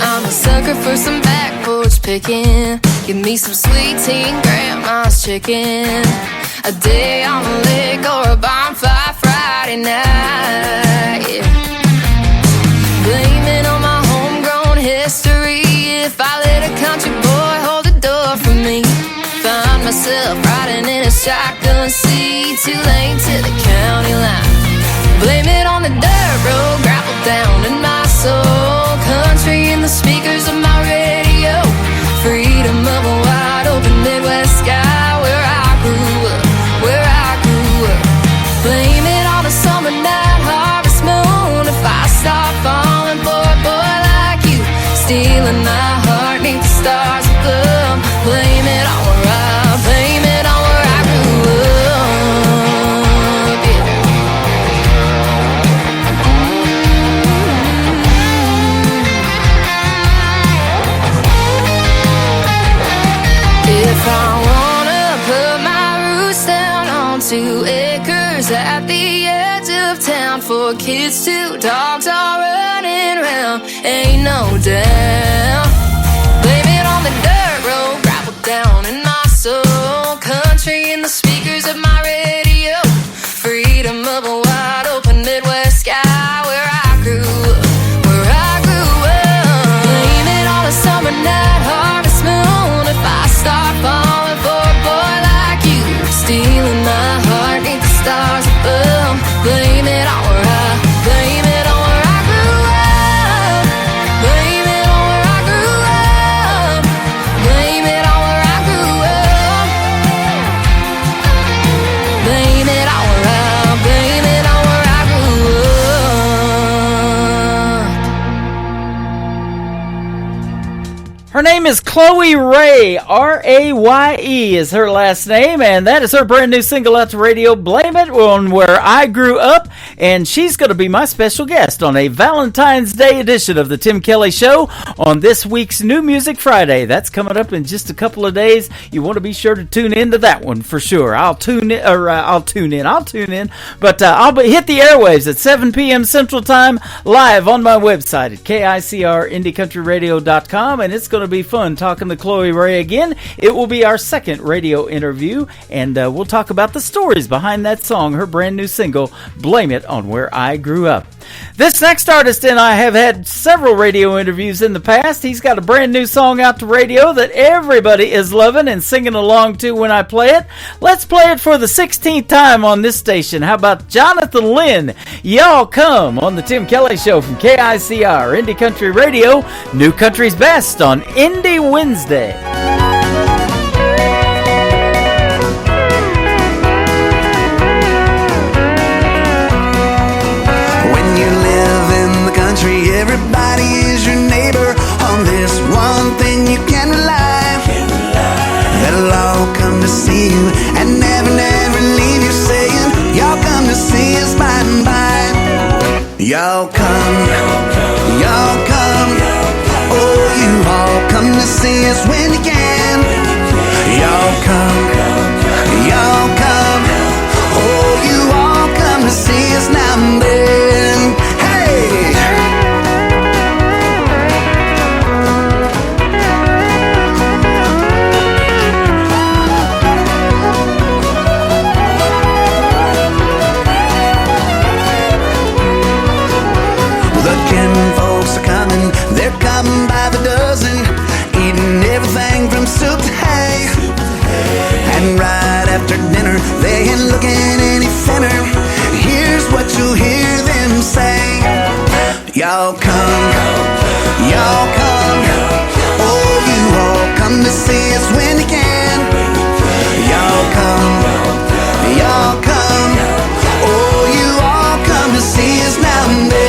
I'm a sucker for some back porch picking. Give me some sweet tea and grandma's chicken. A day on the lake or a bonfire Friday night, yeah. Blame it on my homegrown history. If I let a country boy hold the door for me, find myself riding in a shotgun seat, too late to the county line. Blame it on the dirt road, gravel down in my soul. Country in the speakers of my radio. Freedom of a wide open Midwest sky where I grew up, where I grew up. Blame it on a summer night harvest moon. If I start falling for a boy like you, stealing my heart neath the stars above. Blame it on where I, blame it on where I grew up, yeah. If I wanna put my roots down on 2 acres at the edge of town, 4 kids, 2 dogs all running around, ain't no doubt. Blame it on the dirt road, gravel down in my soul. Country in the speakers of my radio. Freedom of a wide open Midwest sky where I grew up, where I grew up. Blame it on a summer night harvest moon. If I start falling for a boy like you, stealing my heart neath the stars above. Blame it on where I, blame it on where I grew up. Blame it on where I grew up. Blame it on where I grew up. Blame it on where I, blame it on where I grew up. Her name is Chloe Raye. R-A-Y-E is her last name, and that is her brand new single out to radio, Blame It on Where I Grew Up. And she's going to be my special guest on a Valentine's Day edition of the Tim Kelly Show on this week's New Music Friday. That's coming up in just a couple of days. You want to be sure to tune into that one for sure. I'll tune in, but I'll hit the airwaves at 7 p.m. Central Time live on my website at KICRIndieCountryRadio.com, and it's going to to be fun talking to Chloe Ray again. It will be our second radio interview, and we'll talk about the stories behind that song, her brand new single, Blame It on Where I Grew Up. This next artist and I have had several radio interviews in the past. He's got a brand new song out to radio that everybody is loving and singing along to when I play it. Let's play it for the 16th time on this station. How about Jonathan Lynn? Y'all Come on the Tim Kelly Show from KICR, Indie Country Radio, New Country's Best on Indie Wednesday. Everybody is your neighbor. On this one thing you can rely. They'll all come to see you and never, never leave you saying, y'all come to see us by and by. Y'all come, y'all come. Oh, you all come to see us when you can. Y'all come, y'all come. Oh, you all come to see us now and then. Hey! They're coming by the dozen, eating everything from soup to hay. And right after dinner, they ain't looking any thinner. Here's what you'll hear them say. Y'all come, y'all come. Oh, you all come to see us when you can. Y'all come, y'all come. Oh, you all come to see us now and then.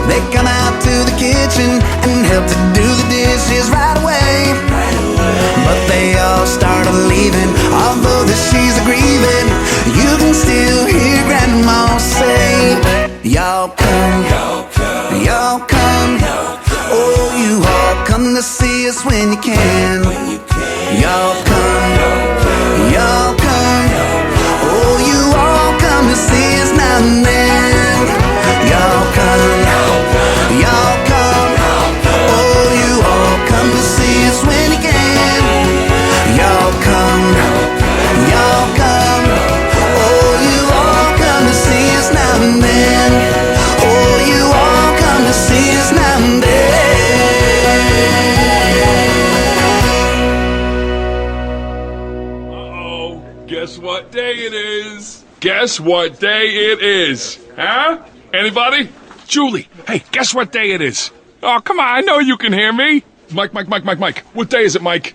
They come out to the kitchen and help to do the dishes right away. But they all start leaving, although that she's grieving. You can still hear Grandma say, y'all come, y'all come. Oh, you all come to see us when you can. Y'all come, y'all come. Oh, you all come to see us now and then. Y'all come, y'all come. Oh, you all come to see us when you can. Y'all come, y'all come. Oh, you all come to see us now and then. Oh, you all come to see us now and then. Uh-oh, guess what day it is? Guess what day it is? Huh? Anybody? Julie, hey, guess what day it is? Oh, come on, I know you can hear me. Mike. What day is it, Mike?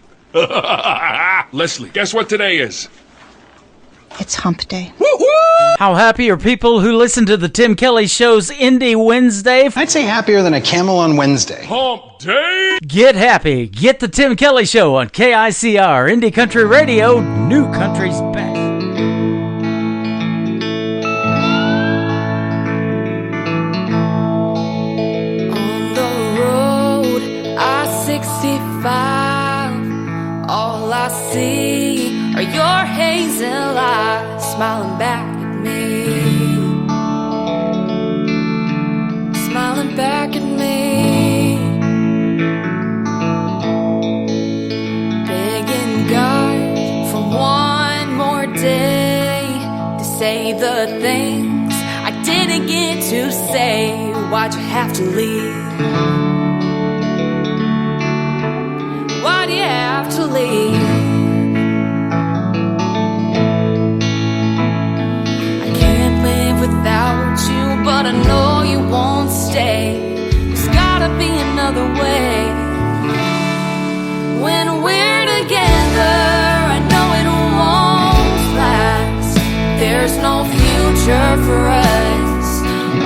Leslie, guess what today is? It's hump day. Woo-hoo! How happy are people who listen to the Tim Kelly Show's Indie Wednesday? I'd say happier than a camel on Wednesday. Hump day! Get happy. Get the Tim Kelly Show on KICR, Indie Country Radio, New Country's Best. All I see are your hazel eyes smiling back at me, smiling back at me, begging God for one more day to say the things I didn't get to say. Why'd you have to leave? Why'd you have to leave? I can't live without you, but I know you won't stay. There's gotta be another way. When we're together, I know it won't last. There's no future for us,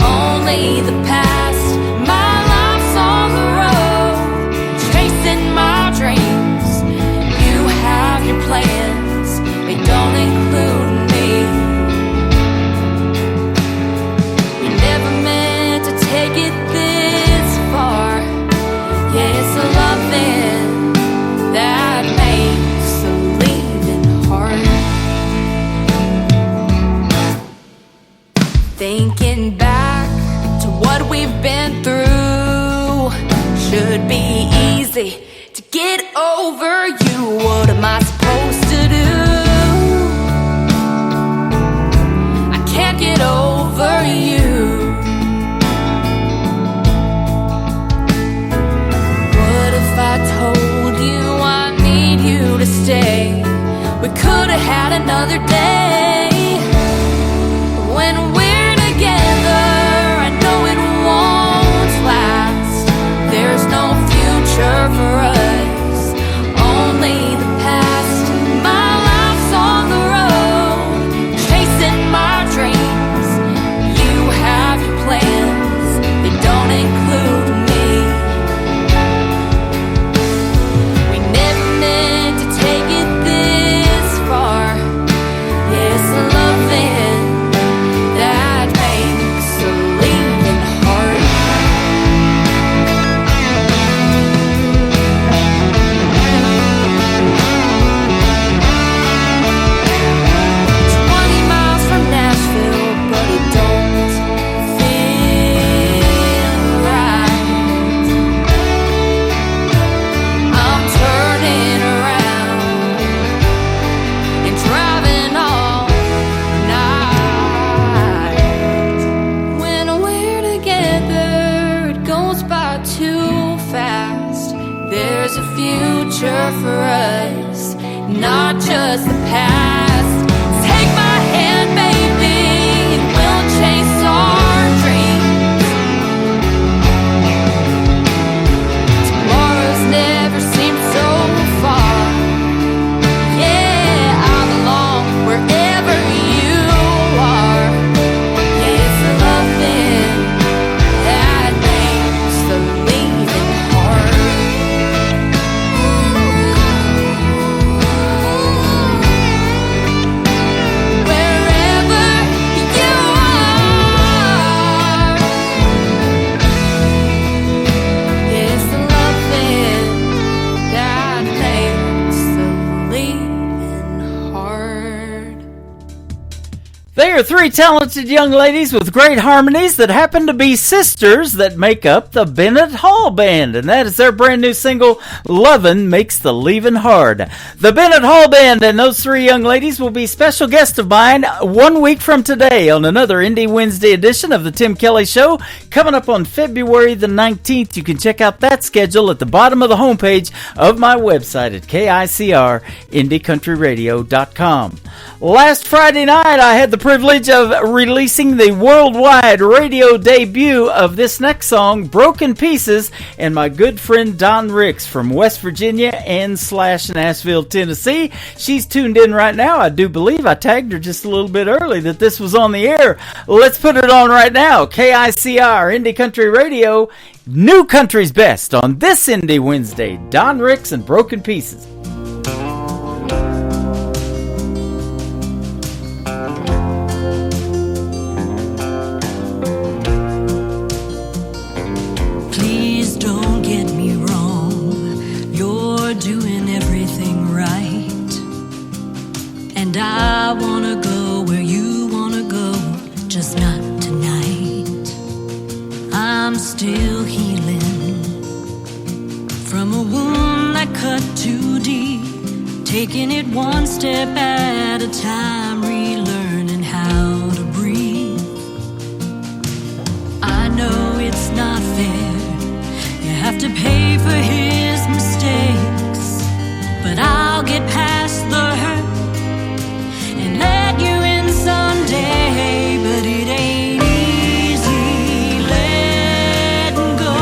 only the past. My life's on the road, chasing my dreams. You have your plans, they don't include me. We never meant to take it this far. Thinking back to what we've been through, should be easy to get over you. What am I supposed to do? I can't get over you. What if I told you I need you to stay? We could have had another day. When we're together, I know it won't last. There's no future for us, only the past. My life's on the road, chasing my dreams. You have your plans, they don't include me. We never meant to take it this far. Yes, loving that makes a leaving hard. 20 miles from Nashville, but it don't feel right. I'm turning around and driving all night. When we're together, it goes by too fast. There's a future for us, not just the past. Take my hand, baby, and we'll chase our dreams. Tomorrow's never seemed so far. Yeah, I belong wherever you are. Yeah, it's loving that makes the leaving hard. Wherever you are, it's the loving that makes the leaving hard. They are three talented young ladies with great harmonies that happen to be sisters that make up the Bennett Hall Band, and that is their brand new single, Lovin' Makes the Leavin' Hard. The Bennett Hall Band and those three young ladies will be special guests of mine 1 week from today on another Indie Wednesday edition of the Tim Kelly Show, coming up on February the 19th. You can check out that schedule at the bottom of the homepage of my website at KICR-IndieCountryRadio.com. Last Friday night, I had the privilege of releasing the worldwide radio debut of this next song, Broken Pieces, and my good friend Don Ricks from West Virginia and / Nashville, Tennessee. She's tuned in right now. I do believe I tagged her just a little bit early that this was on the air. Let's put it on right now. KICR, Indie Country Radio, New Country's Best on this Indie Wednesday. Don Ricks and Broken Pieces. Please don't get me wrong, you're doing everything right. And I wanna go where you wanna go, just not tonight. I'm still healing from a wound that cut too deep, taking it one step at a time, relearning how to breathe. I know it's not fair, you have to pay for his mistakes, but I'll get past the hurt and let you in someday. But it ain't easy letting go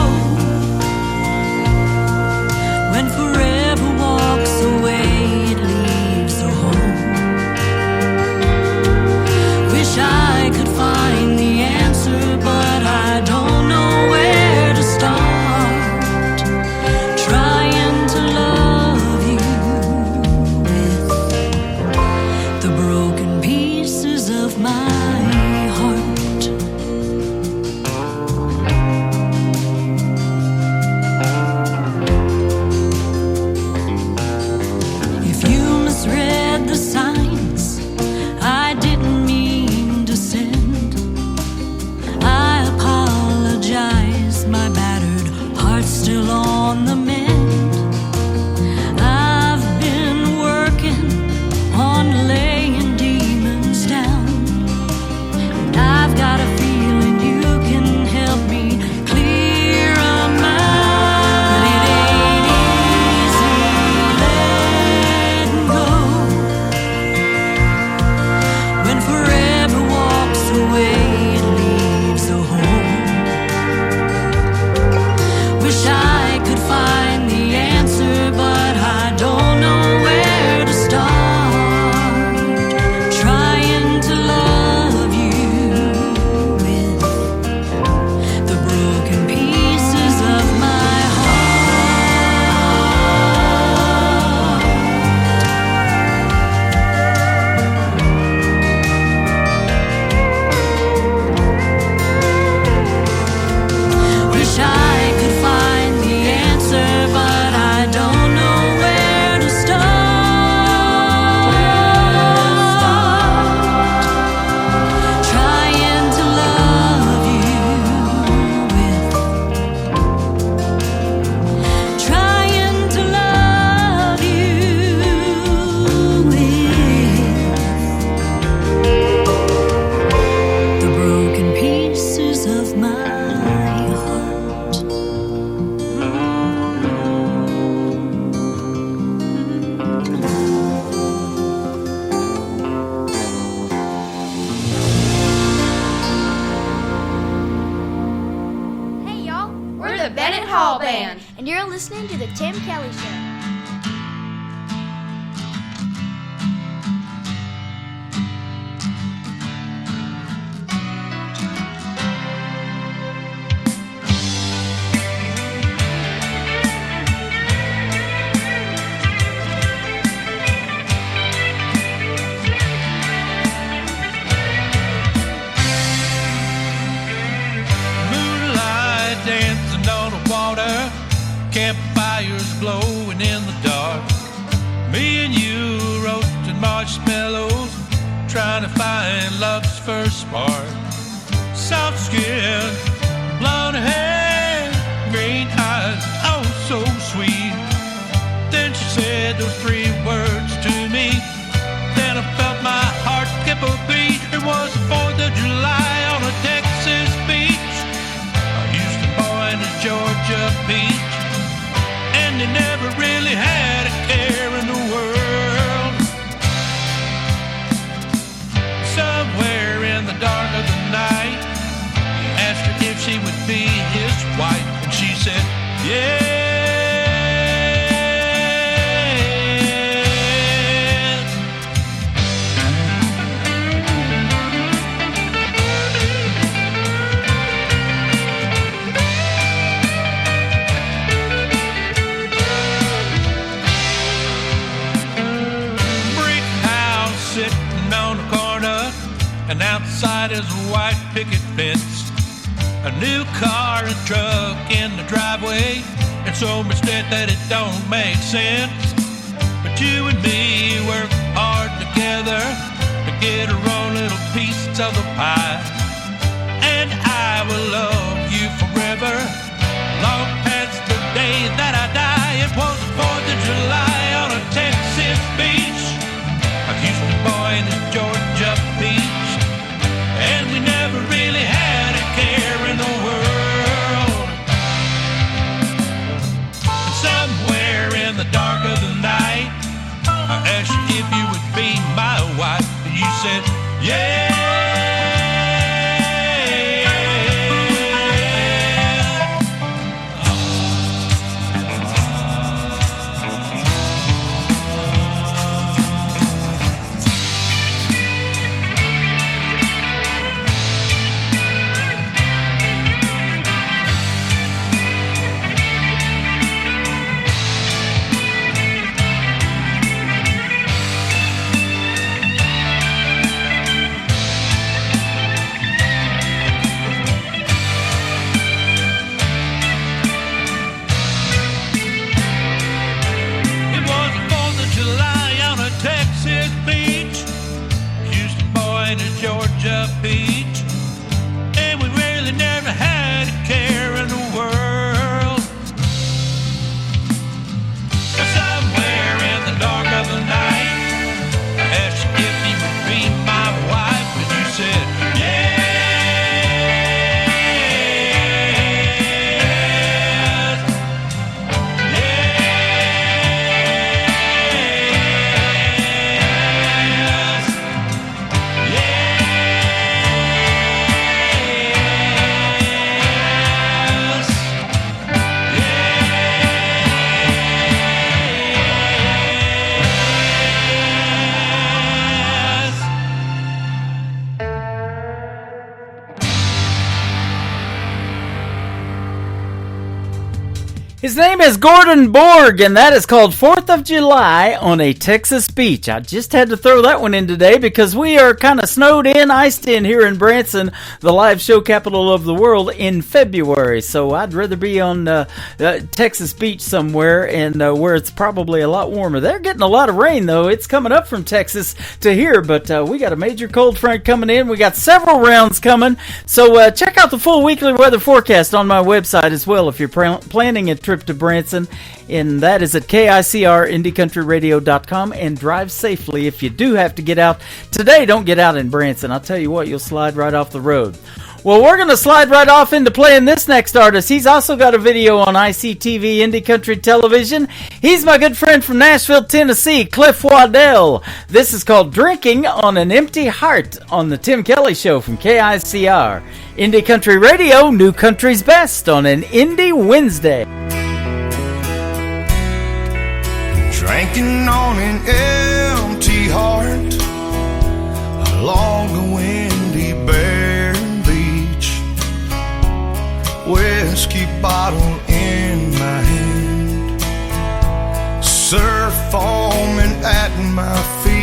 when forever walks away, it leaves a hole. Wish I could find the answer, but I don't know where to start. Trying to love you with the broken pieces of my heart. If you misread the signs I didn't mean to send, Hall Band. And you're listening to The Tim Kelly Show. Campfires glowing in the dark. Me and you roasting marshmallows, trying to find love's first spark. Soft skin, blonde hair, green eyes, oh so sweet. Then she said those 3 words to me. Then I felt my heart skip a beat. It was the 4th of July on a Texas beach. A Houston boy in a Georgia beach. And they never really had a care in the world. Somewhere in the dark of the night, he asked her if she would be his wife, and she said, yeah. And outside is a white picket fence, a new car and truck in the driveway, and so much debt that it don't make sense. But you and me work hard together to get our own little piece of the pie. And I will love you forever, long past the day that I die. It was the 4th of July on a Texas beach, a Houston boy in a Georgia beach. And we never really had a care in the world. Somewhere in the dark of the night, I asked you if you would be my wife, and you said, yeah. Georgia beach, and we really never had a care in the world. Somewhere in the dark of the night, I asked you if you would be my wife, and you said, yeah. His name is Gordon Borg, and that is called 4th of July on a Texas beach. I just had to throw that one in today because we are kind of snowed in, iced in here in Branson, the live show capital of the world, in February. So I'd rather be on Texas beach somewhere and where it's probably a lot warmer. They're getting a lot of rain, though. It's coming up from Texas to here, but we got a major cold front coming in. We got several rounds coming. So check out the full weekly weather forecast on my website as well if you're planning a trip to Branson, and that is at KICR-IndieCountryRadio.com. And drive safely if you do have to get out today. Don't get out in Branson. I'll tell you what, you'll slide right off the road. Well, we're going to slide right off into playing this next artist. He's also got a video on ICTV Indie Country Television. He's my good friend from Nashville, Tennessee, Cliff Waddell. This is called Drinking on an Empty Heart on the Tim Kelly Show from KICR. Indie Country Radio, New Country's Best on an Indie Wednesday. Drinking on an empty heart along a windy bare beach, whiskey bottle in my hand, surf foaming at my feet.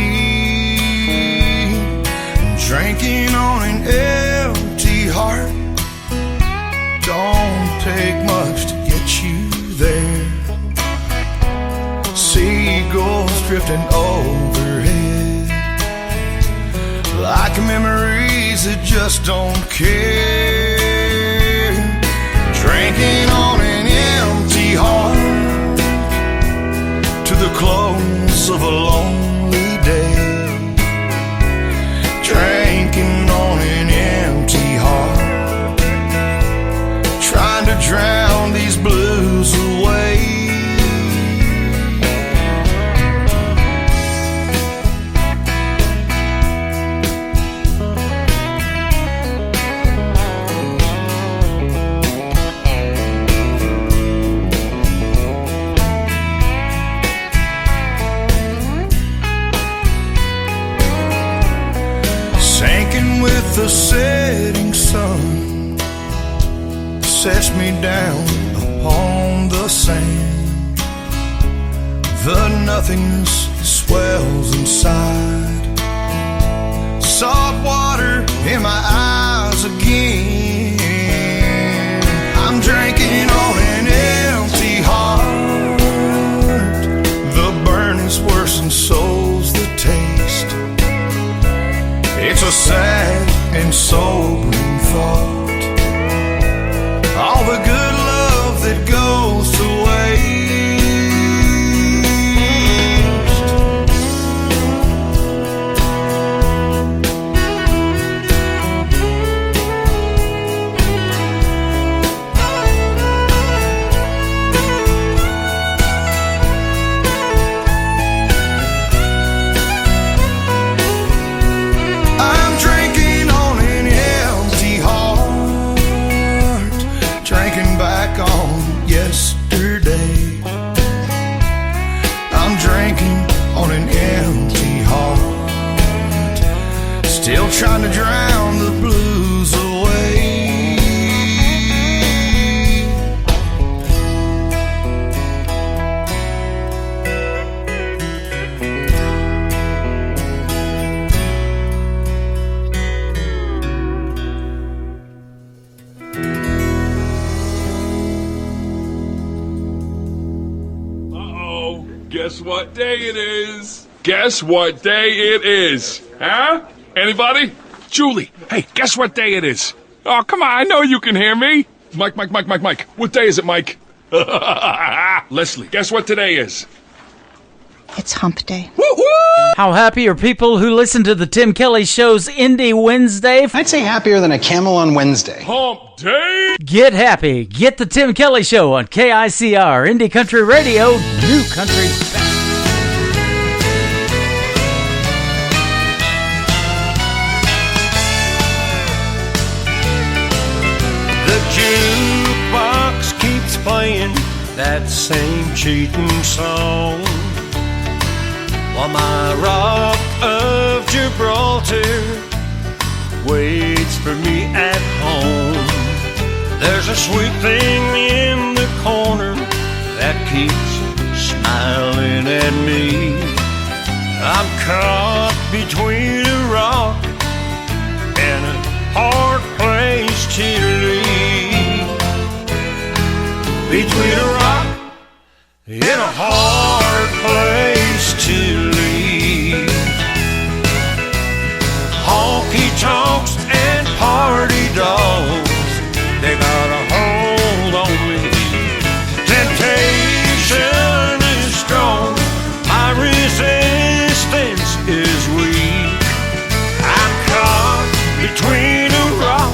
Drinking on an empty heart don't take much to get you there. Seagulls drifting overhead like memories that just don't care. Drinking on an empty heart to the close of a lonely day. Drinking on an empty heart, trying to drown these blues away. With the setting sun sets me down upon the sand. The nothingness swells inside. Salt water in my eyes again. I'm drinking on an empty heart. The burn is worse than soul's the taste. It's a sad and sobering thought. All the good love that goes to yesterday. I'm drinking on an empty heart, still trying to drown the blues away. Guess what day it is? Guess what day it is? Huh? Anybody? Julie, hey, guess what day it is? Oh, come on, I know you can hear me. Mike. What day is it, Mike? Leslie, guess what today is? It's hump day. Woo-hoo! How happy are people who listen to the Tim Kelly Show's Indie Wednesday? I'd say happier than a camel on Wednesday. Hump day! Get happy. Get the Tim Kelly Show on KICR, Indie Country Radio, New Country's Best. The jukebox keeps playing that same cheating song, while my Rock of Gibraltar waits for me at home. There's a sweet thing in the corner that keeps smiling at me. I'm caught between a rock and a hard place to leave. Between a rock and a hard place to leave. Honky tonks and party dogs, they got a hold on me. Temptation is strong, my resistance is weak. I'm caught between a rock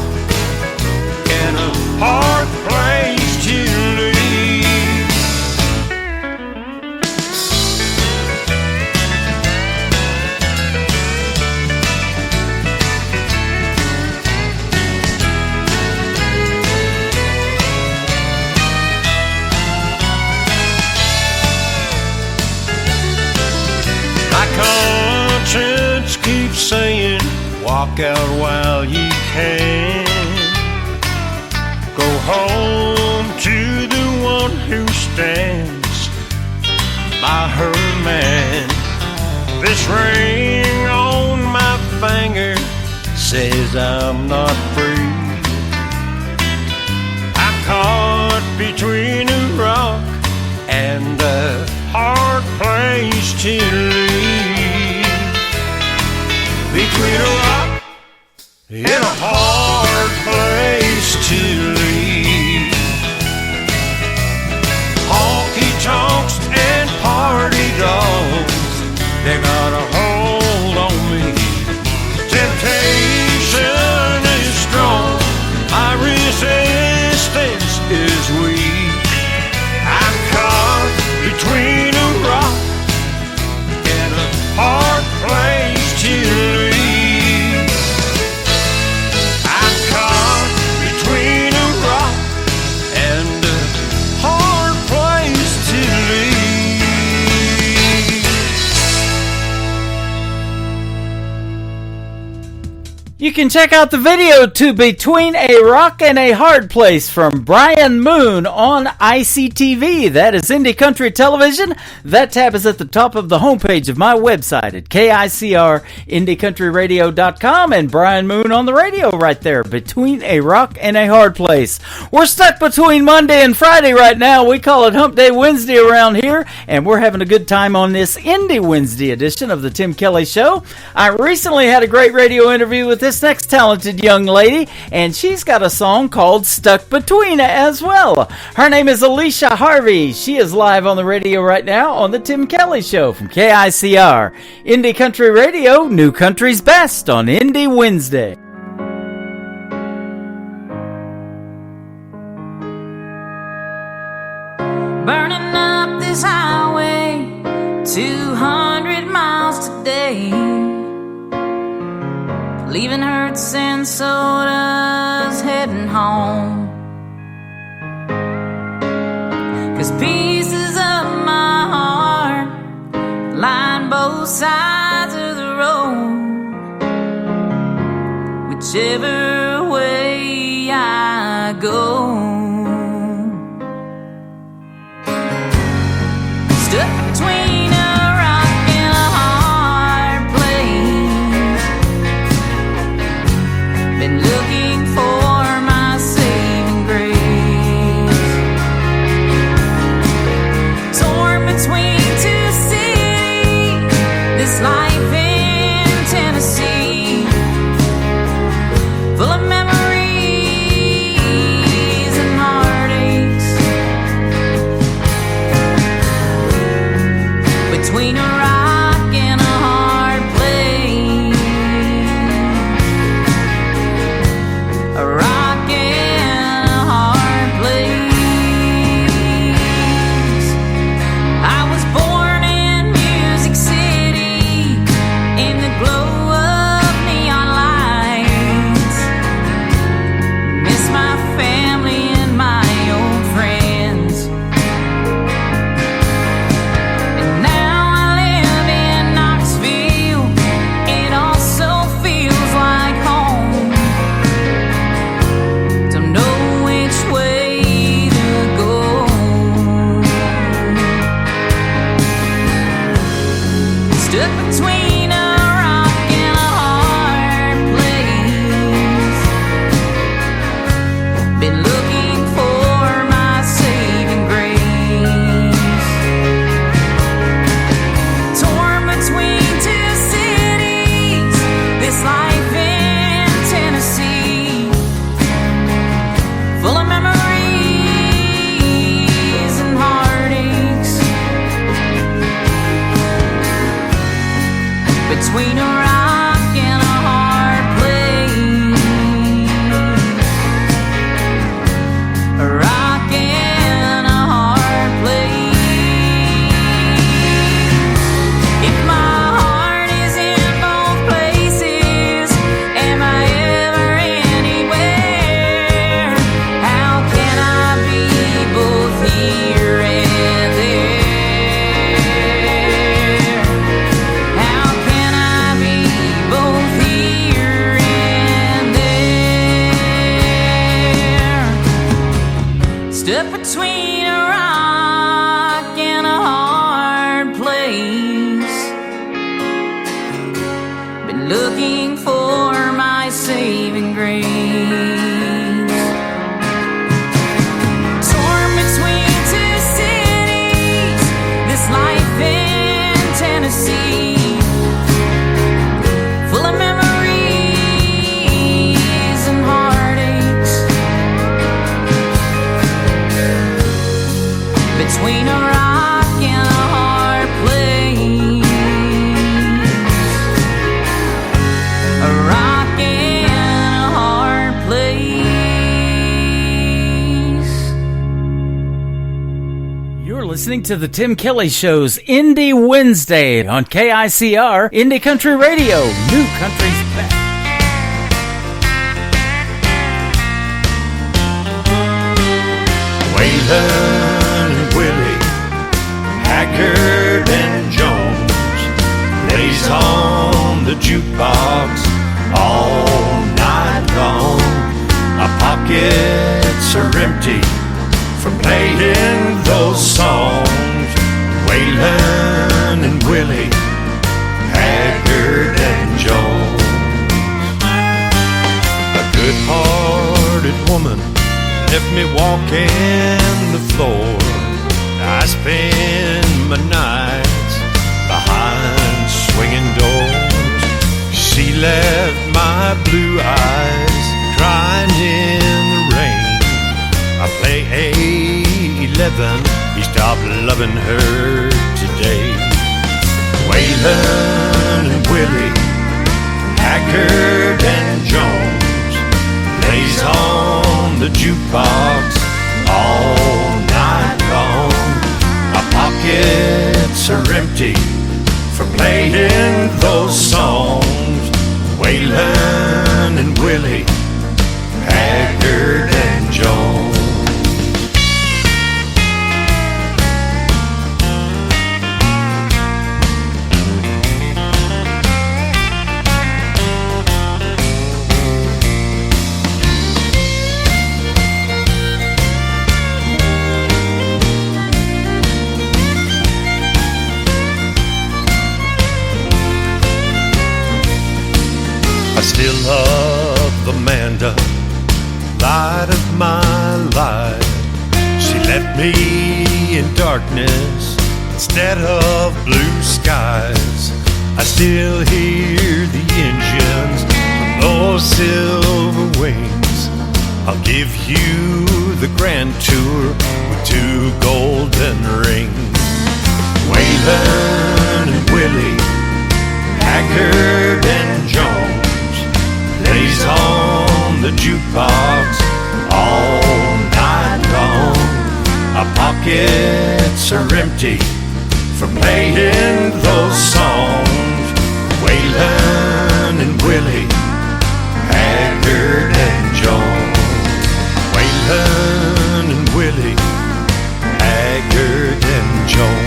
walk out while you can. Go home to the one who stands by her man. This ring on my finger says I'm not free. I'm caught between a rock and a hard place to leave. Between a rock and a hard place to leave. Honky tonks and party dogs, they got a hold on me. Temptation is strong, my resistance is weak. I'm caught between a rock and a hard place to leave. I'm caught between a rock and a hard place to leave. You can check out the video to Between a Rock and a Hard Place from Brian Moon on ICTV. That is Indie Country Television. That tab is at the top of the homepage of my website at KICRIndieCountryRadio.com, and Brian Moon on the radio right there, Between a Rock and a Hard Place. We're stuck between Monday and Friday right now. We call it Hump Day Wednesday around here, and we're having a good time on this Indie Wednesday edition of the Tim Kelly Show. I recently had a great radio interview with this next talented young lady, and she's got a song called Stuck Between as well. Her name is Alicia Harvey. She is live on the radio right now on the Tim Kelly Show from KICR. Indie Country Radio, New Country's Best on Indie Wednesday. Burning up this highway 200 miles today, leaving hurts and sodas, heading home. 'Cause pieces of my heart line both sides of the road. Whichever way I go, stuck between a rock and a hard place. Been looking for my saving grace. Torn between two cities, this life in Tennessee, full of memories and stuck between a rock and a hard place. Been looking for my saving grace. Torn between two cities, this life in Tennessee, full of memories and heartaches. Between a rock and a hard place, a rock and a hard place. You're listening to the Tim Kelly Show's Indie Wednesday on KICR Indie Country Radio, New Country's best. Waylon and Willie, Haggard and Jones, lays on the jukebox all night long. Our pockets are empty from playing those songs. Waylon and Willie, Haggard and Jones. A good-hearted woman left me walking the floor. I spend my nights behind swinging doors. She left my blue eyes crying in the rain. I play A11, he stopped loving her today. Waylon and Willie, Haggard and Jones, lays on the jukebox all night long. Our pockets are empty from playing those songs. Waylon and Willie, Haggard and Jones. I still love Amanda, light of my life. She left me in darkness instead of blue skies. I still hear the engines from those silver wings. I'll give you the grand tour with 2 golden rings. Waylon and Willie, Haggard and Jones, lays on the jukebox all night long. Our pockets are empty from playing those songs. Waylon and Willie, Haggard and Jones. Waylon and Willie, Haggard and Jones.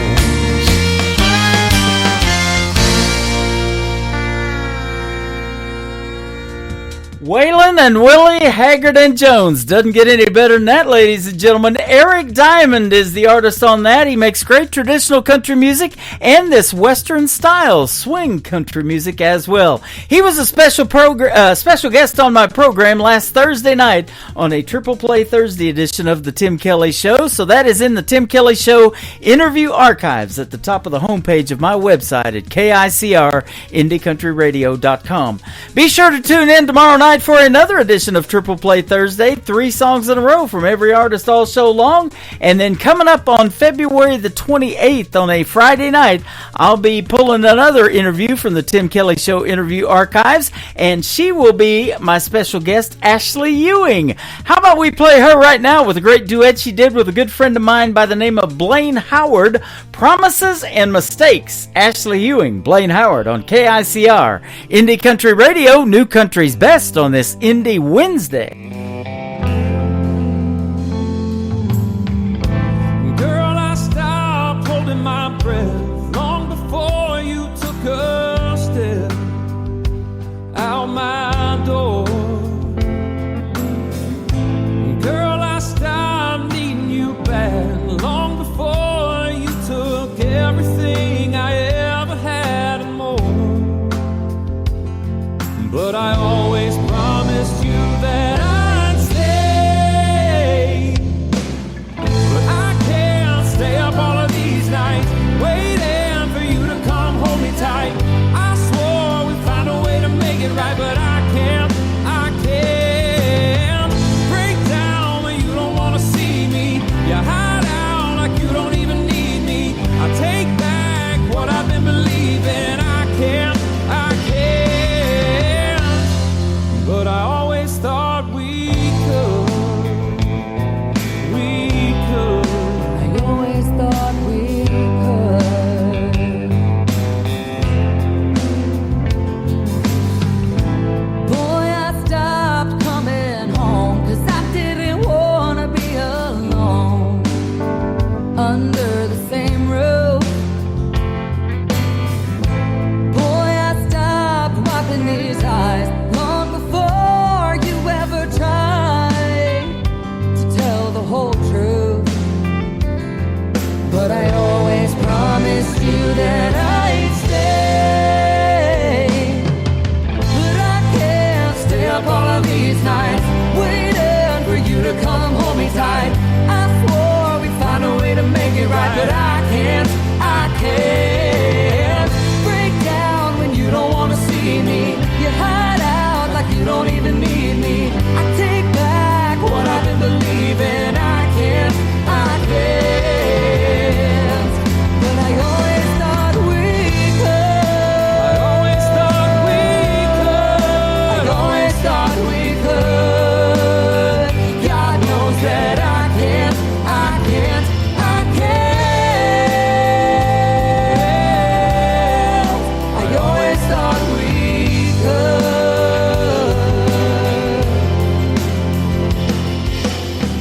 Waylon and Willie, Haggard and Jones. Doesn't get any better than that, ladies and gentlemen. Eric Diamond is the artist on that. He makes great traditional country music and this Western style swing country music as well. He was a special guest on my program last Thursday night on a Triple Play Thursday edition of the Tim Kelly Show. So that is in the Tim Kelly Show interview archives at the top of the homepage of my website at KICRIndieCountryRadio.com. Be sure to tune in tomorrow night for another edition of Triple Play Thursday. 3 songs in a row from every artist all show long. And then coming up on February the 28th on a Friday night, I'll be pulling another interview from the Tim Kelly Show interview archives. And she will be my special guest, Ashley Ewing. How about we play her right now with a great duet she did with a good friend of mine by the name of Blaine Howard, Promises and Mistakes. Ashley Ewing, Blaine Howard on KICR Indie Country Radio, New Country's Best on this Indie Wednesday. Girl, I stopped holding my breath long before you took a step out my door. Girl, I stopped needing you of these nights, waiting for you to come hold me tight. I swore we'd find a way to make it right, but I can't break down when you don't wanna see me. You hide out like you don't even need me. I take back what I've been believing. I can't, but I always thought we could. I always thought we could. I always thought we could. God knows that I can't. I always thought we could.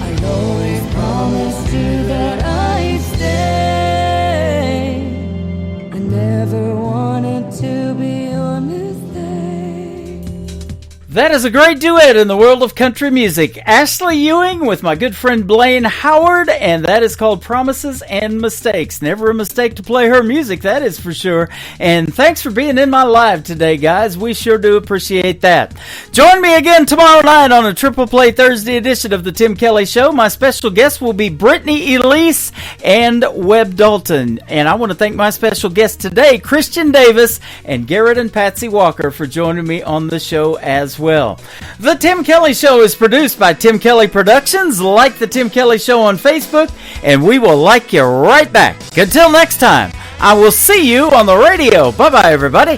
I always promised you that I'd stay. I never wanted to be your mistake. That is a great duet in the world of country music. Ashley Ewing with my good friend Blaine Howard, and that is called Promises and Mistakes. Never a mistake to play her music, that is for sure. And thanks for being in my live today, guys. We sure do appreciate that. Join me again tomorrow night on a Triple Play Thursday edition of The Tim Kelly Show. My special guests will be Brittany Elise and Webb Dalton. And I want to thank my special guests today, Christian Davis and Garrett and Patsy Walker, for joining me on the show as well. The Tim Kelly Show is produced by Tim Kelly Productions. Like The Tim Kelly Show on Facebook, and we will like you right back. Until next time, I will see you on the radio. Bye-bye, everybody.